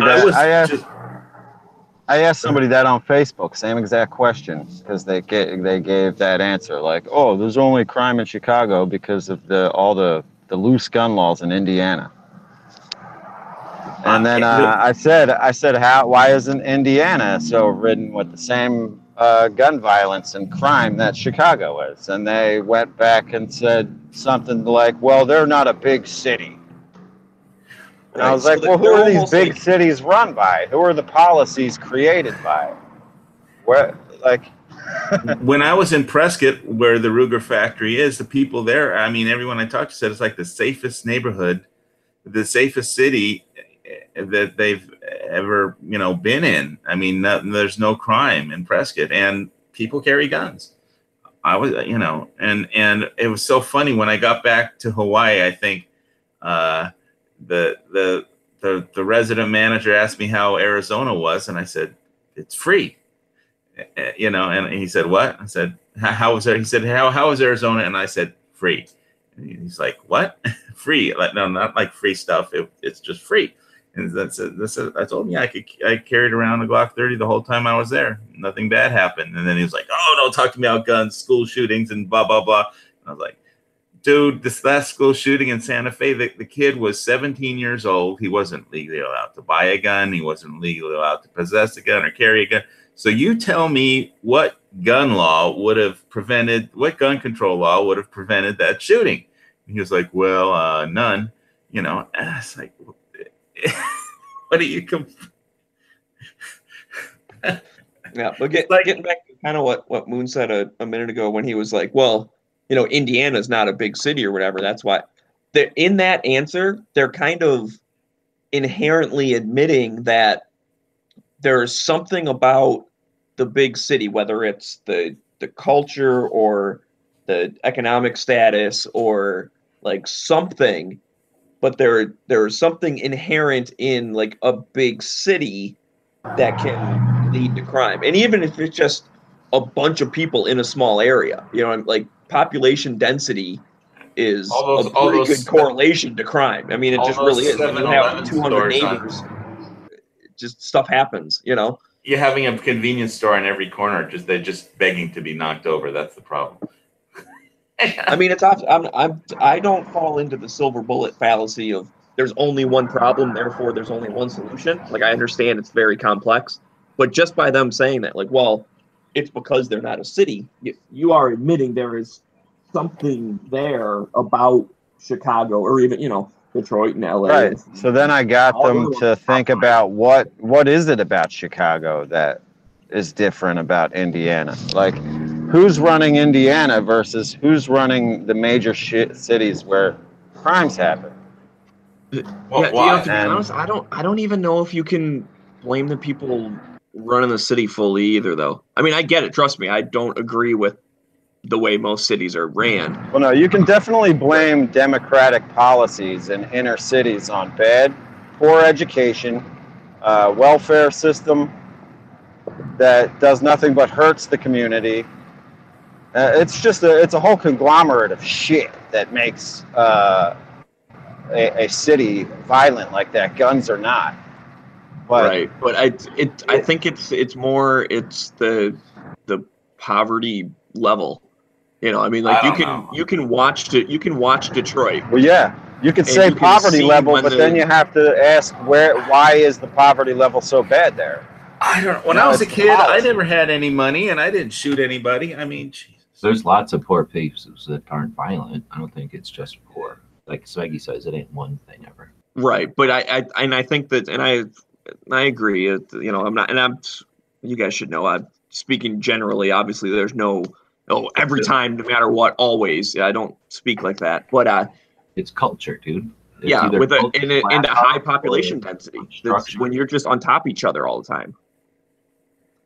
I asked somebody that on Facebook, same exact question, because they gave that answer, like, oh, there's only crime in Chicago because of all the loose gun laws in Indiana. And then I said, why isn't Indiana so ridden with the same gun violence and crime that Chicago is? And they went back and said something like, well, they're not a big city. And I was like, well, who are these big cities run by? Who are the policies created by? Where, when I was in Prescott, where the Ruger factory is, the people there, I mean, everyone I talked to said it's like the safest neighborhood, the safest city that they've ever, been in. I mean, there's no crime in Prescott, and people carry guns. I was, and it was so funny when I got back to Hawaii. I think the resident manager asked me how Arizona was, and I said it's free. And he said, what? I said, how was it? He said, how was Arizona? And I said, free. And he's like, what? Free? Like, no, not like free stuff. It's just free. And I told him, I carried around a Glock 30 the whole time I was there. Nothing bad happened. And then he was like, oh, don't talk to me about guns, school shootings, and blah, blah, blah. And I was like, dude, this last school shooting in Santa Fe, the kid was 17 years old. He wasn't legally allowed to buy a gun. He wasn't legally allowed to possess a gun or carry a gun. So you tell me what gun control law would have prevented that shooting? And he was like, well, none. And I was like, what do you Yeah, but getting back to kind of what Moon said a minute ago when he was like, well, Indiana's not a big city or whatever. That's why in that answer, they're kind of inherently admitting that there's something about the big city, whether it's the culture or the economic status or like something, but there's something inherent in like a big city that can lead to crime. And even if it's just a bunch of people in a small area, like population density is a pretty good correlation to crime. I mean, it just really is. When you have 200 neighbors, just stuff happens, You're having a convenience store on every corner, they're just begging to be knocked over. That's the problem. I mean, it's I don't fall into the silver bullet fallacy of there's only one problem, therefore there's only one solution. Like, I understand it's very complex, but just by them saying that, like, well, it's because they're not a city, you are admitting there is something there about Chicago or even, Detroit and LA. Right. So then I got them to think about what is it about Chicago that is different about Indiana? Like, who's running Indiana versus who's running the major cities where crimes happen? To be honest, I don't even know if you can blame the people running the city fully either, though. I mean, I get it. Trust me, I don't agree with the way most cities are ran. Well, no, you can definitely blame democratic policies in inner cities on poor education, welfare system that does nothing but hurts the community. It's a whole conglomerate of shit that makes a city violent like that, guns or not. But, right, but I think it's the poverty level. I mean, like you can watch Detroit. Well, yeah, you can say poverty level, but then you have to ask why is the poverty level so bad there? I don't know. When I was a kid, I never had any money, and I didn't shoot anybody. I mean, Jesus. There's lots of poor places that aren't violent. I don't think it's just poor. Like Smeggie says, it ain't one thing ever. Right, but I think that, and I agree. I'm not, and you guys should know. I'm speaking generally. Obviously, there's no every time, no matter what, always. I don't speak like that, but it's culture, dude. It's with into high population density. That's when you're just on top of each other all the time.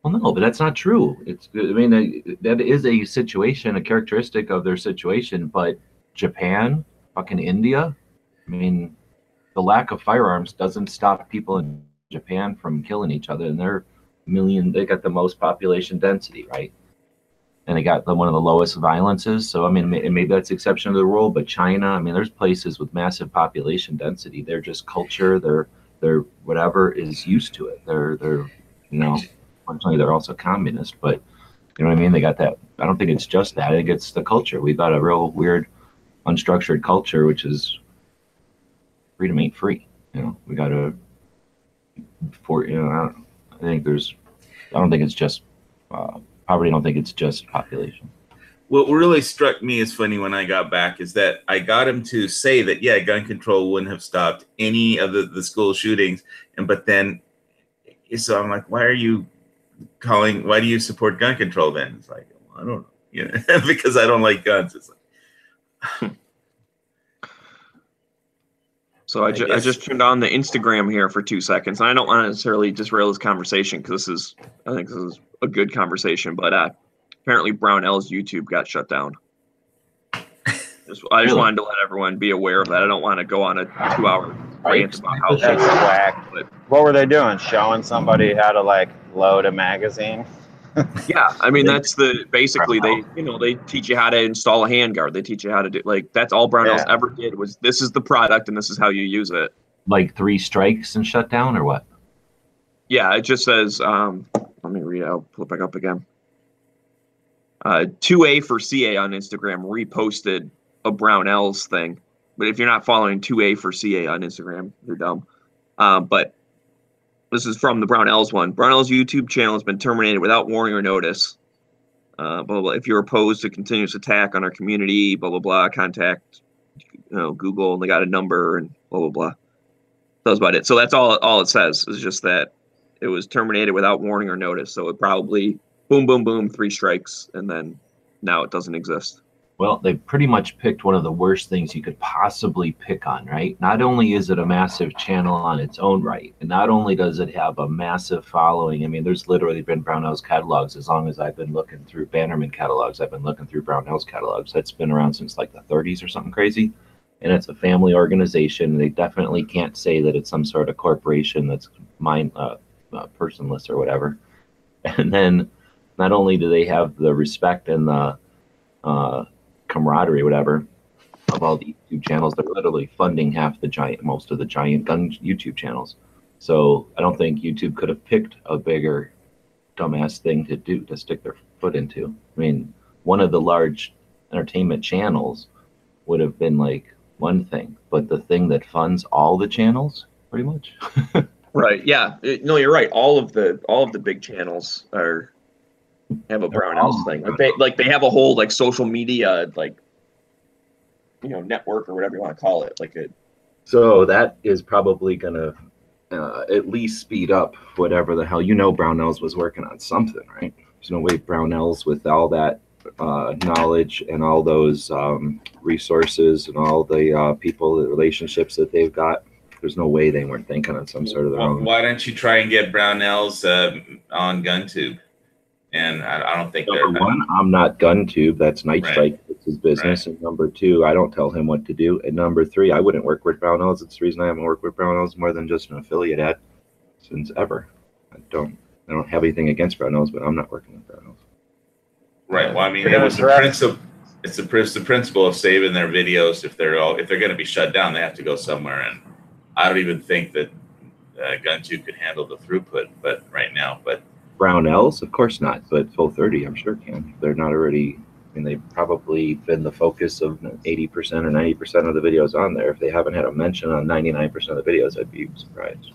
Well, no, but that's not true. I mean, that is a situation, a characteristic of their situation. But Japan, fucking India, I mean, the lack of firearms doesn't stop people in Japan from killing each other. And they got the most population density, right? And they got one of the lowest violences. So, I mean, maybe that's the exception to the rule. But China, I mean, there's places with massive population density. They're just culture. They're whatever is used to it. They're unfortunately, they're also communist, but you know what I mean? They got that. I don't think it's just that. I think it's the culture. We've got a real weird, unstructured culture, which is freedom ain't free. We got to, I don't think it's just poverty. I don't think it's just population. What really struck me as funny when I got back is that I got him to say that, yeah, gun control wouldn't have stopped any of the school shootings. But then, so I'm like, why do you support gun control then? It's like, well, I don't know, because I don't like guns. It's like, so I just turned on the Instagram here for 2 seconds, and I don't want to necessarily derail this conversation because I think this is a good conversation, but apparently Brownell's YouTube got shut down. I just wanted to let everyone be aware of that. I don't want to go on a 2-hour rant about how that's whack. What were they doing? Showing somebody how to load a magazine? Yeah, I mean that's basically they teach you how to install a handguard. They teach you how to do that's all Brownells ever did was this is the product and this is how you use it. Like 3 strikes and shut down or what? Yeah, it just says let me read it. I'll pull it back up again. 2A for CA on Instagram reposted a Brownells thing, but if you're not following 2A for CA on Instagram, you're dumb. But this is from the Brownells one. Brownell's YouTube channel has been terminated without warning or notice. Blah, blah, blah. If you're opposed to continuous attack on our community, blah blah blah, contact Google, and they got a number and blah blah blah. That's about it. So that's all it says is just that it was terminated without warning or notice. So it probably boom, boom, boom, 3 strikes, and then now it doesn't exist. Well, they pretty much picked one of the worst things you could possibly pick on, right? Not only is it a massive channel on its own right, and not only does it have a massive following. I mean, there's literally been Brownell's catalogs as long as I've been looking through Bannerman catalogs. I've been looking through Brownell's catalogs. That's been around since the 30s or something crazy. And it's a family organization. They definitely can't say that it's some sort of corporation that's personless or whatever. And then not only do they have the respect and the camaraderie, whatever, of all the YouTube channels, they're literally funding most of the giant gun YouTube channels. So I don't think YouTube could have picked a bigger dumbass thing to stick their foot into. I mean, one of the large entertainment channels would have been one thing, but the thing that funds all the channels, pretty much. Right. Yeah. No, you're right. All of the big channels have a Brownells thing. They have a whole social media network or whatever you want to call it. So that is probably gonna at least speed up whatever the hell Brownells was working on something, right? There's no way Brownells with all that knowledge and all those resources and all the the relationships that they've got. There's no way they weren't thinking on some sort of their own. Why don't you try and get Brownells on GunTube? And I don't think number one, I'm not GunTube. That's Night Strike. It's his business. Right. And number 2, I don't tell him what to do. And number 3, I wouldn't work with Brownells. It's the reason I haven't worked with Brownells more than just an affiliate ad since ever. I don't have anything against Brownells, but I'm not working with Brownells. Right. Well, I mean, it was the principle. It's the principle of saving their videos. If they're going to be shut down, they have to go somewhere. And I don't even think that GunTube could handle the throughput, but right now, Brownells, of course not, but Full 30, I'm sure can. They're not already. I mean, they've probably been the focus of 80% or 90% of the videos on there. If they haven't had a mention on 99% of the videos, I'd be surprised.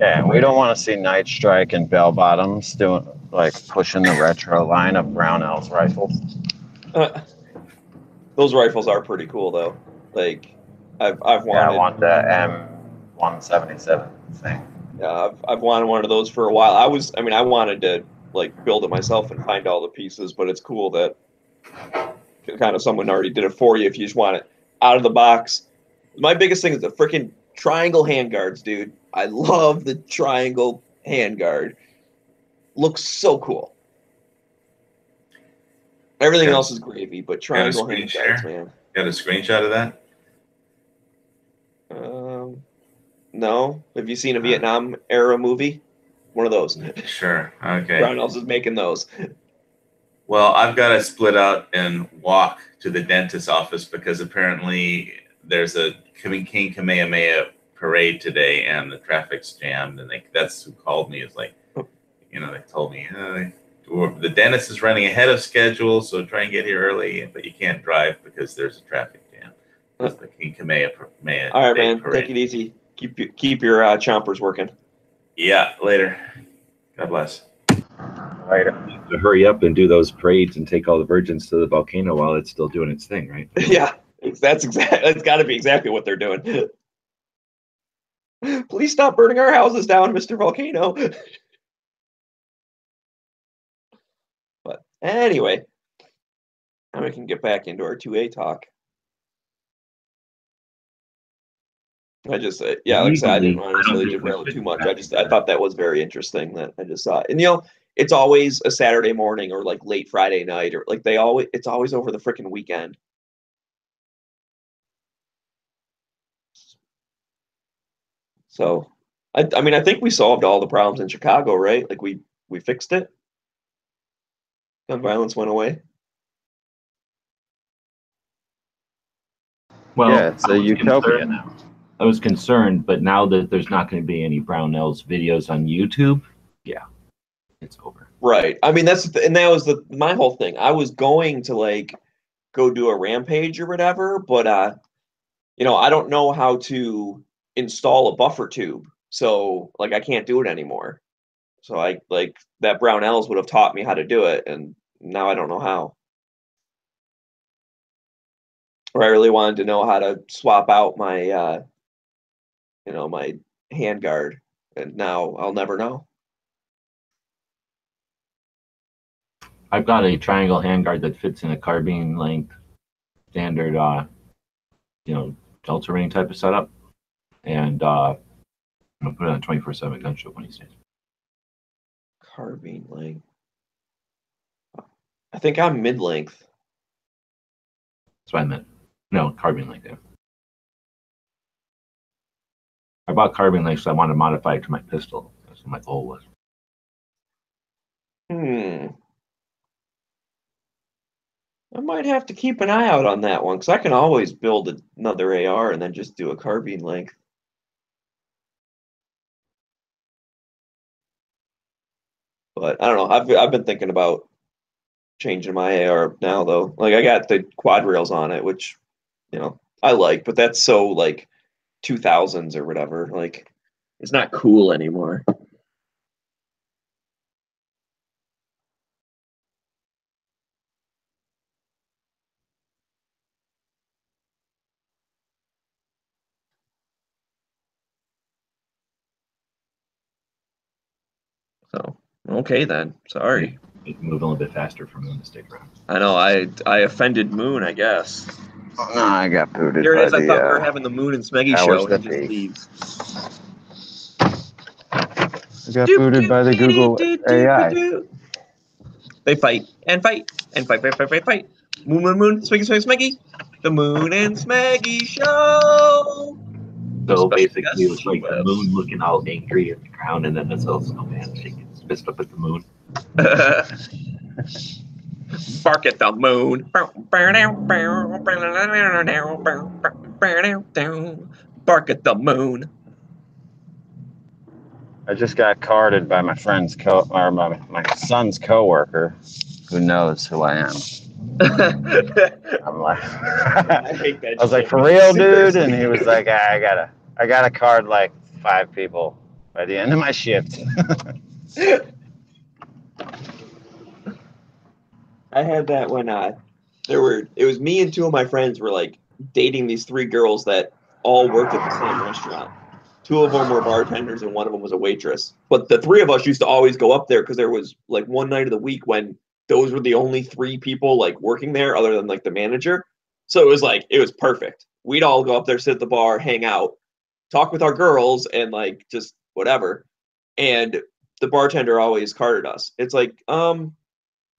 Yeah, we don't want to see Night Strike and Bell Bottoms doing pushing the retro line of Brownells rifles. Those rifles are pretty cool, though. I've wanted. Yeah, I want the M177 thing. Yeah, I've wanted one of those for a while. I wanted to build it myself and find all the pieces, but it's cool that kind of someone already did it for you if you just want it out of the box. My biggest thing is the freaking triangle handguards, dude. I love the triangle handguard. looks so cool. Everything else is gravy, but triangle handguards, man. Got a screenshot of that? No. Have you seen a Vietnam era movie? One of those. Sure. Okay. Brownells is making those. Well, I've got to split out and walk to the dentist's office because apparently there's a King Kamehameha parade today and the traffic's jammed. And that's who called me. Is like, you know, they told me the dentist is running ahead of schedule, so try and get here early, but you can't drive because there's a traffic jam. It's the King Kamehameha. All right, man. Parade. Take it easy. Keep your chompers working. Yeah. Later. God bless. Later. To hurry up and do those parades and take all the virgins to the volcano while it's still doing its thing, right? Yeah, that's exactly. It's got to be exactly what they're doing. Please stop burning our houses down, Mr. Volcano. But anyway, now we can get back into our 2A talk. I just, yeah, like I said, I didn't want to necessarily derail it too much. I thought that was very interesting that I just saw it. And, you know, it's always a Saturday morning or like late Friday night or like it's always over the freaking weekend. So, I mean, I think we solved all the problems in Chicago, right? Like we fixed it. Gun violence went away. Well, yeah, it's a utopia now. I was concerned, but now that there's not going to be any Brownells videos on YouTube, yeah, it's over. Right. I mean, that was my whole thing. I was going to like go do a rampage or whatever, but you know, I don't know how to install a buffer tube, so like I can't do it anymore. So I like that Brownells would have taught me how to do it, and now I don't know how. Or I really wanted to know how to swap out my you know, my handguard, and now I'll never know. I've got a triangle handguard that fits in a carbine length standard, you know, delta ring type of setup, and I'm gonna put it on a 24/7 gun show when he stays. Carbine length. I think I'm mid length. That's what I meant. No, carbine length. Yeah. I bought carbine length, so I wanted to modify it to my pistol. That's what my goal was. I might have to keep an eye out on that one, because I can always build another AR and then just do a carbine length. But I don't know. I've been thinking about changing my AR now, though. Like I got the quad rails on it, which, you know, I like, but that's so like 2000s or whatever. Like it's not cool anymore. So okay then. Sorry. You can move a little bit faster for Moon to stick around. I know. I offended Moon, I guess. No, I got booted. Here it is. by I the, thought we were having the Moon and Smeggie show, and he just leaves. I got booted by the Google AI. They fight and fight and fight. Moon, Smeggie, Smeggie. The Moon and Smeggie show. So basically, it was like the Moon looking all angry at the ground, and then this little snowman shaking his fist up at the Moon. Bark at the Moon. Bark at the Moon. I just got carded by my friend's my son's coworker, who knows who I am. I'm like, I was like, for real, dude, and he was like, I got a card like 5 people by the end of my shift. I had that when it was me and 2 of my friends were like dating these 3 girls that all worked at the same restaurant. 2 of them were bartenders and 1 of them was a waitress. But the 3 of us used to always go up there because there was like one night of the week when those were the only 3 people like working there other than like the manager. So it was perfect. We'd all go up there, sit at the bar, hang out, talk with our girls, and like just whatever. And the bartender always carded us. It's like,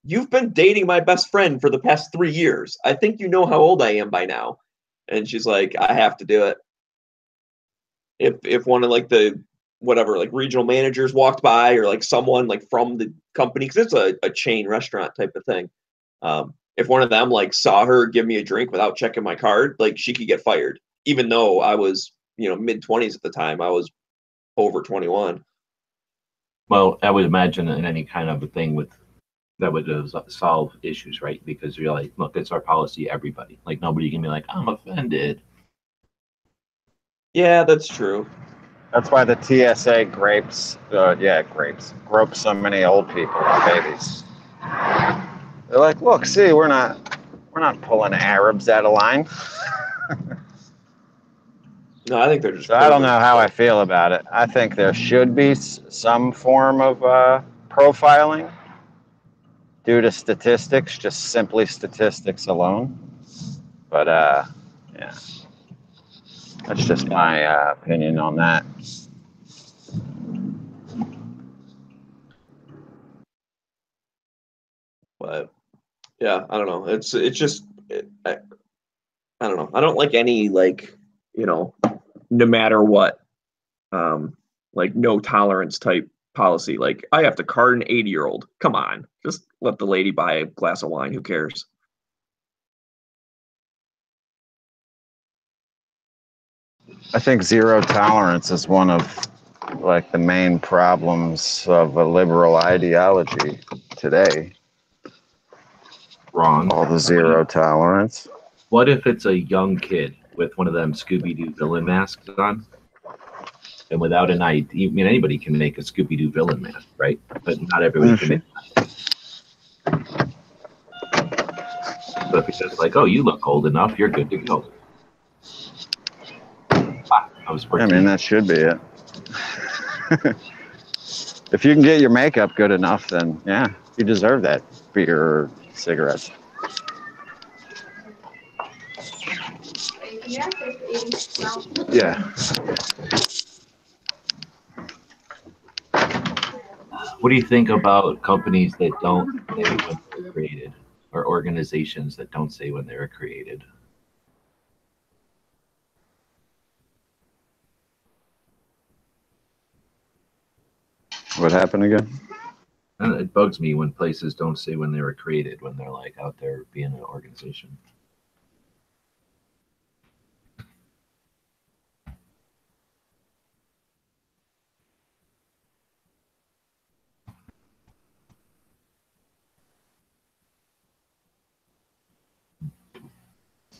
you've been dating my best friend for the past 3 years. I think you know how old I am by now. And she's like, I have to do it. If one of like the whatever like regional managers walked by or like someone like from the company, because it's a chain restaurant type of thing. If one of them like saw her give me a drink without checking my card, like she could get fired. Even though I was, mid-20s at the time, I was over 21. Well, I would imagine in any kind of a thing that would solve issues, right? Because you're like, look, it's our policy, everybody. Like nobody can be like, I'm offended. Yeah, that's true. That's why the TSA gropes so many old people and babies. They're like, look, see, we're not pulling Arabs out of line. No, I think they're just. So I don't know how I feel about it. I think there should be some form of profiling due to statistics, just simply statistics alone. But yeah, that's just my opinion on that. But yeah, I don't know. It's just I don't know. I don't like any like no matter what, like no tolerance type policy. Like I have to card an 80-year-old. Come on, just let the lady buy a glass of wine. Who cares? I think zero tolerance is one of like the main problems of a liberal ideology today. Wrong. All the zero tolerance. What if it's a young kid with one of them Scooby-Doo villain masks on? And without an ID, I mean, anybody can make a Scooby-Doo villain mask, right? But not everybody can make that. So if it's just like, oh, you look old enough, you're good to go. I was 14. I mean, that should be it. If you can get your makeup good enough, then yeah, you deserve that beer or cigarettes. Yeah. What do you think about companies that don't say when they were created, or organizations that don't say when they were created? What happened again? It bugs me when places don't say when they were created, when they're like out there being an organization.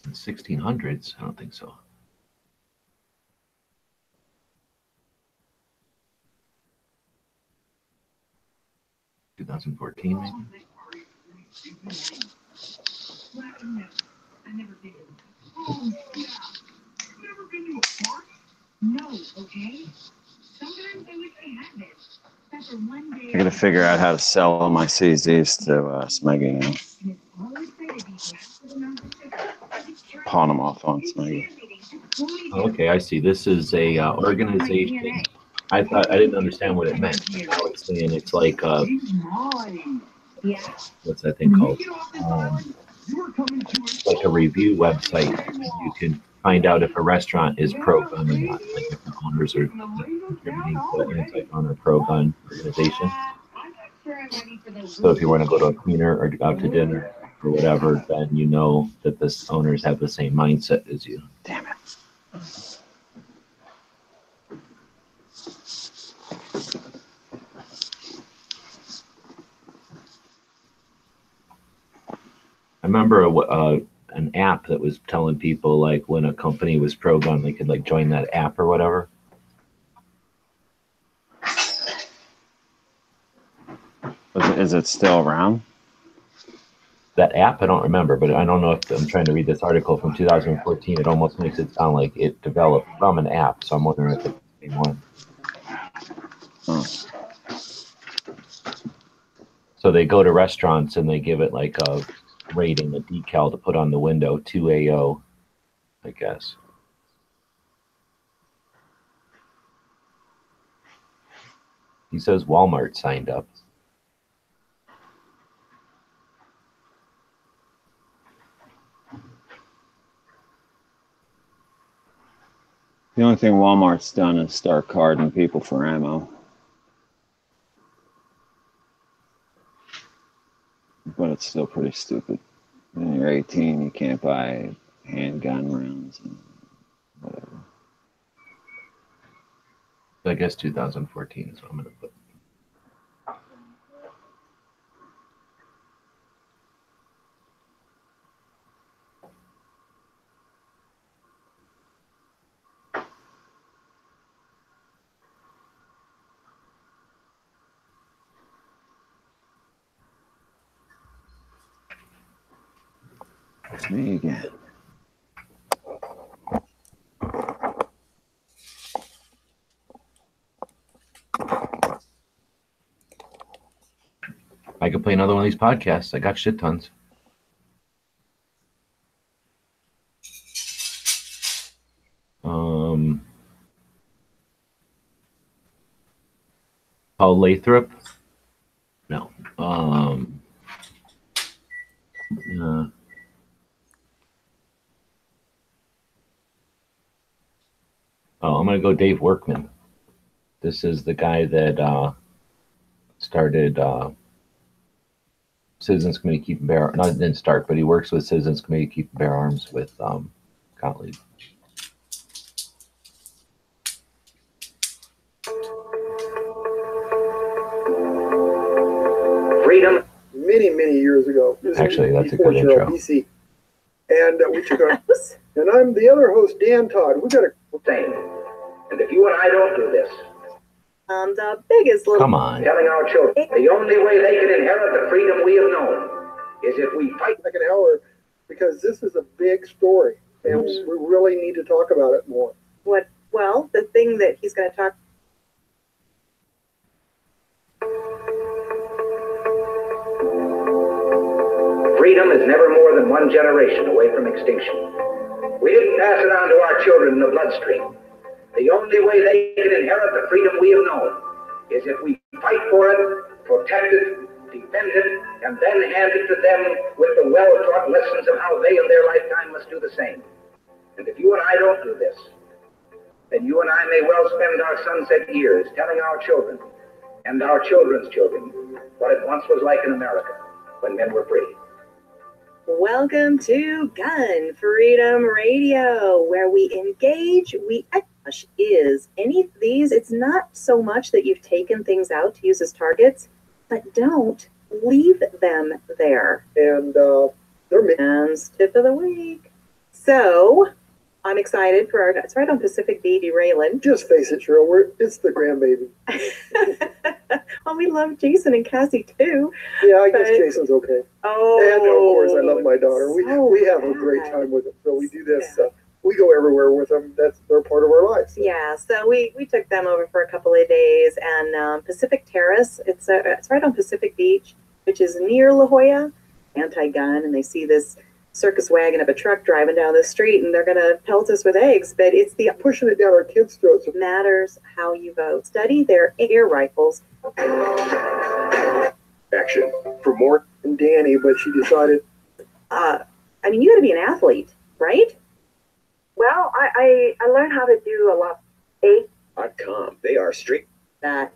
In the 1600s, I don't think so. $2014, maybe? I gotta figure out how to sell my CZs to Smeggie now. Pawn them off on Smeggie. Okay, I see. This is a organization. I didn't understand what it meant. Now it's saying it's like what's that thing called? Like a review website. You can find out if a restaurant is pro-gun or not. Like if the owners are contributing to an anti-gun or pro-gun organization. So if you want to go to a cleaner or out to dinner or whatever, then you know that the owners have the same mindset as you. Damn it. I remember an app that was telling people like when a company was pro-gun, they could like join that app or whatever. Is it still around? That app, I don't remember, but I don't know if I'm trying to read this article from 2014. It almost makes it sound like it developed from an app, so I'm wondering if it's the same one. Oh. So they go to restaurants and they give it like a rating, a decal to put on the window, 2AO, I guess. He says Walmart signed up. The only thing Walmart's done is start carding people for ammo. But it's still pretty stupid. When you're 18, you can't buy handgun rounds and whatever. I guess 2014 is what I'm going to put. It's me again. I could play another one of these podcasts. I got shit tons. Paul Lathrop? No. Oh, I'm going to go Dave Workman. This is the guy that started Citizens Committee Keep and Bear. No, didn't start, but he works with Citizens Committee Keep and Bear Arms with Gottlieb. Freedom. Many years ago. Actually, that's a good intro. BC. And we took our, and I'm the other host, Dan Todd. We got a thing. And if you and I don't do this, the biggest little. Come on. Telling our children the only way they can inherit the freedom we have known is if we fight. Like an hour, because this is a big story, and we really need to talk about it more. What? Well, the thing that he's going to talk. Freedom is never more than one generation away from extinction. We didn't pass it on to our children in the bloodstream. The only way they can inherit the freedom we have known is if we fight for it, protect it, defend it, and then hand it to them with the well-taught lessons of how they in their lifetime must do the same. And if you and I don't do this, then you and I may well spend our sunset years telling our children and our children's children what it once was like in America when men were free. Welcome to Gun Freedom Radio, where we engage, is any of these, it's not so much that you've taken things out to use as targets, but don't leave them there. And they're tip of the week. So I'm excited for our, it's right on Pacific Beach, Raylan. Just face it, Cheryl, it's the grandbaby. Well, we love Jason and Cassie too. Yeah, I guess Jason's okay. Oh, and of course, I love my daughter. We have a great time with them. So we do this. We go everywhere with them. They're part of our lives. So. Yeah. So we took them over for a couple of days, and Pacific Terrace. It's right on Pacific Beach, which is near La Jolla. Anti-gun, and they see this circus wagon of a truck driving down the street, and they're going to pelt us with eggs. But it's the pushing it down our kids' throats. It matters how you vote. Study their air rifles. Action for more than Danny, but she decided. I mean, you got to be an athlete, right? Well, I learned how to do a lot. .com. They are strict. That,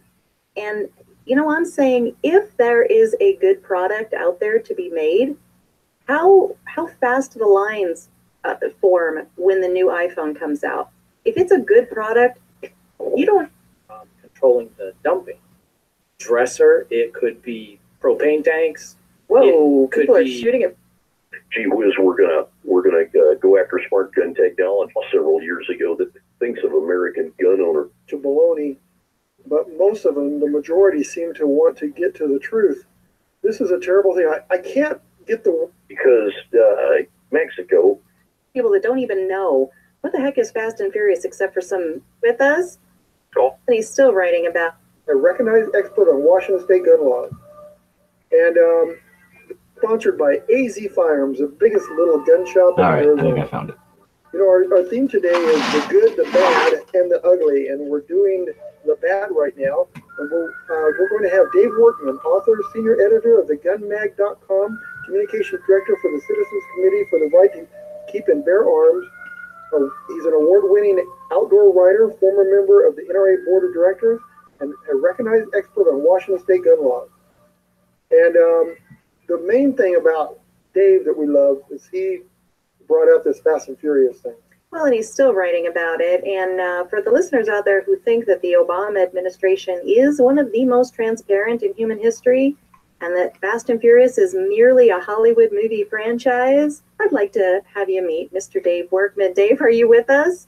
and you know, I'm saying if there is a good product out there to be made, how fast do the lines form when the new iPhone comes out? If it's a good product, you don't. Controlling the dumping. Dresser, it could be propane tanks. Whoa, people are shooting at. Gee whiz, we're gonna go after smart gun technology. Several years ago, that thinks of American gun owner to baloney, but most of them, the majority, seem to want to get to the truth. This is a terrible thing. I can't get the because Mexico. People that don't even know what the heck is Fast and Furious except for some with us. Oh. And he's still writing about a recognized expert on Washington state gun law, and sponsored by AZ Firearms, the biggest little gun shop in Arizona. I think I found it. You know, our theme today is the good, the bad, and the ugly, and we're doing the bad right now. And we're going to have Dave Workman, author, senior editor of the gunmag.com, communications director for the Citizens Committee for the Right to Keep and Bear Arms. He's an award-winning outdoor writer, former member of the NRA Board of Directors, and a recognized expert on Washington state gun laws. And the main thing about Dave that we love is he brought up this Fast and Furious thing. Well, and he's still writing about it. And for the listeners out there who think that the Obama administration is one of the most transparent in human history, and that Fast and Furious is merely a Hollywood movie franchise, I'd like to have you meet Mr. Dave Workman. Dave, are you with us?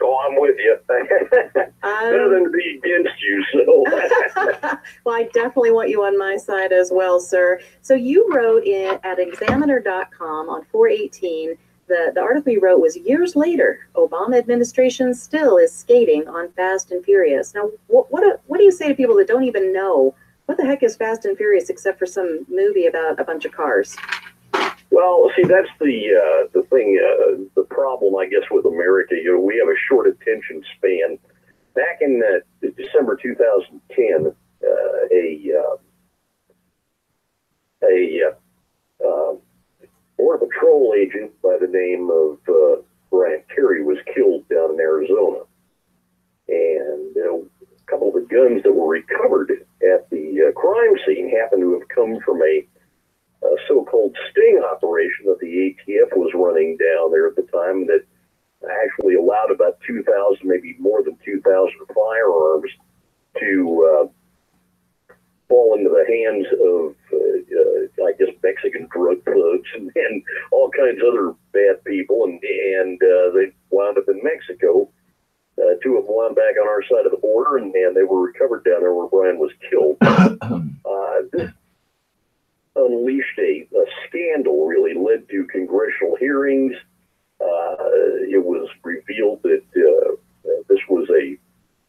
Oh, I'm with you. Better than to be against you, so. Well, I definitely want you on my side as well, sir. So you wrote at examiner.com on 4/18, the article you wrote was years later, Obama administration still is skating on Fast and Furious. Now, what do you say to people that don't even know what the heck is Fast and Furious except for some movie about a bunch of cars? Well, see, that's the thing, the problem, I guess, with America. You know, we have a short attention span. Back in December 2010, a Border Patrol agent by the name of Brian Terry was killed down in Arizona. And a couple of the guns that were recovered at the crime scene happened to have come from a so-called sting operation that the ATF was running down there at the time that actually allowed about 2,000, maybe more than 2,000 firearms to fall into the hands of, I guess, Mexican drug thugs and all kinds of other bad people. And they wound up in Mexico. Two of them wound back on our side of the border, and they were recovered down there where Brian was killed. This unleashed a scandal, really led to congressional hearings. It was revealed that this was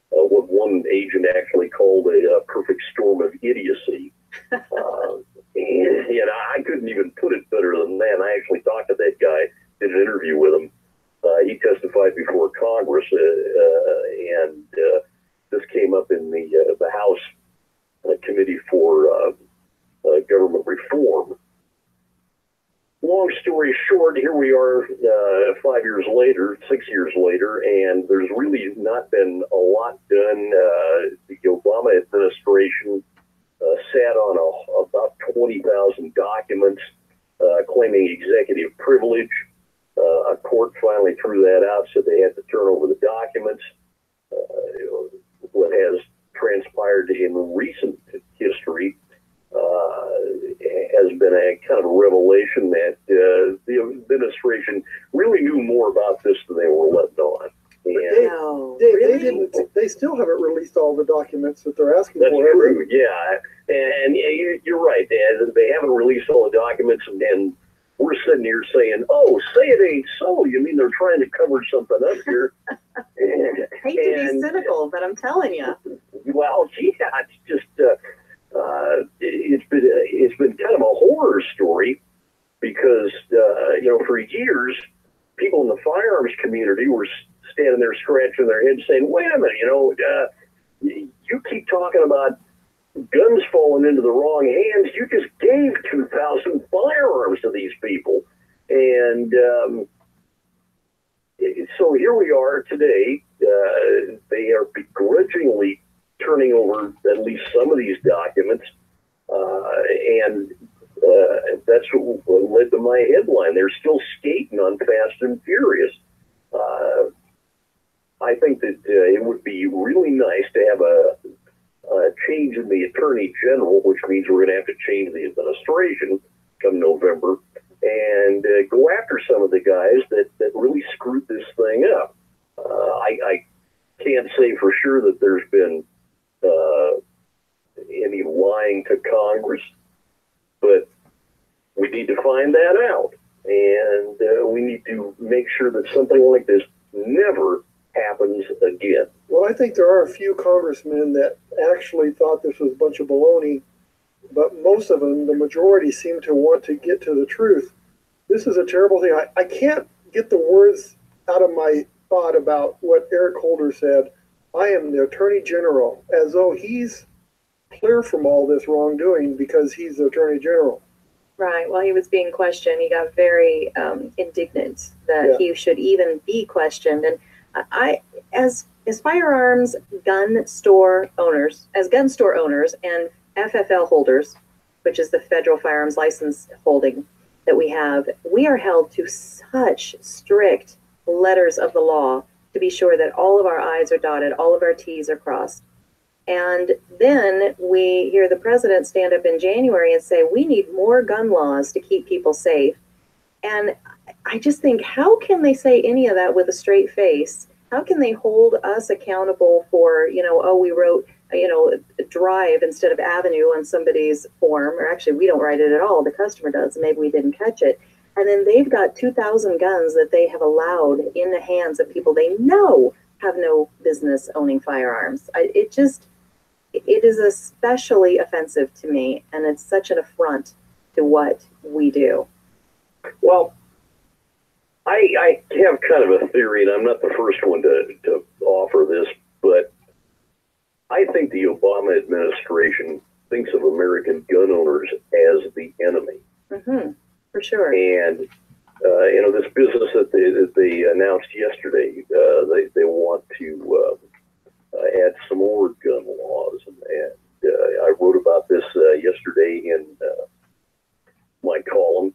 what one agent actually called a perfect storm of idiocy. And I couldn't even put it better than that. I actually talked to that guy, did an interview with him. He testified before Congress, and this came up in the House Committee for Government Reform. Long story short, here we are 5 years later, 6 years later, and there's really not been a lot done. The Obama administration sat on about 20,000 documents claiming executive privilege. A court finally threw that out, so they had to turn over the documents. What has transpired in recent history has been a kind of a revelation that the administration really knew more about this than they were letting on. They still haven't released all the documents that they're asking That's for. That's true, yeah. And you're right, Dan. They haven't released all the documents, and we're sitting here saying, oh, say it ain't so. You mean they're trying to cover something up here? Hate to be cynical, but I'm telling you. Well, yeah, it's just it's been kind of a horror story because for years people in the firearms community were standing there scratching their heads saying, wait a minute, you keep talking about guns falling into the wrong hands. You just gave 2,000 firearms to these people. And so here we are today. They are begrudgingly turning over at least some of these documents. And that's what led to my headline. They're still skating on Fast and Furious. I think that it would be really nice to have a change in the Attorney General, which means we're going to have to change the administration come November, and go after some of the guys that really screwed this thing up. I can't say for sure that there's been any lying to Congress, but we need to find that out, and we need to make sure that something like this never happens again. Well, I think there are a few congressmen that actually thought this was a bunch of baloney, but most of them, the majority, seem to want to get to the truth. This is a terrible thing. I can't get the words out of my thought about what Eric Holder said. I am the Attorney General, as though he's clear from all this wrongdoing because he's the Attorney General. Right. While he was being questioned, he got very indignant that he should even be questioned. And I, as firearms gun store owners, and FFL holders, which is the federal firearms license holding that we have, we are held to such strict letters of the law to be sure that all of our I's are dotted, all of our T's are crossed. And then we hear the president stand up in January and say, we need more gun laws to keep people safe. And I just think, how can they say any of that with a straight face? How can they hold us accountable for, we wrote, drive instead of avenue on somebody's form, or actually we don't write it at all, the customer does, maybe we didn't catch it. And then they've got 2,000 guns that they have allowed in the hands of people they know have no business owning firearms. It is especially offensive to me, and it's such an affront to what we do. Well, I have kind of a theory, and I'm not the first one to offer this, but I think the Obama administration thinks of American gun owners as the enemy. Mm-hmm. For sure. And, this business that they announced yesterday, they want to add some more gun laws. And I wrote about this yesterday in my column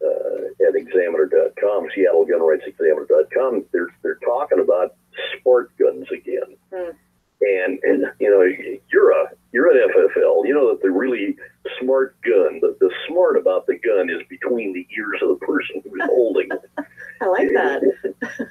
at Examiner.com, Seattle Gun Rights Examiner.com. They're talking about smart guns again. Mm. And you're an FFL. You know that the really smart gun, the smart about the gun is between the ears of the person who's holding it. I like that.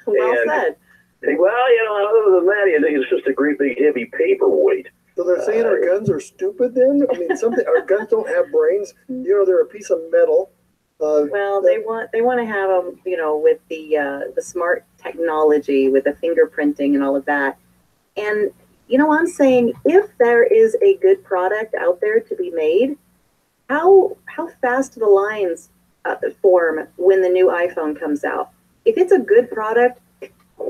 Well said. Well, other than that, it's just a great big heavy paperweight. So they're saying our guns are stupid then? I mean, our guns don't have brains. They're a piece of metal. Well, they want to have them, with the smart technology, with the fingerprinting and all of that. And I'm saying, if there is a good product out there to be made, how fast do the lines form when the new iPhone comes out? If it's a good product,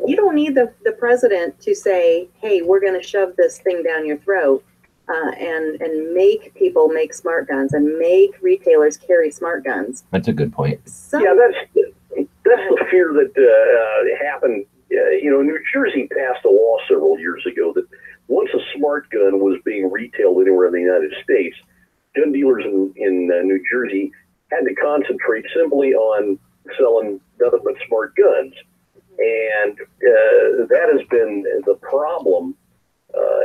you don't need the president to say, hey, we're going to shove this thing down your throat and make people make smart guns and make retailers carry smart guns. That's a good point. That's the fear that happened. New Jersey passed a law several years ago that once a smart gun was being retailed anywhere in the United States, gun dealers in New Jersey had to concentrate simply on selling nothing but smart guns. And that has been the problem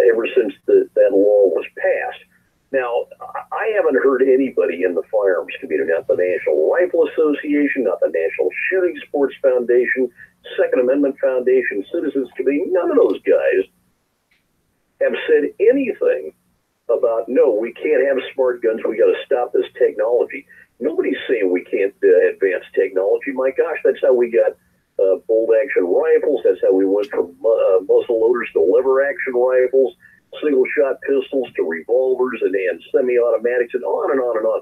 ever since that law was passed. Now, I haven't heard anybody in the firearms community, not the National Rifle Association, not the National Shooting Sports Foundation, Second Amendment Foundation, Citizens Committee, none of those guys have said anything about, no, we can't have smart guns, we got to stop this technology. Nobody's saying we can't advance technology. My gosh, that's how we got bolt action rifles. That's how we went from muzzle loaders to lever action rifles, single shot pistols to revolvers and semi-automatics, and on and on and on.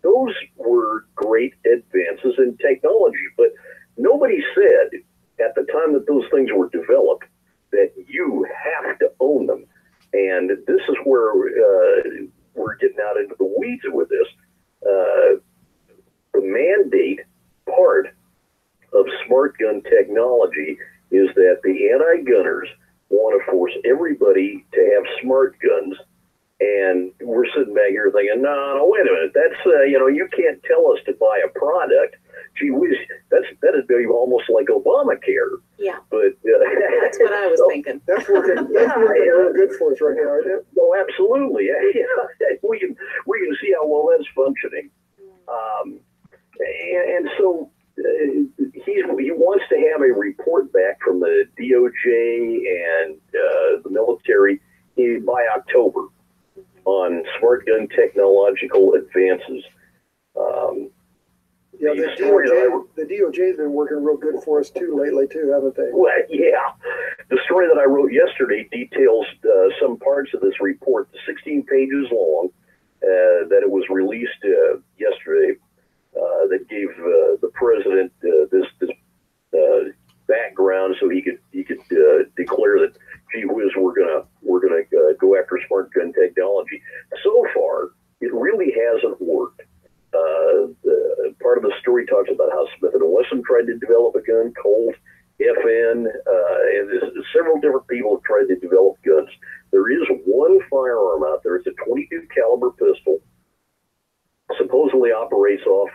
Those were great advances in technology, but nobody said at the time that those things were developed that you have to own them. And this is where we're getting out into the weeds with this. The mandate part of smart gun technology is that the anti-gunners want to force everybody to have smart guns. And we're sitting back here thinking, no, wait a minute. That's, you can't tell us to buy a product. Gee whiz, that'd be almost like Obamacare. Yeah. But that's what I was thinking. That's working real good for us right now, isn't it? Oh, absolutely. We can see how well that's functioning. And so he wants to have a report back from the DOJ and the military by October on smart gun technological advances. The DOJ's been working real good for us too lately too, haven't they? Well, yeah. The story that I wrote yesterday details some parts of this report, 16 pages long, that it was released yesterday. That gave the president this background so he could declare that, gee whiz, we're gonna go after smart gun technology. tried to develop a gun, Colt, FN, and there's several different people have tried to develop guns. There is one firearm out there. It's a .22 caliber pistol. Supposedly operates off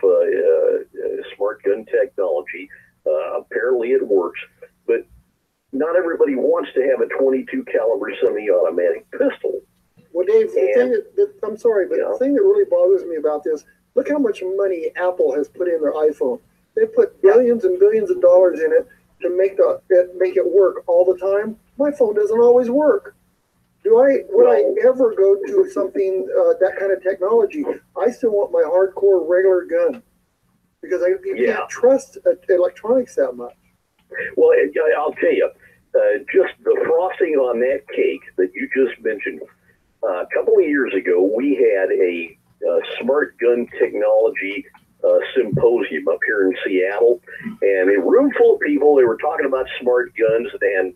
smart gun technology. Apparently it works, but not everybody wants to have a .22 caliber semi-automatic pistol. Well, Dave, I'm sorry, but the thing that really bothers me about this, look how much money Apple has put in their iPhone. They put billions and billions of dollars in it to make it work all the time. My phone doesn't always work. Would I ever go to something that kind of technology? I still want my hardcore regular gun because you can't trust electronics that much. Well, I'll tell you, just the frosting on that cake that you just mentioned. A couple of years ago, we had a smart gun technology symposium up here in Seattle, and a room full of people. They were talking about smart guns and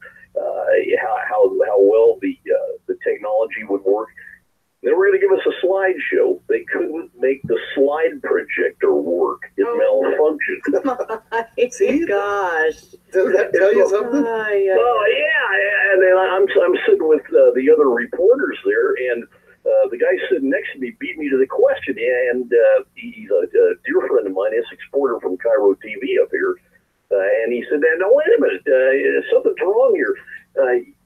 how well the technology would work. They were going to give us a slideshow. They couldn't make the slide projector work. It malfunctioned. My gosh. Does that tell you something? Yeah. Oh, yeah. And then I'm sitting with the other reporters there, and the guy sitting next to me beat me to the question. And he's a dear friend of mine, Essex Porter from Cairo TV up here. And he said, "No, wait a minute. Something's wrong here.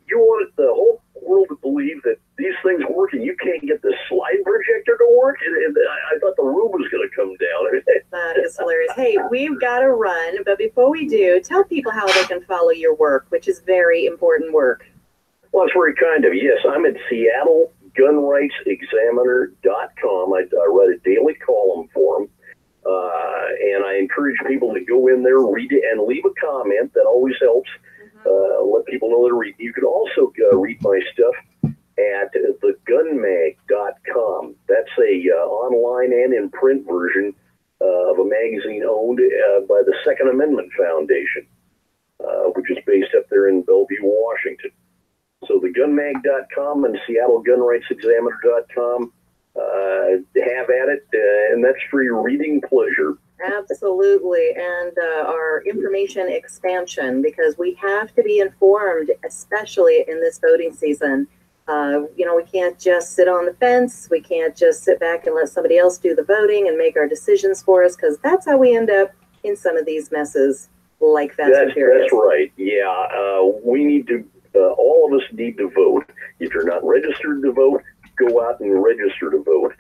You want the whole world to believe that these things work and you can't get the slide projector to work?" And I thought the room was going to come down. That is hilarious. Hey, we've got to run, but before we do, tell people how they can follow your work, which is very important work. Well, it's very kind of you. Yes, I'm at SeattleGunRightsExaminer.com. I write a daily column for them. And I encourage people to go in there, read it, and leave a comment. That always helps. Let people know they're reading. You can also read my stuff at thegunmag.com. That's a online and in print version of a magazine owned by the Second Amendment Foundation, which is based up there in Bellevue, Washington. So thegunmag.com and SeattleGunRightsExaminer.com. Have at it, and that's for your reading pleasure. Absolutely, and our information expansion, because we have to be informed, especially in this voting season. We can't just sit on the fence. We can't just sit back and let somebody else do the voting and make our decisions for us, because that's how we end up in some of these messes like Fast and Furious. That's right. Yeah, we need to. All of us need to vote. If you're not registered to vote, go out and register to vote.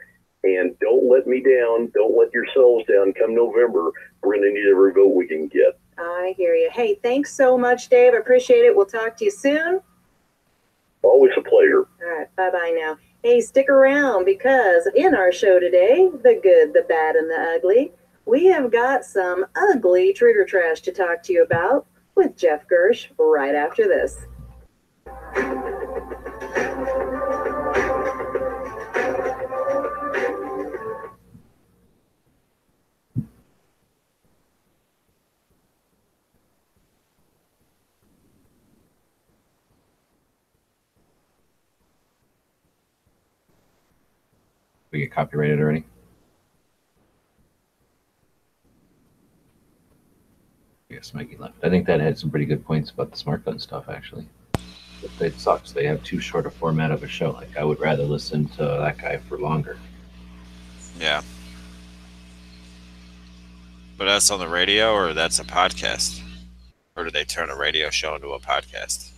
And don't let me down. Don't let yourselves down. Come November, we're going to need every vote we can get. I hear you. Hey, thanks so much, Dave. I appreciate it. We'll talk to you soon. Always a pleasure. All right. Bye-bye now. Hey, stick around, because in our show today, the good, the bad, and the ugly, we have got some ugly trigger trash to talk to you about with Jeff Gersh right after this. We get copyrighted already? Yeah, Smeggie left. I think that had some pretty good points about the smart gun stuff, actually. It sucks. They have too short a format of a show. Like, I would rather listen to that guy for longer. Yeah. But that's on the radio, or that's a podcast? Or do they turn a radio show into a podcast?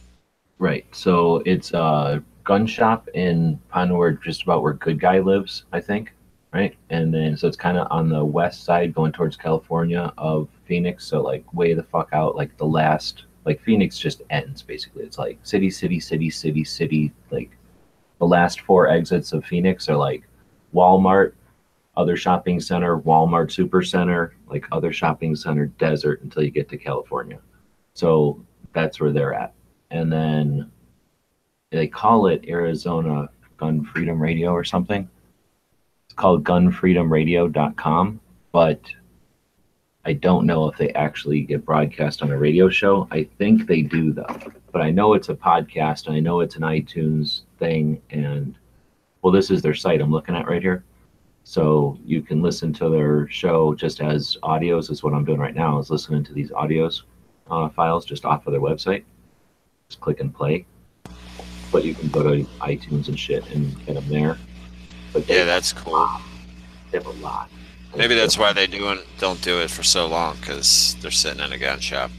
Right. So it's a gun shop in Pondwood, just about where Good Guy lives, I think. Right. And then, so it's kind of on the west side going towards California of Phoenix. So, like, way the fuck out, like the last, like, Phoenix just ends, basically. It's like city, city, city, city, city. Like, the last 4 exits of Phoenix are like Walmart, other shopping center, Walmart Supercenter, like other shopping center, desert, until you get to California. So that's where they're at. And then they call it Arizona Gun Freedom Radio or something. It's called gunfreedomradio.com, but I don't know if they actually get broadcast on a radio show. I think they do, though. But I know it's a podcast, and I know it's an iTunes thing. And, well, this is their site I'm looking at right here. So you can listen to their show just as audios. Is what I'm doing right now, is listening to these audios files just off of their website. Just click and play. But you can go to iTunes and shit and get them there. But Yeah, that's cool. They have a lot. Maybe that's why they don't do it for so long, because they're sitting in a gun shop.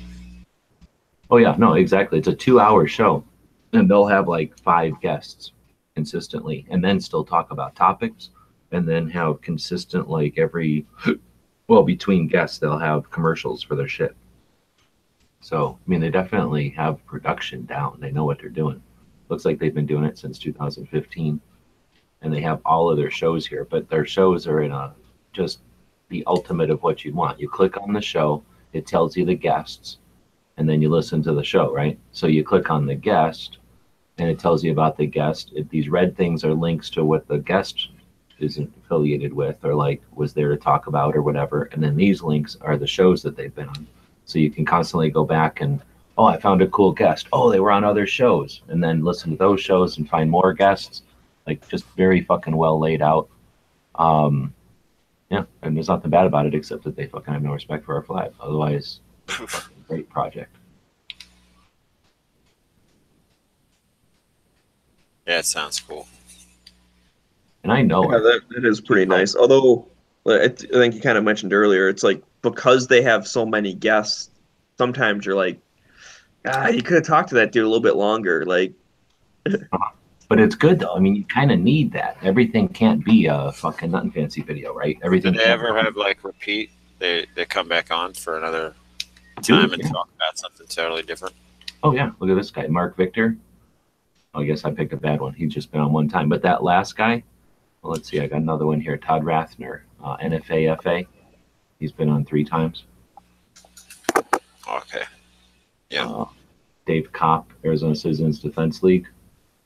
Oh yeah, no, exactly. It's a 2-hour show, and they'll have like 5 guests consistently, and then still talk about topics, and then have consistent like between guests they'll have commercials for their shit. So I mean, they definitely have production down. They know what they're doing. Looks like they've been doing it since 2015, and they have all of their shows here. But their shows are in just the ultimate of what you'd want. You click on the show, it tells you the guests, and then you listen to the show, right? So you click on the guest, and it tells you about the guest. These red things are links to what the guest is affiliated with, or like was there to talk about or whatever. And then these links are the shows that they've been on. So you can constantly go back and, oh, I found a cool guest. Oh, they were on other shows. And then listen to those shows and find more guests. Like, just very fucking well laid out. Yeah, and there's nothing bad about it except that they fucking have no respect for our flag. Otherwise, great project. Yeah, it sounds cool. And I know that is pretty nice. Although, I think you kind of mentioned earlier, it's like because they have so many guests, sometimes you're like, you could have talked to that dude a little bit longer. Like, but it's good though. I mean, you kind of need that. Everything can't be a fucking nothing fancy video, right? Everything. Did they ever have like repeat? They come back on for another time and talk about something totally different. Oh yeah, look at this guy, Mark Victor. Oh, I guess I picked a bad one. He's just been on one time. But that last guy, well, let's see. I got another one here. Todd Rathner, NFAFA. He's been on 3 times. Okay. Yeah. Dave Kopp, Arizona Citizens Defense League,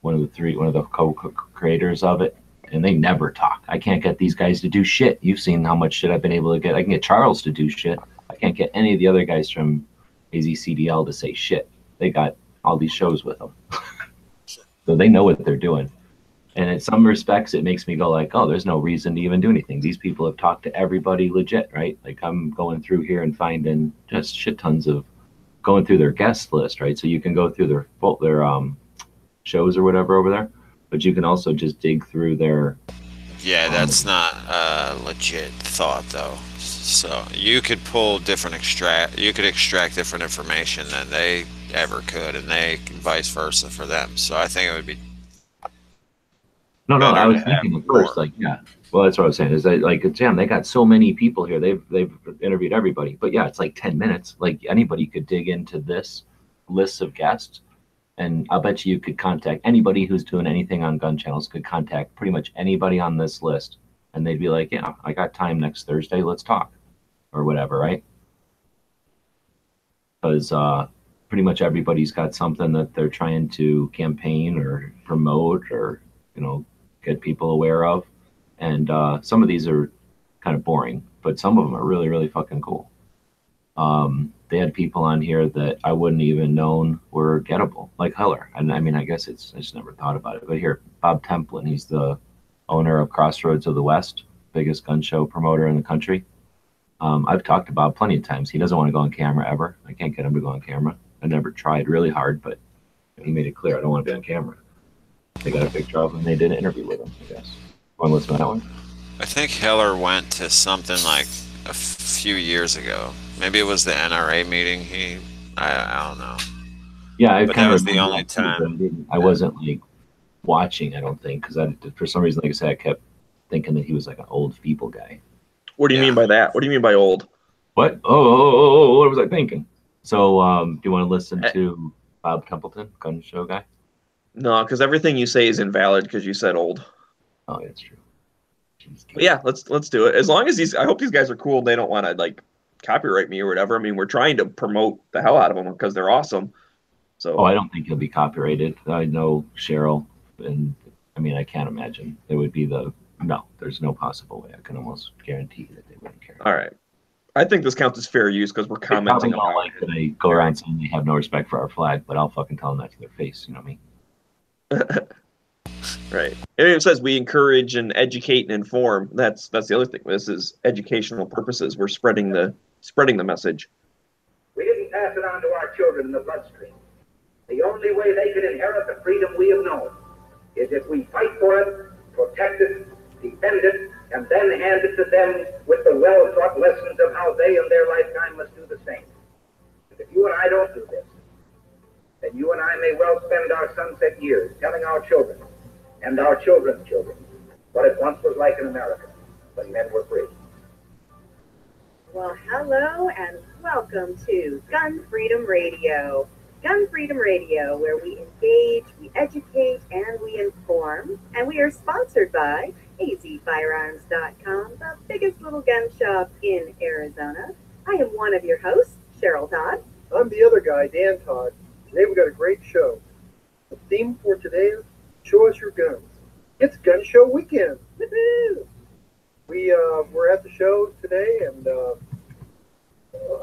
one of the co-creators of it, and they never talk. I can't get these guys to do shit. You've seen how much shit I've been able to get. I can get Charles to do shit. I can't get any of the other guys from AZCDL to say shit. They got all these shows with them. So they know what they're doing. And in some respects, it makes me go like, oh, there's no reason to even do anything. These people have talked to everybody legit, right? Like I'm going through here and finding just shit tons of going through their guest list, right? So you can go through their shows or whatever over there, but you can also just dig through their. Yeah, that's not a legit thought though. So you could pull you could extract different information than they ever could, and vice versa for them. So I think it would be. No, I was thinking at first, like, yeah. Well, that's what I was saying. Is that like, damn, they got so many people here. They've interviewed everybody, but yeah, it's like 10 minutes. Like anybody could dig into this list of guests, and I'll bet you could contact anybody who's doing anything on gun channels. Could contact pretty much anybody on this list, and they'd be like, yeah, I got time next Thursday. Let's talk, or whatever, right? Because pretty much everybody's got something that they're trying to campaign or promote or get people aware of. And some of these are kind of boring, but some of them are really, really fucking cool. They had people on here that I wouldn't even known were gettable, like Heller. And I mean, I guess I just never thought about it. But here, Bob Templin, he's the owner of Crossroads of the West, biggest gun show promoter in the country. I've talked about plenty of times. He doesn't want to go on camera ever. I can't get him to go on camera. I never tried really hard, but he made it clear I don't want to be on camera. They got a picture of him and they did an interview with him, I guess. Want to listen to that one? I think Heller went to something like a few years ago. Maybe it was the NRA meeting. I don't know. Yeah, but that was the only time. I wasn't like watching. I don't think because for some reason, like I said, I kept thinking that he was like an old feeble guy. What do you mean by that? What do you mean by old? What? Oh, what was I thinking? So, do you want to listen to Bob Templeton, gun show guy? No, because everything you say is invalid because you said old. Oh, that's true. But yeah, let's do it. As long as I hope these guys are cool. They don't want to like copyright me or whatever. I mean, we're trying to promote the hell out of them because they're awesome. So. Oh, I don't think he'll be copyrighted. I know Cheryl, and I mean, I can't imagine there would be no. There's no possible way. I can almost guarantee that they wouldn't care. All right. I think this counts as fair use because we're commenting on like that they go around saying they have no respect for our flag, but I'll fucking tell them that to their face. You know what I mean? Right. And it says we encourage and educate and inform. That's the other thing. This is educational purposes. We're spreading the message. We didn't pass it on to our children in the bloodstream. The only way they can inherit the freedom we have known is if we fight for it, protect it, defend it, and then hand it to them with the well-taught lessons of how they in their lifetime must do the same. If you and I don't do this, then you and I may well spend our sunset years telling our children and our children's children what it once was like in America when men were free. Well, hello and welcome to Gun Freedom Radio. Gun Freedom Radio, where we engage, we educate, and we inform. And we are sponsored by azfirearms.com, the biggest little gun shop in Arizona. I am one of your hosts, Cheryl Todd. I'm the other guy, Dan Todd. Today we got a great show. The theme for today is Show Us Your Guns. It's Gun Show Weekend. Woo-hoo! We're at the show today, and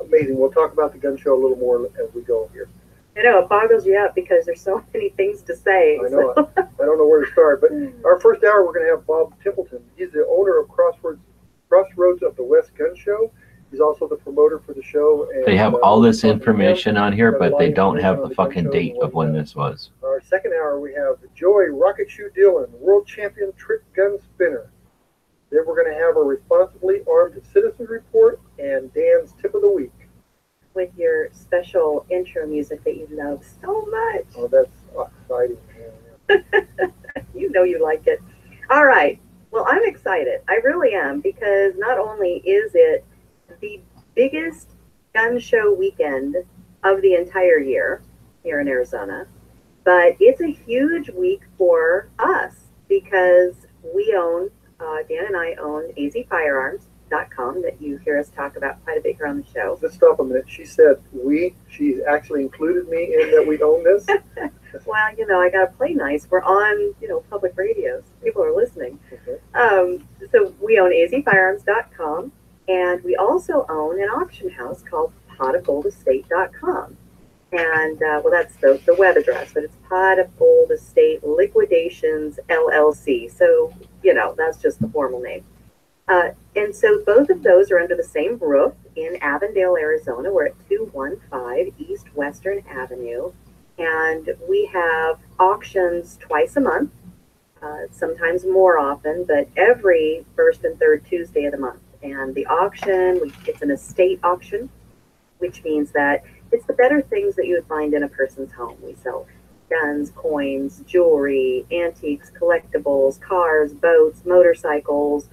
amazing. We'll talk about the gun show a little more as we go here. I know, it boggles you up because there's so many things to say. I know. I don't know where to start. But our first hour, we're going to have Bob Templeton. He's the owner of Crossroads of the West Gun Show. He's also the promoter for the show. And, they have all this information on here, but they don't have the fucking date of when this was. Our second hour, we have Joy Rocket Shoe Dillon, world champion trick gun spinner. Then we're going to have a responsibly armed citizen report and Dan's tip of the week. With your special intro music that you love so much. Oh, that's exciting. You know you like it. All right. Well, I'm excited. I really am, because not only is it the biggest gun show weekend of the entire year here in Arizona, but it's a huge week for us because we own, Dan and I own azfirearms.com that you hear us talk about quite a bit here on the show. Let's stop a minute. She said we. She actually included me in that we own this. Well, you know, I got to play nice. We're on, public radios. People are listening. Okay. So we own azfirearms.com, and we also own an auction house called potofgoldestate.com. And, that's the web address, but it's Pot of Gold Estate Liquidations LLC. So, that's just the formal name. And so both of those are under the same roof in Avondale, Arizona. We're at 215 East Western Avenue. And we have auctions twice a month, sometimes more often, but every first and third Tuesday of the month. And the auction, it's an estate auction, which means that it's the better things that you would find in a person's home. We sell guns, coins, jewelry, antiques, collectibles, cars, boats, motorcycles,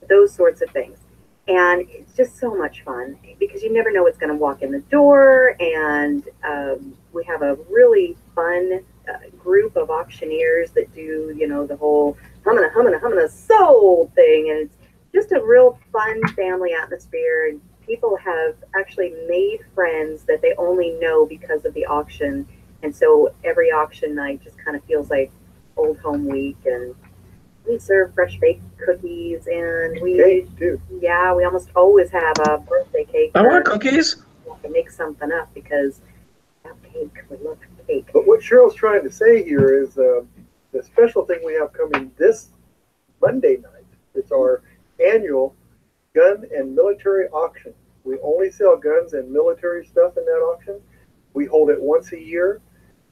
those sorts of things. And it's just so much fun because you never know what's going to walk in the door. And we have a really fun group of auctioneers that do, the whole humana sold thing. And it's just a real fun family atmosphere. And people have actually made friends that they only know because of the auction. And so every auction night just kind of feels like old home week. And we serve fresh baked cookies, and we almost always have a birthday cake. I want cookies. We have to make something up because we have cake. We love cake. But what Cheryl's trying to say here is the special thing we have coming this Monday night. It's our annual gun and military auction. We only sell guns and military stuff in that auction. We hold it once a year.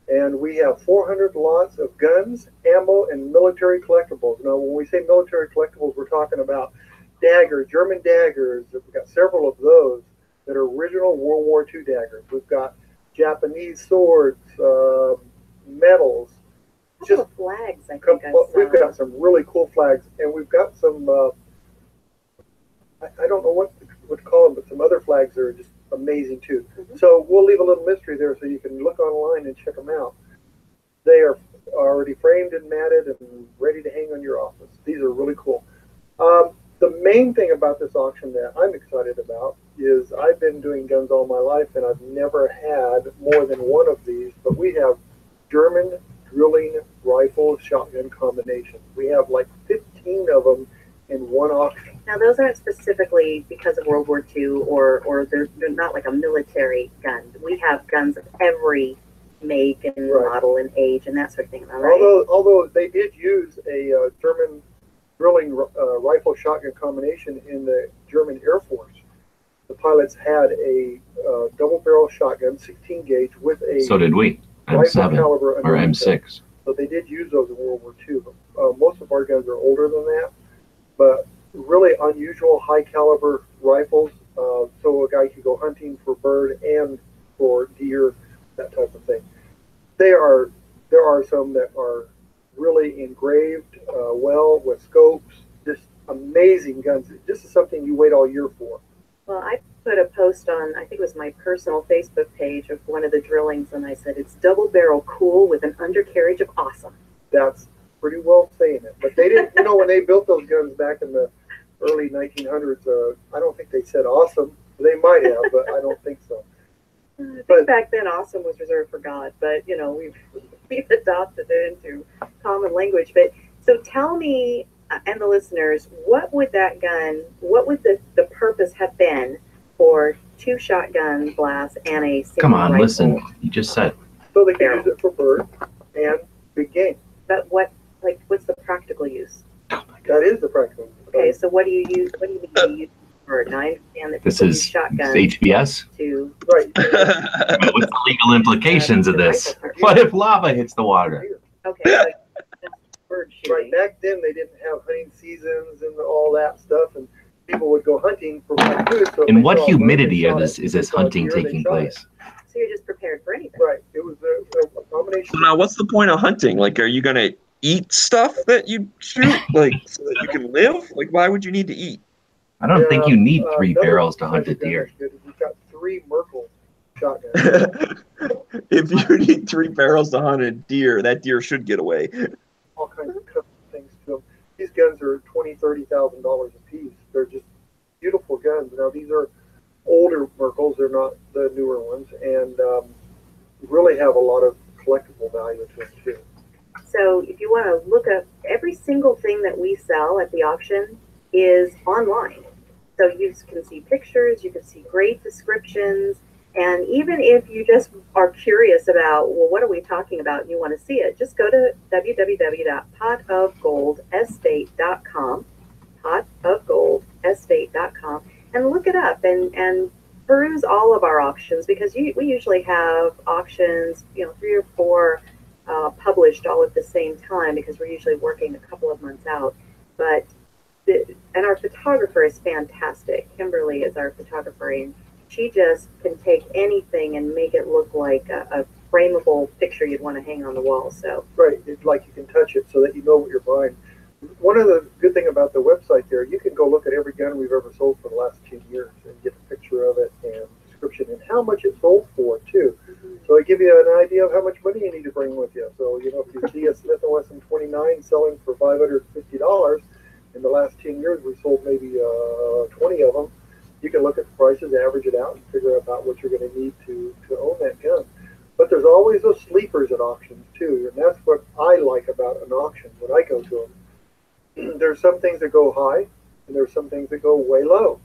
And we have 400 lots of guns, ammo, and military collectibles. Now, when we say military collectibles, we're talking about daggers, German daggers. We've got several of those that are original World War II daggers. We've got Japanese swords, medals. Just flags, I think. We've got some really cool flags, and we've got some, I don't know what to call them, but some other flags that are just amazing too. Mm-hmm. So we'll leave a little mystery there so you can look online and check them out. They are already framed and matted and ready to hang on your office. These are really cool. The main thing about this auction that I'm excited about is I've been doing guns all my life and I've never had more than one of these, but we have German drilling rifle shotgun combinations. We have like 15 of them in one auction. Now, those aren't specifically because of World War II or they're not like a military gun. We have guns of every make and model and age and that sort of thing. Am I right? Although they did use a German drilling rifle shotgun combination in the German Air Force. The pilots had a double barrel shotgun, 16 gauge, with a So did we. M7 caliber or M6. So they did use those in World War II. Most of our guns are older than that, but really unusual high caliber rifles. So a guy could go hunting for bird and for deer, that type of thing. There are some that are really engraved well with scopes. Just amazing guns. This is something you wait all year for. Well, I put a post on, I think it was my personal Facebook page of one of the drillings, and I said, it's double barrel cool with an undercarriage of awesome. That's pretty well saying it. But they didn't, when they built those guns back in the early 1900s, I don't think they said awesome. They might have, but I don't think so. I think back then awesome was reserved for God, but, we've adopted it into common language. But so tell me, and the listeners, what would that gun, what would the purpose have been for 2 shotgun blasts and a single Come on, rifle? listen. You just said. So they can use it for bird and big game. But what's the practical use? That is the practical use. Okay, so what do you use? What do you mean to use for it? Now, I understand that This people use is shotguns HBS. to right. But what's the legal implications of this? What if lava hits the water? Okay. So bird right. Back then, they didn't have hunting seasons and all that stuff, and people would go hunting for food. So In what humidity is this hunting taking place? So you're just prepared for anything. Right. It was a combination. So now, what's the point of hunting? Like, are you gonna eat stuff that you shoot, like, so that you can live? Like, why would you need to eat? I don't think you need 3 barrels to hunt a deer. We've got 3 Merkel shotguns. If you need 3 barrels to hunt a deer, that deer should get away. All kinds of custom things to them. These guns are $20,000, $30,000 a piece. They're just beautiful guns. Now these are older Merkels; they're not the newer ones, and really have a lot of collectible value to them too. So if you want to look up, every single thing that we sell at the auction is online. So you can see pictures, you can see great descriptions, and even if you just are curious about, well, what are we talking about, and you want to see it, just go to www.potofgoldestate.com, potofgoldestate.com, and look it up and peruse all of our auctions, because we usually have auctions, 3 or 4 published all at the same time, because we're usually working a couple of months out. But and our photographer is fantastic. Kimberly is our photographer, and she just can take anything and make it look like a frameable picture you'd want to hang on the wall. So right, it's like you can touch it so that you know what you're buying. One of the good thing about the website there, you can go look at every gun we've ever sold for the last 10 years and get a picture of it and description and how much it sold for too. So it gives you an idea of how much money you need to bring with you. So if you see a Smith & Wesson 29 selling for $550, in the last 10 years we sold maybe 20 of them. You can look at the prices, average it out, and figure out about what you're going to need to own that gun. But there's always those sleepers at auctions too, and that's what I like about an auction when I go to them. There's some things that go high, and there's some things that go way low,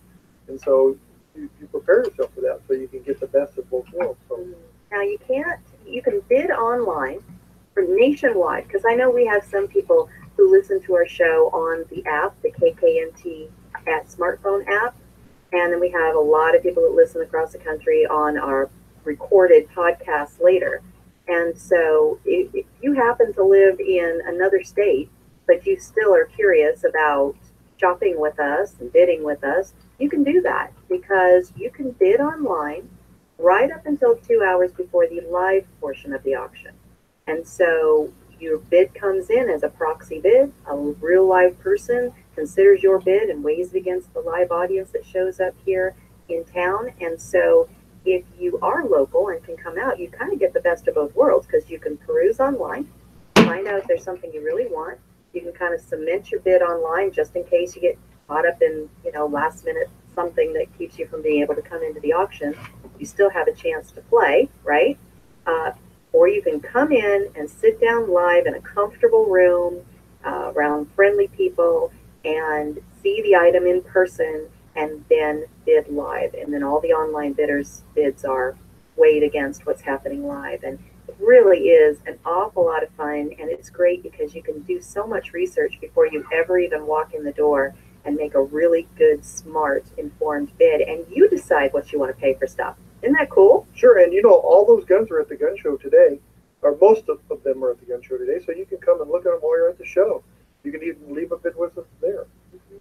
and so you prepare yourself for that so you can get the best of both worlds. So. Now you can bid online for nationwide, because I know we have some people who listen to our show on the app, the KKNT smartphone app, and then we have a lot of people that listen across the country on our recorded podcast later. And so if you happen to live in another state, but you still are curious about shopping with us and bidding with us, you can do that, because you can bid online right up until 2 hours before the live portion of the auction. And so your bid comes in as a proxy bid. A real live person considers your bid and weighs it against the live audience that shows up here in town. And so if you are local and can come out, you kind of get the best of both worlds, because you can peruse online, find out if there's something you really want. You can kind of cement your bid online just in case you get caught up in, last minute something that keeps you from being able to come into the auction. You still have a chance to play, right? Or you can come in and sit down live in a comfortable room around friendly people and see the item in person and then bid live. And then all the online bids are weighed against what's happening live. And really is an awful lot of fun, and it's great because you can do so much research before you ever even walk in the door and make a really good, smart, informed bid, and you decide what you want to pay for stuff. Isn't that cool? Sure, and all those guns are at the gun show today, or most of them are at the gun show today, so you can come and look at them while you're at the show. You can even leave a bid with us there.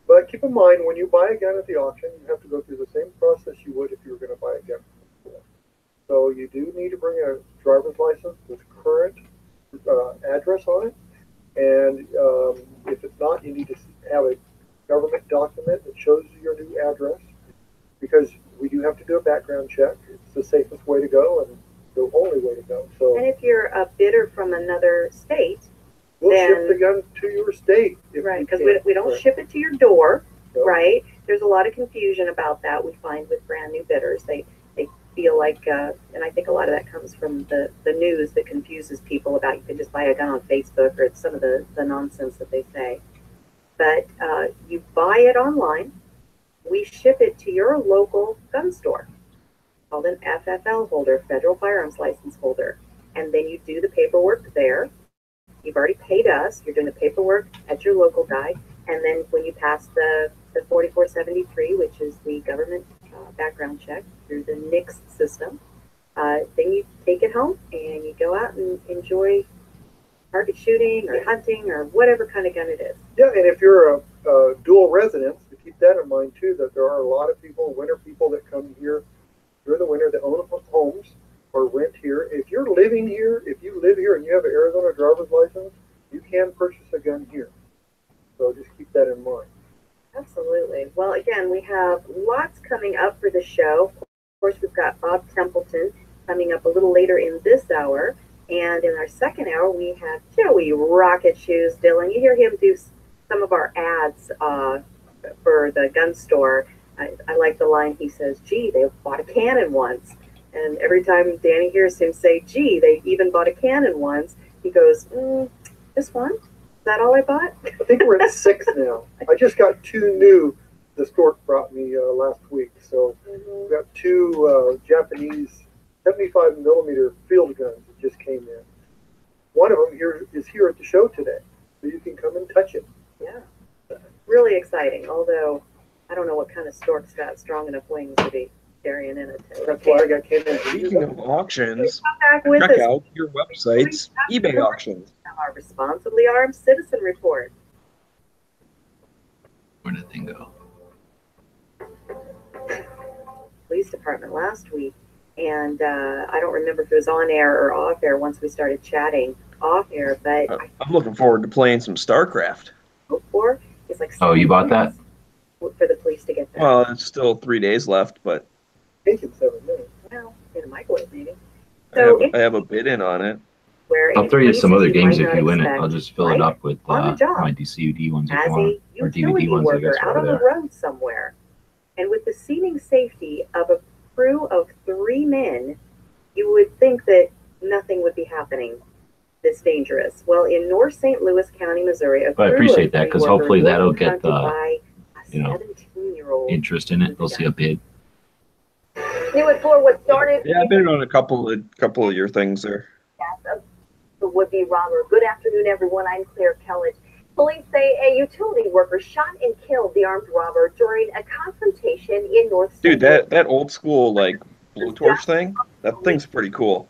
But keep in mind, when you buy a gun at the auction, you have to go through the same process you would if you were going to buy a gun. So you do need to bring a driver's license with current address on it, and if it's not, you need to have a government document that shows your new address, because we do have to do a background check. It's the safest way to go and the only way to go. So, and if you're a bidder from another state, we'll then ship the gun to your state. Right, because we don't ship it to your door, right? There's a lot of confusion about that we find with brand new bidders. They feel like, and I think a lot of that comes from the news that confuses people about you can just buy a gun on Facebook or some of the nonsense that they say. But you buy it online, we ship it to your local gun store, called an FFL holder, Federal Firearms License holder, and then you do the paperwork there. You've already paid us, you're doing the paperwork at your local guy, and then when you pass the 4473, which is the government background check through the NICS system, then you take it home and you go out and enjoy target shooting or hunting or whatever kind of gun it is. Yeah, and if you're a dual resident, to keep that in mind too, that there are a lot of people, winter people that come here during the winter that own homes or rent here. If you're living here, if you live here and you have an Arizona driver's license, you can purchase a gun here. So just keep that in mind. Absolutely. Well, again, we have lots coming up for the show. Of course, we've got Bob Templeton coming up a little later in this hour. And in our second hour, we have Joey Rocket Shoes Dillon. You hear him do some of our ads for the gun store. I like the line he says, gee, they bought a cannon once. And every time Danny hears him say, gee, they even bought a cannon once, he goes, this one? Is that all I bought? I think we're at 6 now. I just got 2 new the store brought me last week. So we've got 2 Japanese 75 millimeter field guns that just came in. One of them is here at the show today, so you can come and touch it. Yeah, really exciting. Although I don't know what kind of stork's got strong enough wings to be carrying in it. That's why I came in. Speaking of auctions, Come back with check us. out your website's eBay auctions. Our Responsibly Armed Citizen Report. Where did the thing go? Police department last week, and I don't remember if it was on air or off air once we started chatting off air, but I'm looking forward to playing some StarCraft. hope for is like Oh, you bought that? for the police to get that. Well, it's still 3 days left, but Taking 7 minutes. Well, in a microwave maybe. I have a bid in on it. Where I'll throw you some other games might if not you win it. expect, I'll just fill it up with on the job, my DCUD ones if as you want, a or utility DVD ones, I worker guess, out over on the there. road somewhere, and with the seeming safety of a crew of 3 men, you would think that nothing would be happening this dangerous. Well, in North St. Louis County, Missouri, a But I crew appreciate of that 3 because workers hopefully was that'll get confronted the by a 17-year-old. interest in it. They'll see a bid. Knew it for what started. Yeah, I've been on a couple of your things there. The would-be robber. Good afternoon, everyone. I'm Claire Kellett. Police say a utility worker shot and killed the armed robber during a confrontation in North St. Dude, that old school like blowtorch thing, that thing's pretty cool.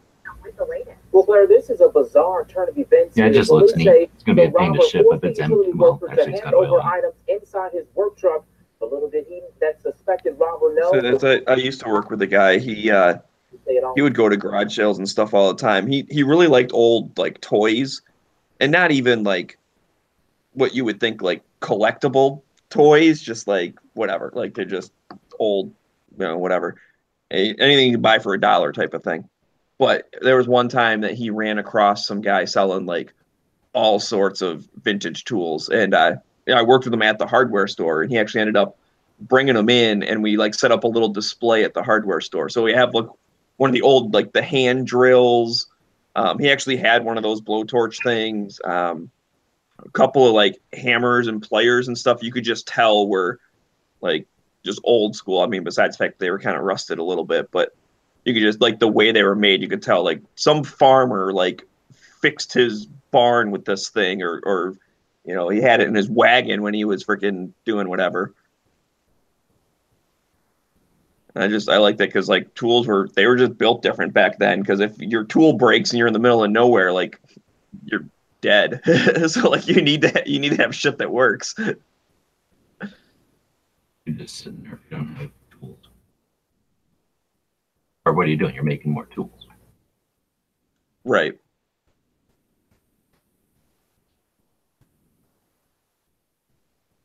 Well, Claire, this is a bizarre turn of events. Yeah, it just looks neat. It's gonna be a pain to ship, but it's empty. Well, actually, it's got oil over in it. items inside his work truck. The little did he that suspected robber knows. So I used to work with a guy. He would go to garage sales and stuff all the time. He really liked old like toys, and not even like what you would think like collectible toys, just like whatever, like they're just old, whatever, anything you can buy for $1 type of thing. But there was one time that he ran across some guy selling like all sorts of vintage tools, and I worked with him at the hardware store, and he actually ended up bringing them in, and we like set up a little display at the hardware store. So we have like one of the old like the hand drills. He actually had one of those blowtorch things. A couple of like hammers and pliers and stuff you could just tell were like just old school. I mean, besides the fact they were kind of rusted a little bit, but you could just like the way they were made, you could tell like some farmer like fixed his barn with this thing, or you know, he had it in his wagon when he was freaking doing whatever. And I like that because like tools were just built different back then. Because if your tool breaks and you're in the middle of nowhere, like you're dead. So like you need to have shit that works. You're just sitting there if you don't have tools. Or what are you doing? You're making more tools. Right.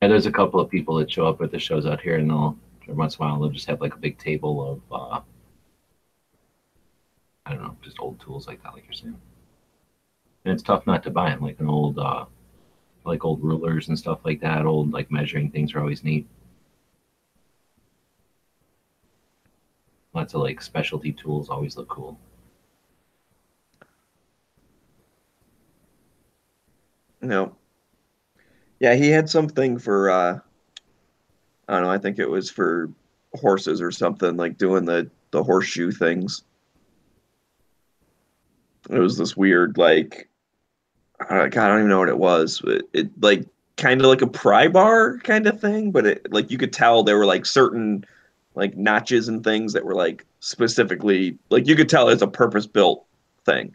Yeah, there's a couple of people that show up at the shows out here, and every once in a while they'll just have like a big table of I don't know, just old tools like that, like you're saying. And it's tough not to buy them, like an old like old rulers and stuff like that. Old like measuring things are always neat. Lots of like specialty tools always look cool. No. Yeah, he had something for I don't know, I think it was for horses or something, like doing the horseshoe things. It was this weird like God, I don't even know what it was. But it like kind of like a pry bar kind of thing, but it like you could tell there were like certain like notches and things that were like specifically like you could tell it's a purpose built thing.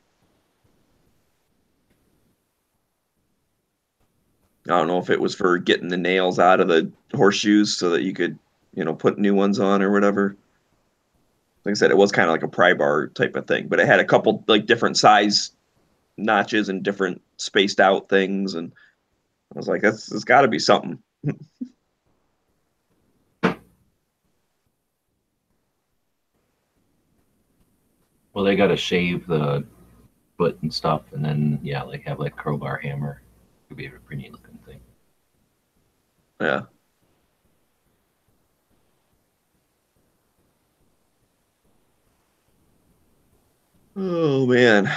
I don't know if it was for getting the nails out of the horseshoes so that you could, you know, put new ones on or whatever. Like I said, it was kind of like a pry bar type of thing, but it had a couple like different size notches and different spaced out things, and I was like, there's got to be something. Well, they got to shave the foot and stuff, and then yeah, like have like crowbar hammer. Could be a pretty neat looking thing. Yeah. Oh man,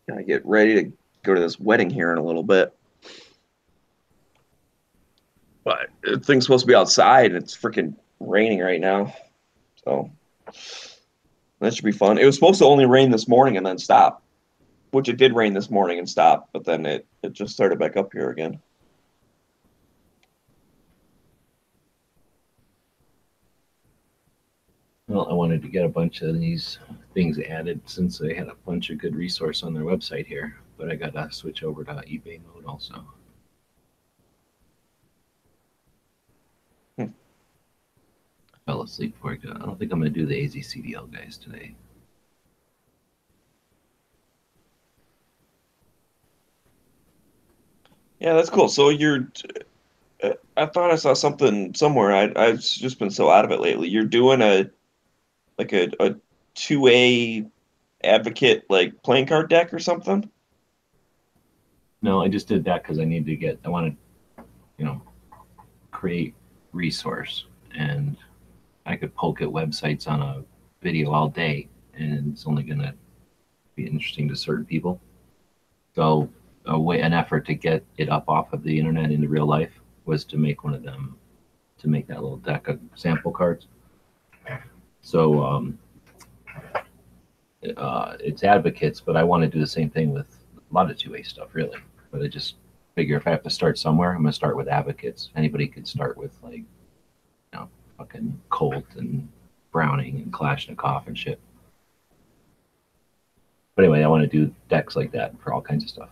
gotta get ready to go to this wedding here in a little bit. But the thing's supposed to be outside, and it's freaking raining right now, so that should be fun. It was supposed to only rain this morning and then stop, which it did rain this morning and stop, but then it just started back up here again. Well, I wanted to get a bunch of these things added since they had a bunch of good resource on their website here, but I got to switch over to eBay mode also. Fell asleep before I don't think I'm going to do the AZCDL guys today. Yeah, that's cool. So I thought I saw something somewhere. I've just been so out of it lately. You're doing a 2A advocate like playing card deck or something? No, I just did that because I want to, you know, create resource, and I could poke at websites on a video all day, and it's only going to be interesting to certain people. So an effort to get it up off of the internet into real life was to make one of them, to make that little deck of sample cards. So it's advocates, but I want to do the same thing with a lot of 2A stuff, really. But I just figure if I have to start somewhere, I'm going to start with advocates. Anybody could start with, like, you know, fucking Colt and Browning and Kalashnikov and shit. But anyway, I want to do decks like that for all kinds of stuff.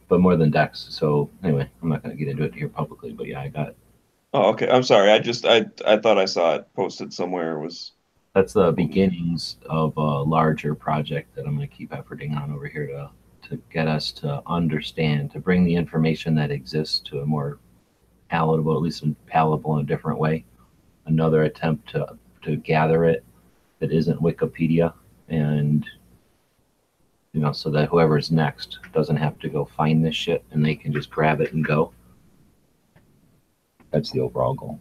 But more than decks. So anyway, I'm not going to get into it here publicly, but yeah, I got it. Oh, okay. I'm sorry. I thought I saw it posted somewhere. That's the beginnings of a larger project that I'm going to keep efforting on over here to get us to understand, to bring the information that exists to a more palatable, at least palatable in a different way. Another attempt to gather it that isn't Wikipedia, and you know, so that whoever's next doesn't have to go find this shit and they can just grab it and go. That's the overall goal.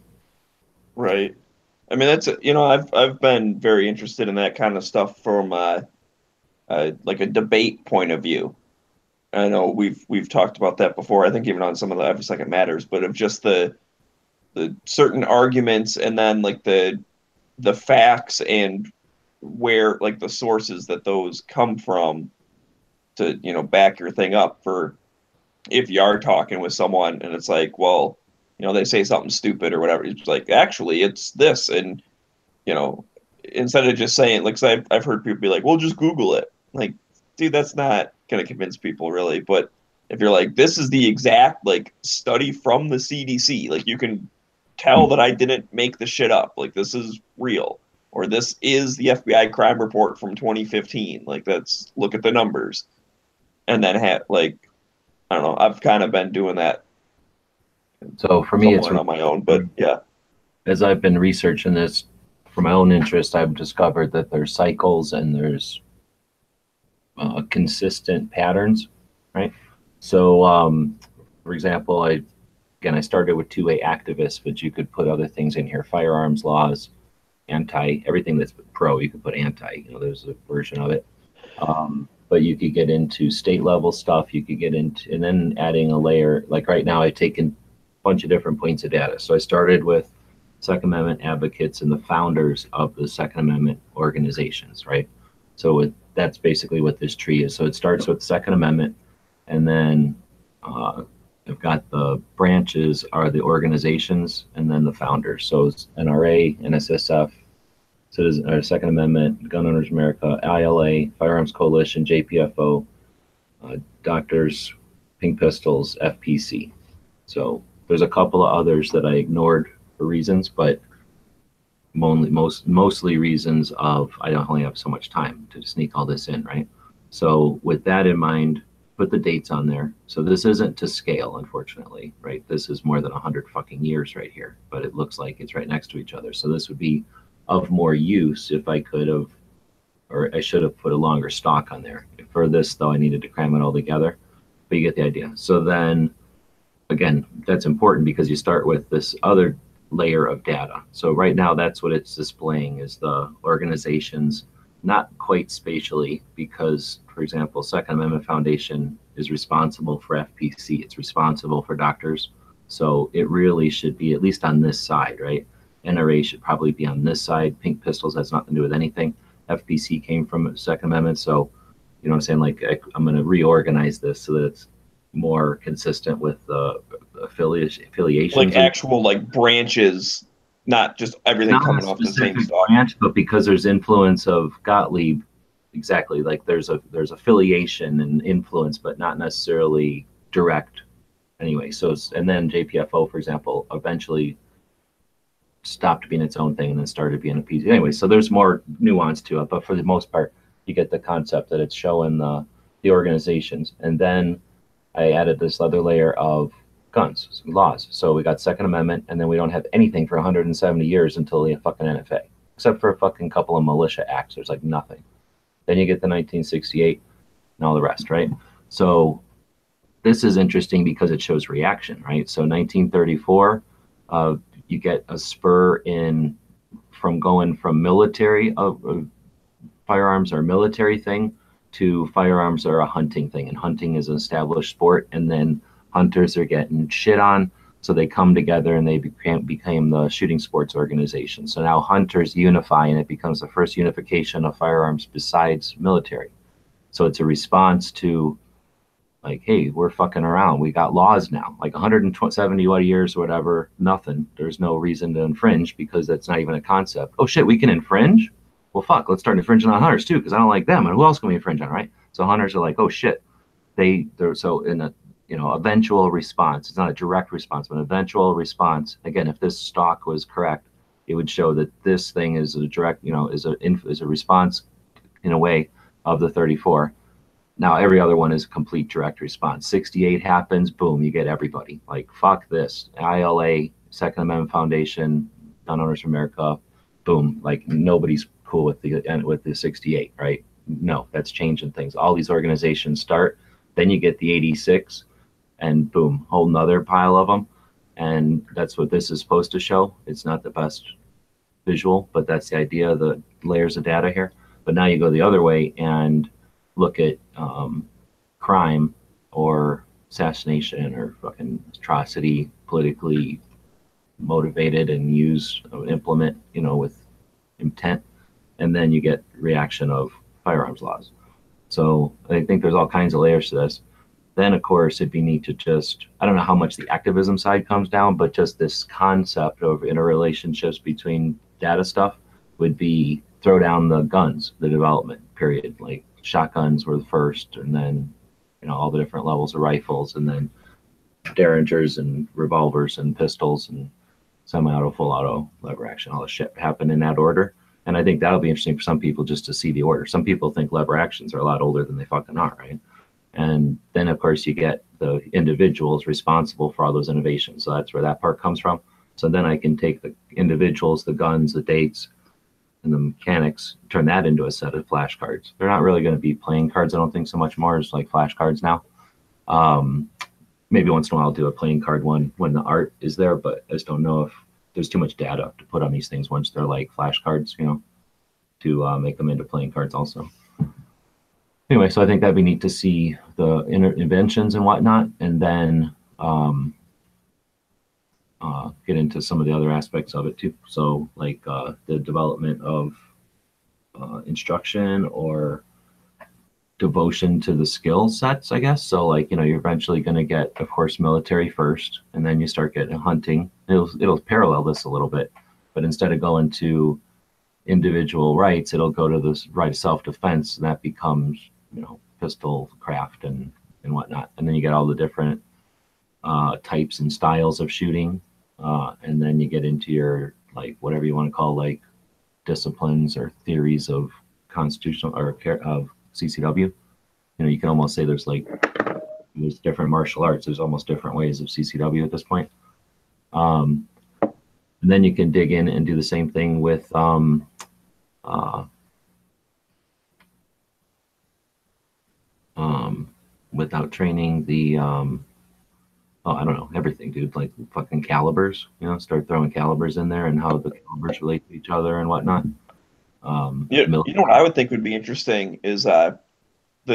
Right. I mean, that's, you know, I've been very interested in that kind of stuff from like a debate point of view. I know we've talked about that before. I think even on some of the Every Second Matters, but of just the certain arguments, and then like the the facts and where, like, the sources that those come from to, you know, back your thing up for if you are talking with someone and it's like, well, you know, they say something stupid or whatever. It's like, actually, it's this. And, you know, instead of just saying, like, 'cause I've heard people be like, well, just Google it. Like, dude, that's not going to convince people really. But if you're like, this is the exact, like, study from the CDC, like, you can tell that I didn't make the shit up. Like, this is real. Or this is the FBI crime report from 2015. Like, that's, look at the numbers. And then like, I don't know, I've kind of been doing that. So for me, it's on my own, but yeah. As I've been researching this for my own interest, I've discovered that there's cycles and there's consistent patterns, right? So, for example, I started with two-way activists, but you could put other things in here: firearms laws, anti, everything that's pro. You could put anti. You know, there's a version of it. But you could get into state level stuff. You could get into, and then adding a layer. Like right now, I've taken a bunch of different points of data. So I started with Second Amendment advocates and the founders of the Second Amendment organizations, right? So that's basically what this tree is. So it starts with the Second Amendment, and then I've got the branches are the organizations, and then the founders. So it's NRA, NSSF, Second Amendment, Gun Owners America, ILA, Firearms Coalition, JPFO, Doctors, Pink Pistols, FPC. So there's a couple of others that I ignored for reasons, but mostly reasons of I don't only have so much time to sneak all this in, right? So with that in mind, put the dates on there. So this isn't to scale, unfortunately, right? This is more than 100 fucking years right here, but it looks like it's right next to each other. So this would be of more use if I could have, or I should have put a longer stock on there. For this, though, I needed to cram it all together, but you get the idea. So then, again, that's important because you start with this other layer of data. So right now, that's what it's displaying is the organizations, not quite spatially, because, for example, Second Amendment Foundation is responsible for FPC. It's responsible for doctors. So it really should be at least on this side, right? NRA should probably be on this side. Pink Pistols has nothing to do with anything. FPC came from Second Amendment. So, you know what I'm saying? Like, I'm going to reorganize this so that it's more consistent with the affiliations. Like actual, like, branches, not just everything not coming off the same stuff. Branch, but because there's influence of Gottlieb, exactly. Like, there's affiliation and influence, but not necessarily direct. Anyway, so, and then JPFO, for example, eventually stopped being its own thing and then started being a piece. Anyway, so there's more nuance to it, but for the most part, you get the concept that it's showing the organizations. And then I added this other layer of guns, laws. So we got Second Amendment, and then we don't have anything for 170 years until the fucking NFA, except for a fucking couple of militia acts. There's like nothing. Then you get the 1968 and all the rest, right? So this is interesting because it shows reaction, right? So 1934, you get a spur in from going from military firearms are a military thing to firearms are a hunting thing, and hunting is an established sport, and then hunters are getting shit on, so they come together and they became the shooting sports organization. So now hunters unify, and it becomes the first unification of firearms besides military. So it's a response to, like, hey, we're fucking around. We got laws now, like 170 odd years or whatever, nothing. There's no reason to infringe because that's not even a concept. Oh shit, we can infringe? Well, fuck, let's start infringing on hunters too, because I don't like them. And who else can we infringe on, right? So hunters are like, oh shit. They're so in a, you know, eventual response. It's not a direct response, but an eventual response. Again, if this stock was correct, it would show that this thing is a direct, you know, is a response in a way of the 34. Now every other one is a complete direct response. 68 happens, boom, you get everybody. Like, fuck this. ILA, Second Amendment Foundation, Gun Owners America, boom. Like, nobody's cool with the 68, right? No, that's changing things. All these organizations start, then you get the 86, and boom, whole nother pile of them. And that's what this is supposed to show. It's not the best visual, but that's the idea of the layers of data here. But now you go the other way and look at crime or assassination or fucking atrocity, politically motivated and implement, you know, with intent, and then you get reaction of firearms laws. So I think there's all kinds of layers to this. Then, of course, it'd be neat to just, I don't know how much the activism side comes down, but just this concept of interrelationships between data stuff would be throw down the guns, the development period. Like shotguns were the first, and then, you know, all the different levels of rifles, and then derringers and revolvers and pistols and semi-auto, full auto, lever action, all the shit happened in that order. And I think that'll be interesting for some people just to see the order. Some people think lever actions are a lot older than they fucking are, right? And then, of course, you get the individuals responsible for all those innovations. So that's where that part comes from. So then I can take the individuals, the guns, the dates, and the mechanics, turn that into a set of flashcards. They're not really going to be playing cards, I don't think, so much more as like flashcards now. Maybe once in a while I'll do a playing card one when the art is there, but I just don't know if there's too much data to put on these things once they're like flashcards, you know, to make them into playing cards also. Anyway, so I think that'd be neat to see the inventions and whatnot, and then get into some of the other aspects of it too. So like the development of instruction or devotion to the skill sets, I guess. So like, you know, you're eventually going to get, of course, military first, and then you start getting hunting. It'll parallel this a little bit, but instead of going to individual rights, it'll go to this right of self-defense, and that becomes, you know, pistol craft and whatnot. And then you get all the different types and styles of shooting, and then you get into your, like, whatever you want to call, like, disciplines or theories of constitutional or of CCW. You know, you can almost say there's different martial arts. There's almost different ways of CCW at this point. And then you can dig in and do the same thing with without training the I don't know, everything, dude, like fucking calibers, you know, start throwing calibers in there and how the calibers relate to each other and whatnot. You know what I would think would be interesting is the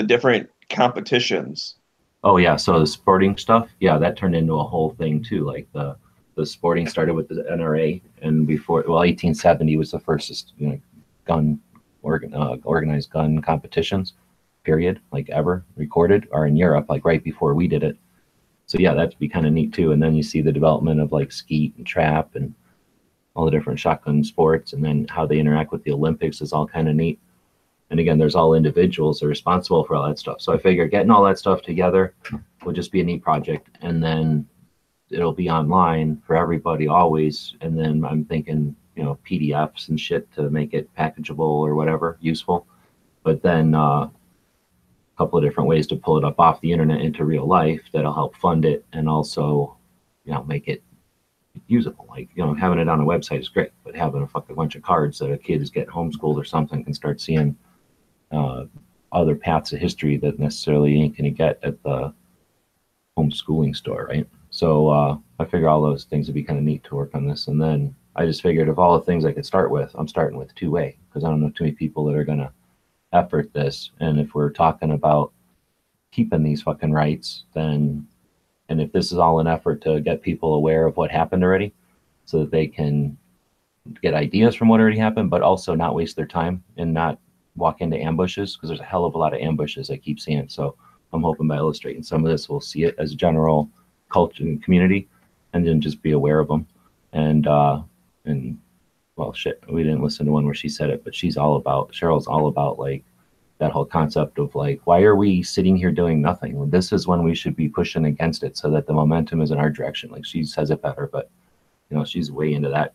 different competitions. Oh yeah, so the sporting stuff, yeah, that turned into a whole thing too. Like the sporting started with the NRA, and before, well, 1870 was the first, you know, organized gun competitions, period, like ever recorded, or in Europe, like right before we did it. So yeah, that'd be kind of neat too. And then you see the development of like skeet and trap and all the different shotgun sports, and then how they interact with the Olympics is all kind of neat. And again, there's all individuals that are responsible for all that stuff. So I figure getting all that stuff together will just be a neat project, and then it'll be online for everybody always. And then I'm thinking, you know, PDFs and shit to make it packageable or whatever, useful. But then a couple of different ways to pull it up off the internet into real life that'll help fund it, and also, you know, make it usable. Like, you know, having it on a website is great, but having a fucking bunch of cards that a kid is getting homeschooled or something can start seeing other paths of history that necessarily ain't going to get at the homeschooling store, right? So I figure all those things would be kind of neat to work on this. And then I just figured of all the things I could start with, I'm starting with two-way, because I don't know too many people that are going to effort this. And if we're talking about keeping these fucking rights, then, and if this is all an effort to get people aware of what happened already, so that they can get ideas from what already happened, but also not waste their time and not walk into ambushes, because there's a hell of a lot of ambushes I keep seeing. So I'm hoping by illustrating some of this, we'll see it as a general culture and community, and then just be aware of them. And well, shit, we didn't listen to one where she said it, but Cheryl's all about like that whole concept of like, why are we sitting here doing nothing? This is when we should be pushing against it so that the momentum is in our direction. Like, she says it better, but you know, she's way into that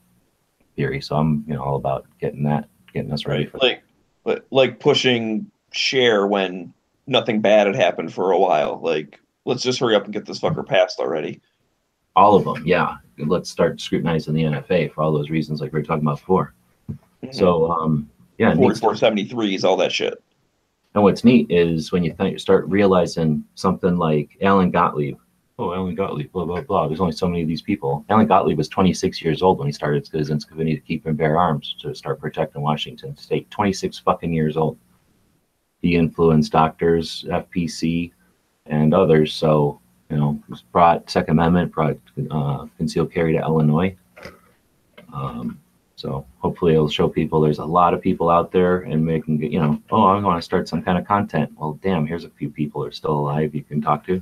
theory. So I'm, you know, all about getting us ready for that. Like pushing share when nothing bad had happened for a while. Like, let's just hurry up and get this fucker passed already. All of them, yeah. Let's start scrutinizing the NFA for all those reasons, like we were talking about before. Mm-hmm. So, yeah, 4473s, all that shit. And what's neat is when you start realizing something like Alan Gottlieb. Oh, Alan Gottlieb, blah blah blah. There's only so many of these people. Alan Gottlieb was 26 years old when he started Citizens Committee to Keep and Bear Arms to start protecting Washington State. 26 fucking years old. He influenced doctors, FPC, and others. So, you know, brought Second Amendment, brought concealed carry to Illinois. So hopefully it'll show people there's a lot of people out there, and they can get, oh, I want to start some kind of content. Well, damn, here's a few people who are still alive you can talk to.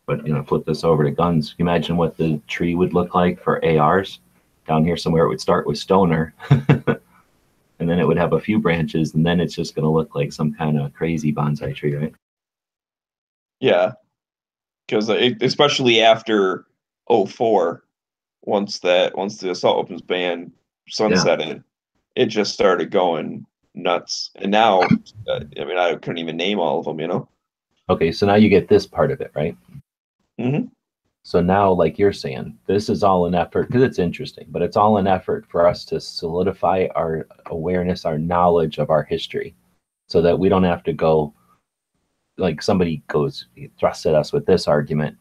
But, flip this over to guns. Can you imagine what the tree would look like for ARs? Down here somewhere it would start with stoner, and then it would have a few branches, and then it's just going to look like some kind of crazy bonsai tree, right? Yeah. Because especially after 04, once the assault weapons ban sunsetted, it just started going nuts. And now, I couldn't even name all of them, Okay, so now you get this part of it, right? Mm-hmm. So now, like you're saying, this is all an effort, because it's interesting, but it's all an effort for us to solidify our awareness, our knowledge of our history, so that we don't have to go, like somebody thrusts at us with this argument.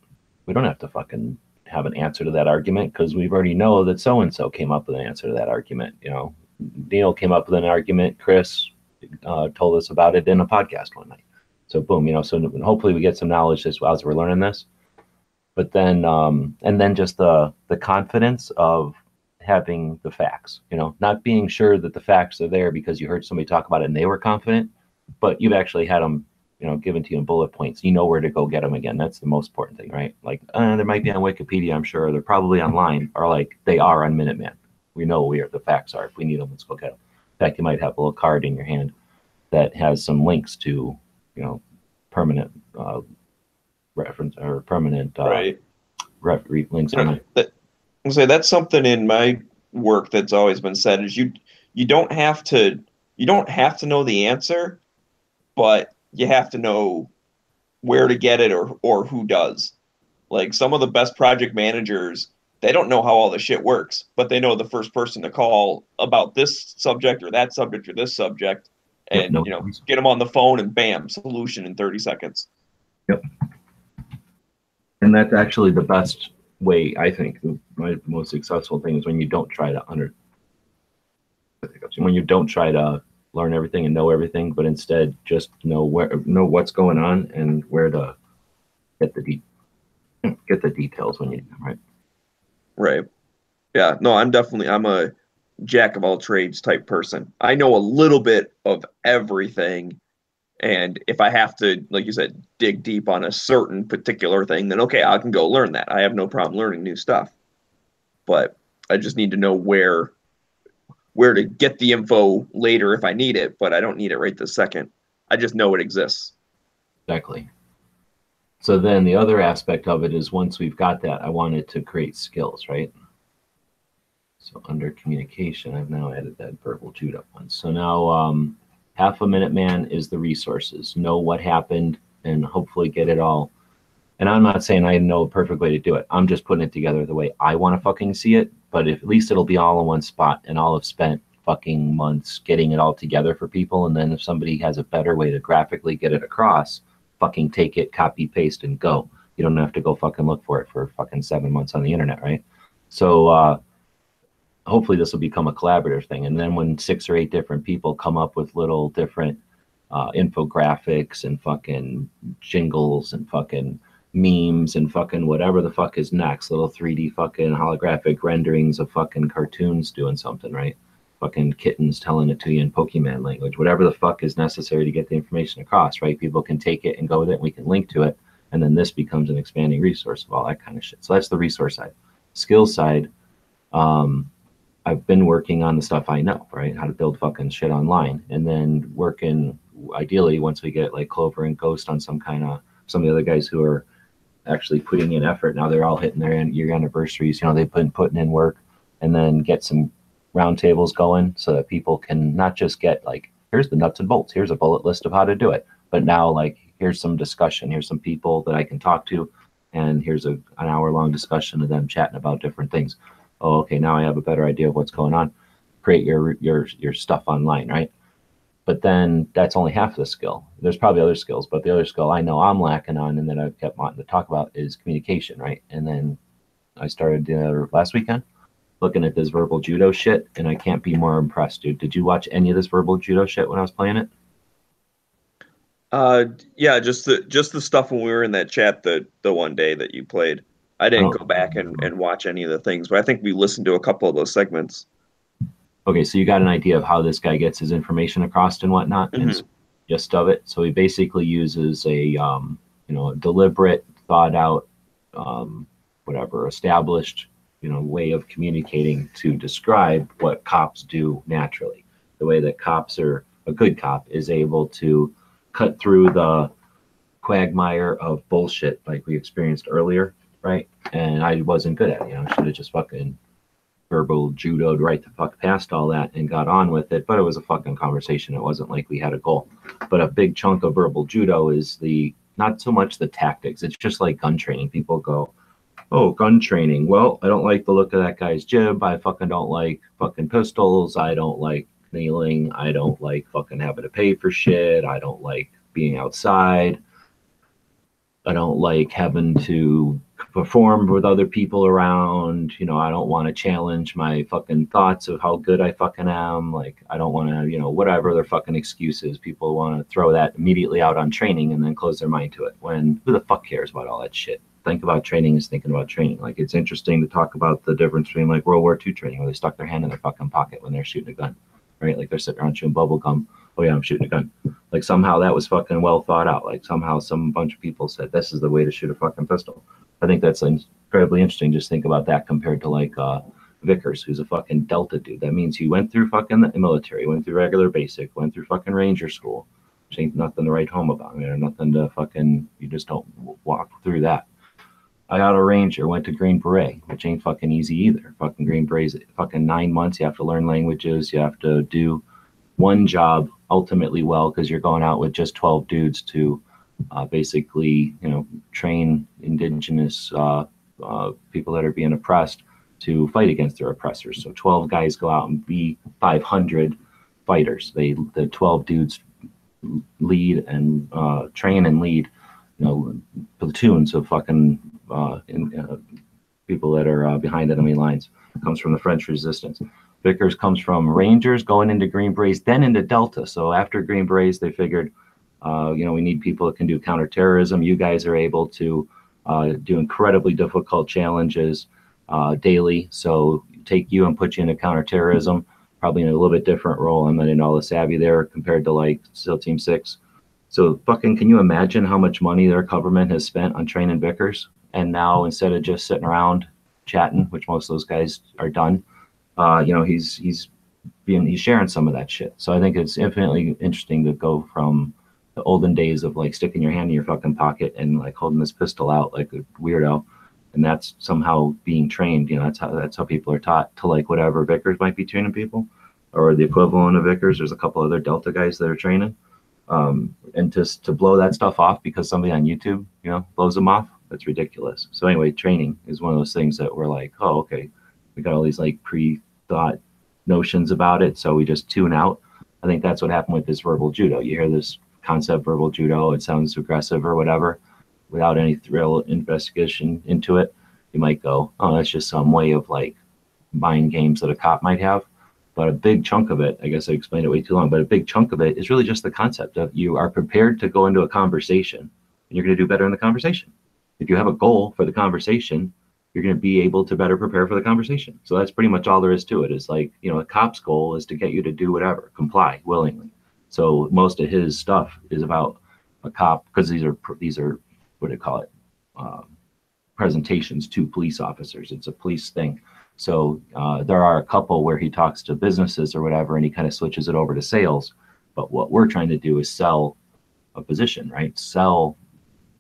We don't have to fucking have an answer to that argument, because we already know that so-and-so came up with an answer to that argument. Neil came up with an argument. Chris told us about it in a podcast one night. So boom, so hopefully we get some knowledge as we're learning this. But then, and then just the confidence of having the facts, not being sure that the facts are there because you heard somebody talk about it and they were confident, but you've actually had them, given to you in bullet points. You know where to go get them again. That's the most important thing, right? Like, there might be on Wikipedia, I'm sure. They're probably online, or like they are on Minuteman. We know where the facts are. If we need them, let's go get them. In fact, you might have a little card in your hand that has some links to, permanent reference or permanent right. links on it. That's something in my work that's always been said is you don't have to know the answer, but you have to know where to get it or who does. Like some of the best project managers, they don't know how all the shit works, but they know the first person to call about this subject or that subject or this subject, and get them on the phone and bam, solution in 30 seconds. Yep. And that's actually the best way, I think. My most successful thing is when you don't try to learn everything and know everything, but instead just know what's going on and where to get the details when you need them, right? Right. Yeah. No, I'm a jack of all trades type person. I know a little bit of everything. And if I have to, like you said, dig deep on a certain particular thing, then okay, I can go learn that. I have no problem learning new stuff. But I just need to know where to get the info later if I need it, but I don't need it right this second. I just know it exists. Exactly. So then the other aspect of it is once we've got that, I wanted to create skills, right? So under communication, I've now added that verbal judo one. So now half a Minuteman is the resources. Know what happened and hopefully get it all. And I'm not saying I know a perfect way to do it. I'm just putting it together the way I want to fucking see it. But at least it'll be all in one spot, and I'll have spent fucking months getting it all together for people. And then if somebody has a better way to graphically get it across, fucking take it, copy, paste, and go. You don't have to go fucking look for it for fucking 7 months on the internet, right? So hopefully this will become a collaborative thing. And then when 6 or 8 different people come up with little different infographics and fucking jingles and fucking memes and fucking whatever the fuck is next, little 3D fucking holographic renderings of fucking cartoons doing something, right? Fucking kittens telling it to you in Pokemon language, whatever the fuck is necessary to get the information across, right? People can take it and go with it, and we can link to it, and then this becomes an expanding resource of all that kind of shit. So that's the resource side. Skill side, I've been working on the stuff I know, right? How to build fucking shit online, and then working, ideally, once we get like Clover and Ghost on some of the other guys who are actually putting in effort. Now they're all hitting their year anniversaries. They've been putting in work, and then get some roundtables going so that people can not just get like, here's the nuts and bolts, here's a bullet list of how to do it, but now like, here's some discussion, here's some people that I can talk to, and here's an hour-long discussion of them chatting about different things. Oh, okay, now I have a better idea of what's going on. Create your stuff online, right? But then that's only half the skill. There's probably other skills, but the other skill I know I'm lacking on and that I've kept wanting to talk about is communication, right? And then I started last weekend looking at this verbal judo shit, and I can't be more impressed, dude. Did you watch any of this verbal judo shit when I was playing it? Yeah, just the stuff when we were in that chat the one day that you played. I didn't go back and watch any of the things, but I think we listened to a couple of those segments. okay, so you got an idea of how this guy gets his information across and whatnot, and gist of it. So he basically uses a a deliberate, thought out, established way of communicating to describe what cops do naturally. The way that a good cop is able to cut through the quagmire of bullshit like we experienced earlier, right? And I wasn't good at it. I should have just fucking verbal judoed right the fuck past all that and got on with it. But it was a fucking conversation. It wasn't like we had a goal. But a big chunk of verbal judo is not so much the tactics. It's just like gun training. People go, oh, gun training. Well, I don't like the look of that guy's jib. I fucking don't like fucking pistols. I don't like kneeling. I don't like fucking having to pay for shit. I don't like being outside. I don't like having to perform with other people around. I don't want to challenge my fucking thoughts of how good I fucking am. Like, I don't want to, whatever their fucking excuses. People want to throw that immediately out on training and then close their mind to it. When who the fuck cares about all that shit? Think about training is thinking about training. Like, it's interesting to talk about the difference between like World War II training, where they stuck their hand in their fucking pocket when they're shooting a gun, right? Like they're sitting around chewing bubble gum. Oh yeah, I'm shooting a gun. Like somehow that was fucking well thought out. Like somehow some bunch of people said this is the way to shoot a fucking pistol. I think that's incredibly interesting. Just think about that compared to like Vickers, who's a fucking Delta dude. That means he went through fucking the military, went through regular basic, went through fucking Ranger school, which ain't nothing to write home about. Nothing to fucking, you just don't walk through that. I got a Ranger, went to Green Beret, which ain't fucking easy either. Fucking Green Beret's fucking 9 months. You have to learn languages. You have to do one job ultimately well, because you're going out with just 12 dudes to basically, train indigenous people that are being oppressed to fight against their oppressors. So 12 guys go out and be 500 fighters. The 12 dudes lead and train and lead, platoons of fucking people that are behind enemy lines. It comes from the French Resistance. Vickers comes from Rangers going into Green Berets, then into Delta. So after Green Berets, they figured, we need people that can do counterterrorism. You guys are able to do incredibly difficult challenges daily. So take you and put you into counterterrorism, probably in a little bit different role. I'm not in all the savvy there compared to like SEAL Team 6. So fucking, can you imagine how much money their government has spent on training Vickers? And now instead of just sitting around chatting, which most of those guys are done, he's sharing some of that shit. So I think it's infinitely interesting to go from the olden days of like sticking your hand in your fucking pocket and like holding this pistol out like a weirdo, and that's somehow being trained. That's how people are taught to like whatever Vickers might be training people, or the equivalent of Vickers. There's a couple other Delta guys that are training, and just to blow that stuff off because somebody on YouTube, blows them off. That's ridiculous. So anyway, training is one of those things that we're like, oh, okay, we got all these like pre-thought notions about it, so we just tune out. I think that's what happened with this verbal judo. You hear this concept, verbal judo, it sounds aggressive or whatever, without any real investigation into it. You might go, oh, that's just some way of like mind games that a cop might have. But a big chunk of it, I guess I explained it way too long, but a big chunk of it is really just the concept of you are prepared to go into a conversation and you're going to do better in the conversation. If you have a goal for the conversation, you're going to be able to better prepare for the conversation. So that's pretty much all there is to it. Is like, a cop's goal is to get you to do whatever, comply willingly. So most of his stuff is about a cop, because these are what do you call it? Presentations to police officers. It's a police thing. So there are a couple where he talks to businesses or whatever, and he kind of switches it over to sales. But what we're trying to do is sell a position, right? Sell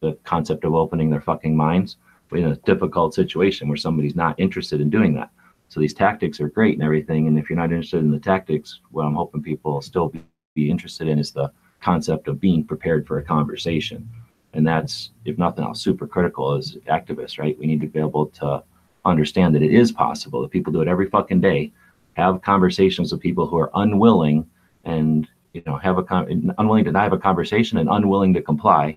the concept of opening their fucking minds in a difficult situation where somebody's not interested in doing that. So these tactics are great and everything. And if you're not interested in the tactics, what I'm hoping people will still be interested in is the concept of being prepared for a conversation. And that's, if nothing else, super critical as activists, right? We need to be able to understand that it is possible, that people do it every fucking day, have conversations with people who are unwilling and, unwilling to not have a conversation and unwilling to comply.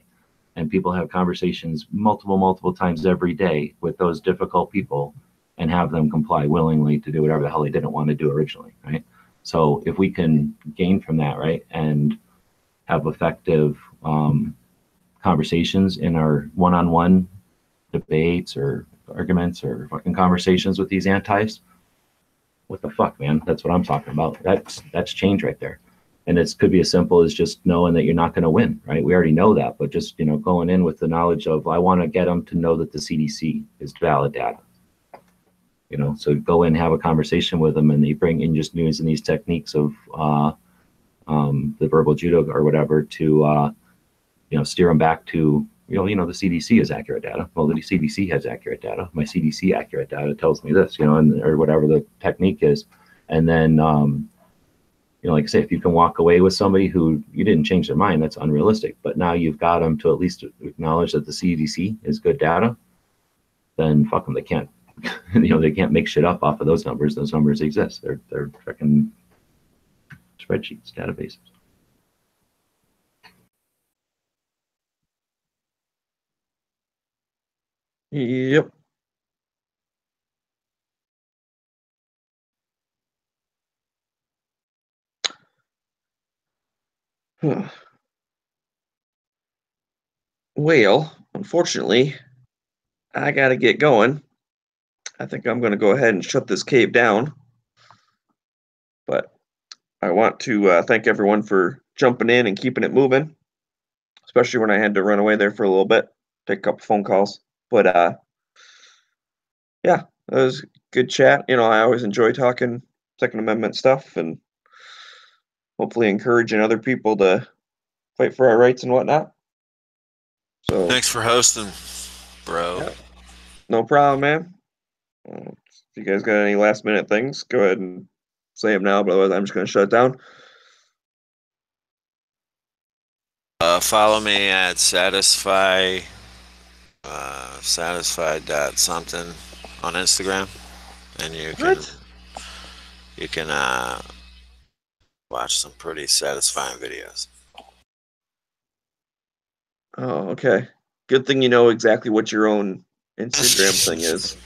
And people have conversations multiple times every day with those difficult people and have them comply willingly to do whatever the hell they didn't want to do originally, right? So if we can gain from that, right, and have effective conversations in our one-on-one debates or arguments or fucking conversations with these antis, what the fuck, man? That's what I'm talking about. That's change right there. And it could be as simple as just knowing that you're not going to win, right? We already know that, but just, you know, going in with the knowledge of, I want to get them to know that the CDC is valid data. You know, so go in, have a conversation with them, and they bring in just using these techniques of the verbal judo or whatever to, you know, steer them back to, the CDC is accurate data. Well, the CDC has accurate data. My CDC accurate data tells me this, or whatever the technique is. And then, like I say, if you can walk away with somebody who you didn't change their mind, that's unrealistic. But now you've got them to at least acknowledge that the CDC is good data, then fuck them. They can't, they can't make shit up off of those numbers. Those numbers exist. They're freaking spreadsheets, databases. Yep. Well, unfortunately, I got to get going. I think I'm going to go ahead and shut this cave down. But I want to thank everyone for jumping in and keeping it moving, especially when I had to run away there for a little bit, take a couple phone calls. But yeah, it was a good chat. I always enjoy talking Second Amendment stuff and hopefully encouraging other people to fight for our rights and whatnot. So thanks for hosting, bro. Yeah, no problem, man. If you guys got any last minute things, go ahead and say them now, but otherwise I'm just going to shut it down. Follow me at satisfied something on Instagram, and you can watch some pretty satisfying videos. Oh, okay. Good thing you know exactly what your own Instagram thing is.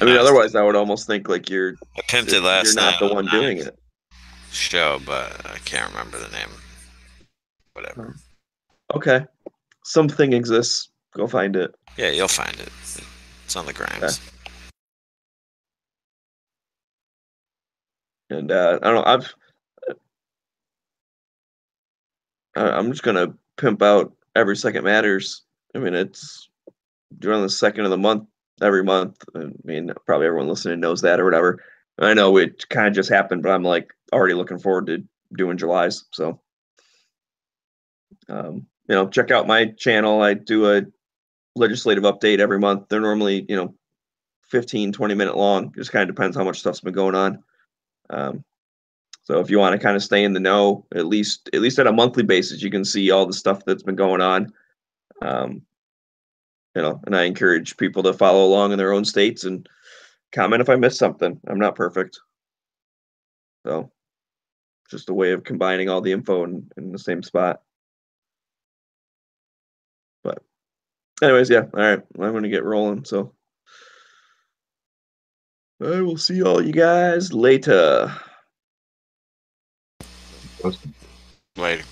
I mean, otherwise I would almost think like I pimped it last night. You're not the one doing it. Show, but I can't remember the name. Whatever. Okay. Something exists. Go find it. Yeah, you'll find it. It's on the grams. Okay. And I don't know. I'm just gonna pimp out Every Second Matters. I mean, it's during the second of the month every month. I mean, probably everyone listening knows that or whatever. I know it kind of just happened, but I'm like already looking forward to doing July's. So, check out my channel. I do a legislative update every month. They're normally, 15, 20-minute long. Just kind of depends how much stuff's been going on. So if you want to kind of stay in the know, at least at a monthly basis, you can see all the stuff that's been going on. And I encourage people to follow along in their own states and comment if I missed something. I'm not perfect. So just a way of combining all the info in the same spot. But anyways, yeah. All right. I'm going to get rolling. So I will see all you guys later. Later.